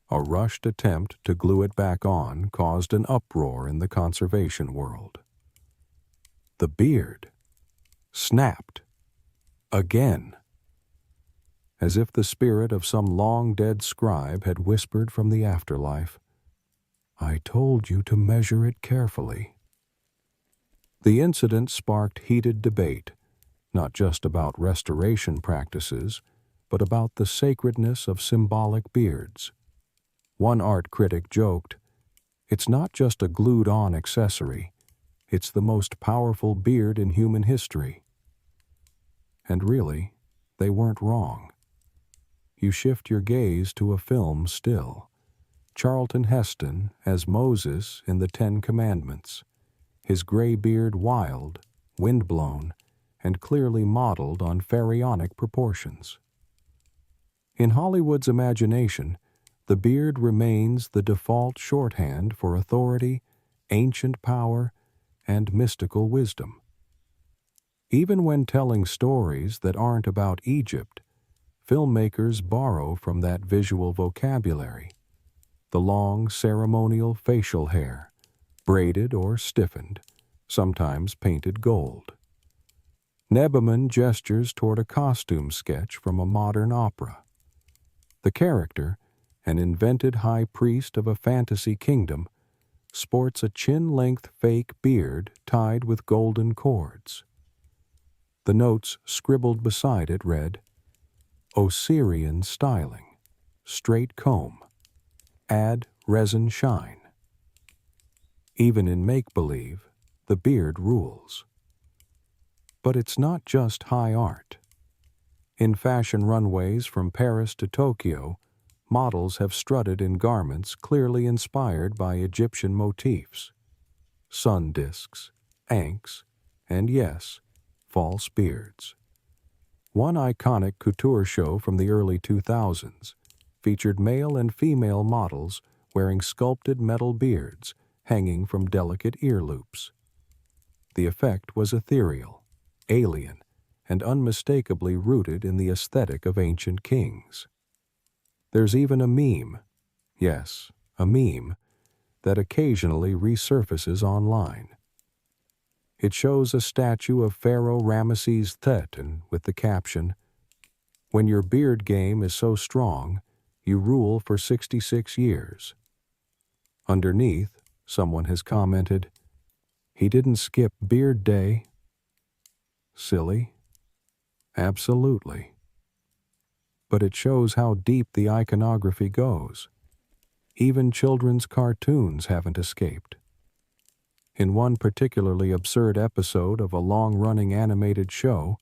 Speaker 1: A rushed attempt to glue it back on caused an uproar in the conservation world. The beard snapped again, as if the spirit of some long-dead scribe had whispered from the afterlife, "I told you to measure it carefully." The incident sparked heated debate, not just about restoration practices, but about the sacredness of symbolic beards. One art critic joked, "It's not just a glued-on accessory, it's the most powerful beard in human history." And really, they weren't wrong. You shift your gaze to a film still. Charlton Heston as Moses in the Ten Commandments, his gray beard wild, wind-blown, and clearly modeled on pharaonic proportions. In Hollywood's imagination, the beard remains the default shorthand for authority, ancient power, and mystical wisdom. Even when telling stories that aren't about Egypt, filmmakers borrow from that visual vocabulary. The long, ceremonial facial hair, braided or stiffened, sometimes painted gold. Nebamun gestures toward a costume sketch from a modern opera. The character, an invented high priest of a fantasy kingdom, sports a chin-length fake beard tied with golden cords. The notes scribbled beside it read, "Osirian styling, straight comb, add resin shine." Even in make-believe, the beard rules. But it's not just high art. In fashion runways from Paris to Tokyo, models have strutted in garments clearly inspired by Egyptian motifs. Sun discs, ankhs, and yes, false beards. One iconic couture show from the early 2000s featured male and female models wearing sculpted metal beards hanging from delicate ear loops. The effect was ethereal, alien, and unmistakably rooted in the aesthetic of ancient kings. There's even a meme, yes, a meme, that occasionally resurfaces online. It shows a statue of Pharaoh Ramesses III with the caption, "When your beard game is so strong, you rule for 66 years. Underneath, someone has commented, "He didn't skip Beard Day." Silly? Absolutely. But it shows how deep the iconography goes. Even children's cartoons haven't escaped. In one particularly absurd episode of a long-running animated show,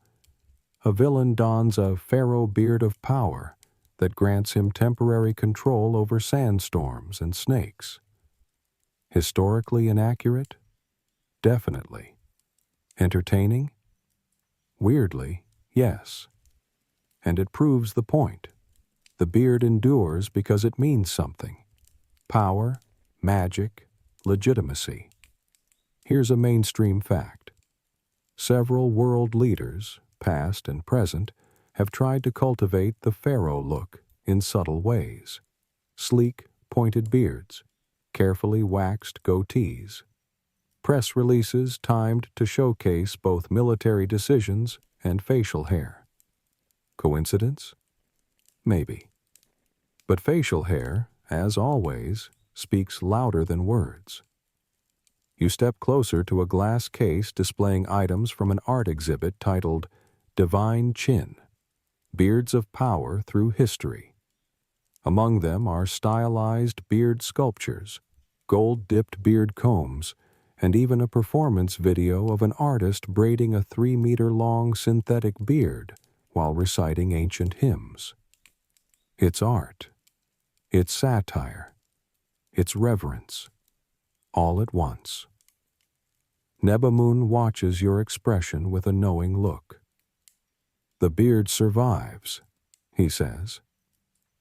Speaker 1: a villain dons a pharaoh beard of power that grants him temporary control over sandstorms and snakes. Historically inaccurate? Definitely. Entertaining? Weirdly, yes. And it proves the point. The beard endures because it means something. Power, magic, legitimacy. Here's a mainstream fact. Several world leaders, past and present, have tried to cultivate the pharaoh look in subtle ways. Sleek, pointed beards, carefully waxed goatees, press releases timed to showcase both military decisions and facial hair. Coincidence? Maybe. But facial hair, as always, speaks louder than words. You step closer to a glass case displaying items from an art exhibit titled Divine Chin, Beards of Power Through History. Among them are stylized beard sculptures, gold-dipped beard combs, and even a performance video of an artist braiding a 3-meter-long synthetic beard while reciting ancient hymns. It's art. It's satire. It's reverence. All at once. Nebamun watches your expression with a knowing look. The beard survives, he says,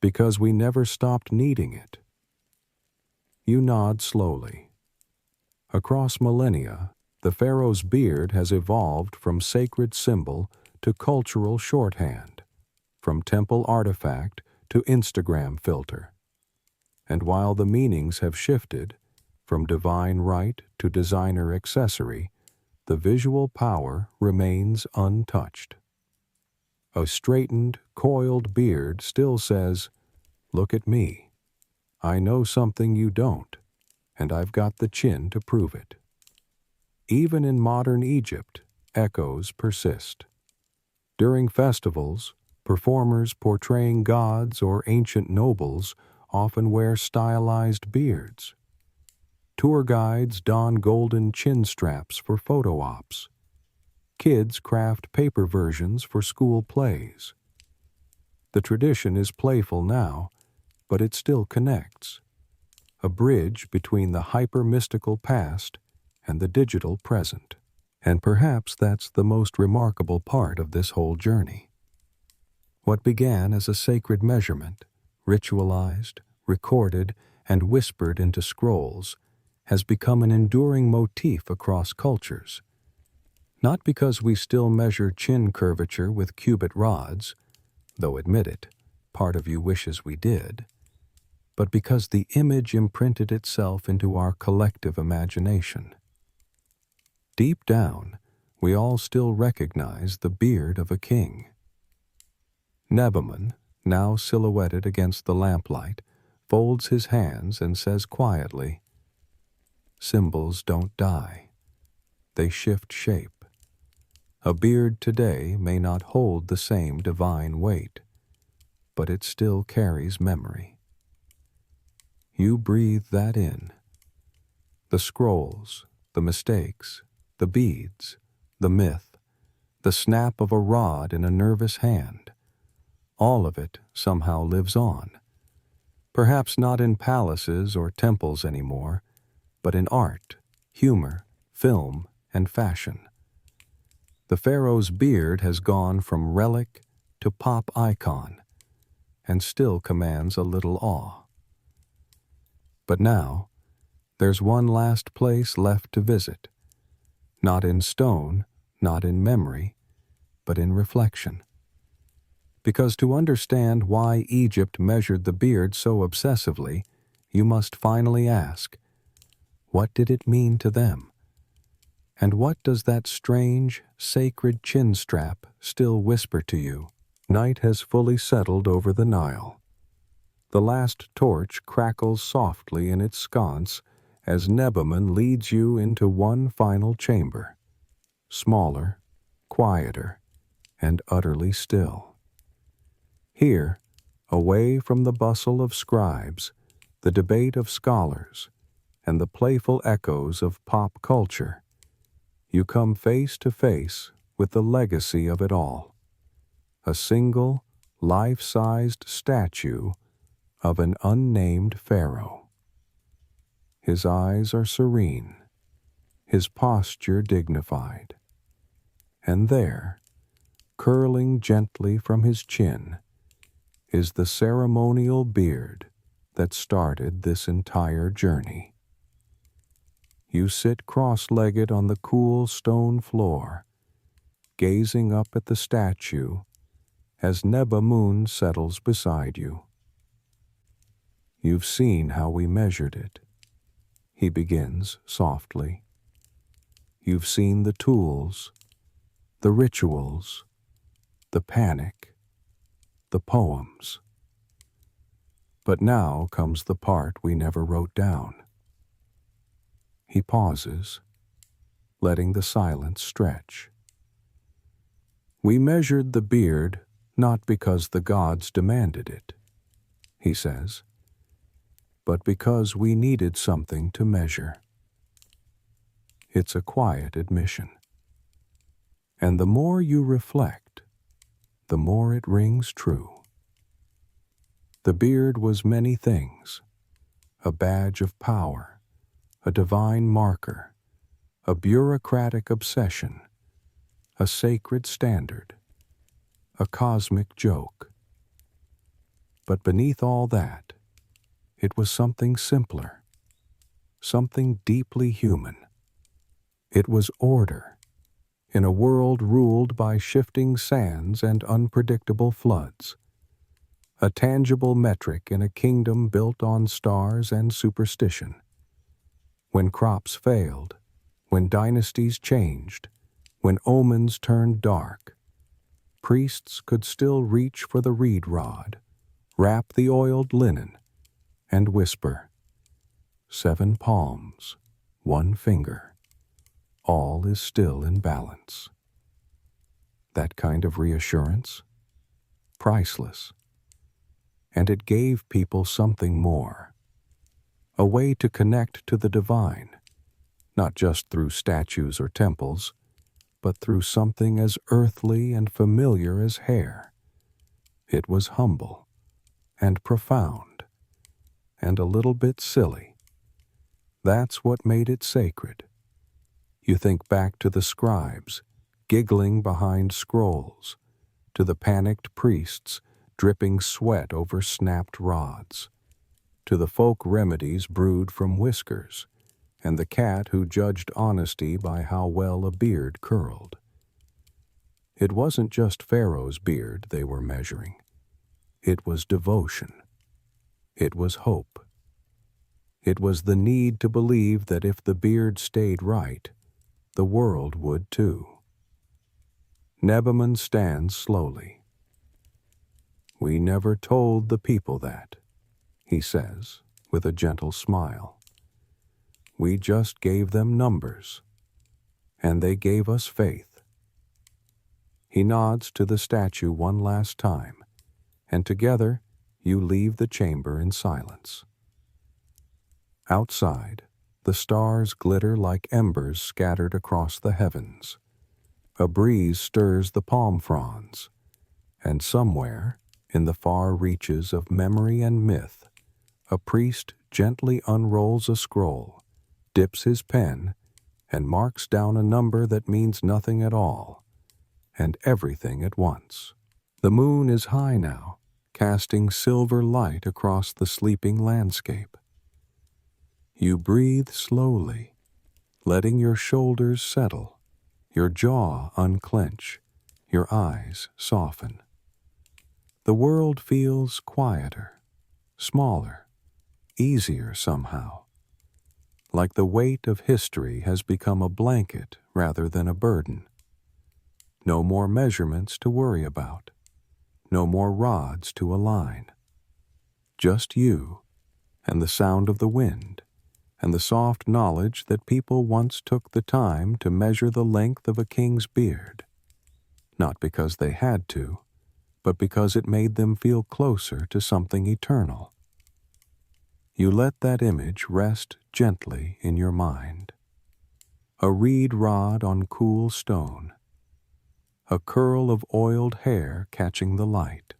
Speaker 1: because we never stopped needing it. You nod slowly. Across millennia, the pharaoh's beard has evolved from sacred symbol to cultural shorthand, from temple artifact to Instagram filter. And while the meanings have shifted, from divine right to designer accessory, the visual power remains untouched. A straightened, coiled beard still says, "Look at me. I know something you don't, and I've got the chin to prove it." Even in modern Egypt, echoes persist. During festivals, performers portraying gods or ancient nobles often wear stylized beards. Tour guides don golden chin straps for photo ops. Kids craft paper versions for school plays. The tradition is playful now, but it still connects. A bridge between the hyper-mystical past and the digital present. And perhaps that's the most remarkable part of this whole journey. What began as a sacred measurement, ritualized, recorded, and whispered into scrolls, has become an enduring motif across cultures. Not because we still measure chin curvature with cubit rods, though admit it, part of you wishes we did, but because the image imprinted itself into our collective imagination. Deep down, we all still recognize the beard of a king. Nebamun, now silhouetted against the lamplight, folds his hands and says quietly, "Symbols don't die. They shift shape. A beard today may not hold the same divine weight, but it still carries memory." You breathe that in. The scrolls, the mistakes, the beads, the myth, the snap of a rod in a nervous hand, all of it somehow lives on. Perhaps not in palaces or temples anymore, but in art, humor, film, and fashion. The pharaoh's beard has gone from relic to pop icon, and still commands a little awe. But now, there's one last place left to visit, not in stone, not in memory, but in reflection. Because to understand why Egypt measured the beard so obsessively, you must finally ask, what did it mean to them? And what does that strange, sacred chin strap still whisper to you? Night has fully settled over the Nile. The last torch crackles softly in its sconce as Nebamun leads you into one final chamber, smaller, quieter, and utterly still. Here, away from the bustle of scribes, the debate of scholars, and the playful echoes of pop culture, you come face to face with the legacy of it all. A single, life-sized statue of an unnamed pharaoh. His eyes are serene, his posture dignified. And there, curling gently from his chin, is the ceremonial beard that started this entire journey. You sit cross-legged on the cool stone floor, gazing up at the statue as Neba Moon settles beside you. You've seen how we measured it, he begins softly. You've seen the tools, the rituals, the panic, the poems. But now comes the part we never wrote down. He pauses, letting the silence stretch. We measured the beard not because the gods demanded it, he says, but because we needed something to measure. It's a quiet admission. And the more you reflect, the more it rings true. The beard was many things: a badge of power, a divine marker, a bureaucratic obsession, a sacred standard, a cosmic joke. But beneath all that, it was something simpler, something deeply human. It was order, in a world ruled by shifting sands and unpredictable floods. A tangible metric in a kingdom built on stars and superstition. When crops failed, when dynasties changed, when omens turned dark, priests could still reach for the reed rod, wrap the oiled linen, and whisper, 7 palms, 1 finger. All is still in balance. That kind of reassurance? Priceless. And it gave people something more. A way to connect to the divine, not just through statues or temples, but through something as earthly and familiar as hair. It was humble and profound and a little bit silly. That's what made it sacred. You think back to the scribes, giggling behind scrolls, to the panicked priests, dripping sweat over snapped rods, to the folk remedies brewed from whiskers, and the cat who judged honesty by how well a beard curled. It wasn't just Pharaoh's beard they were measuring. It was devotion. It was hope. It was the need to believe that if the beard stayed right, the world would too. Nebaman stands slowly. We never told the people that, he says, with a gentle smile. We just gave them numbers, and they gave us faith. He nods to the statue one last time, and together you leave the chamber in silence. Outside, the stars glitter like embers scattered across the heavens. A breeze stirs the palm fronds, and somewhere, in the far reaches of memory and myth, a priest gently unrolls a scroll, dips his pen, and marks down a number that means nothing at all, and everything at once. The moon is high now, casting silver light across the sleeping landscape. You breathe slowly, letting your shoulders settle, your jaw unclench, your eyes soften. The world feels quieter, smaller, easier somehow, like the weight of history has become a blanket rather than a burden. No more measurements to worry about, no more rods to align. Just you and the sound of the wind, and the soft knowledge that people once took the time to measure the length of a king's beard, not because they had to, but because it made them feel closer to something eternal. You let that image rest gently in your mind. A reed rod on cool stone, a curl of oiled hair catching the light,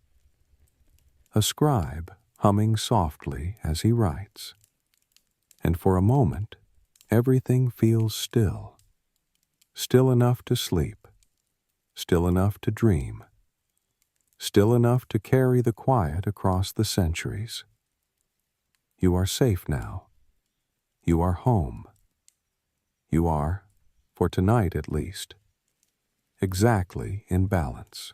Speaker 1: a scribe humming softly as he writes. And for a moment, everything feels still, still enough to sleep, still enough to dream, still enough to carry the quiet across the centuries. You are safe now. You are home. You are, for tonight at least, exactly in balance.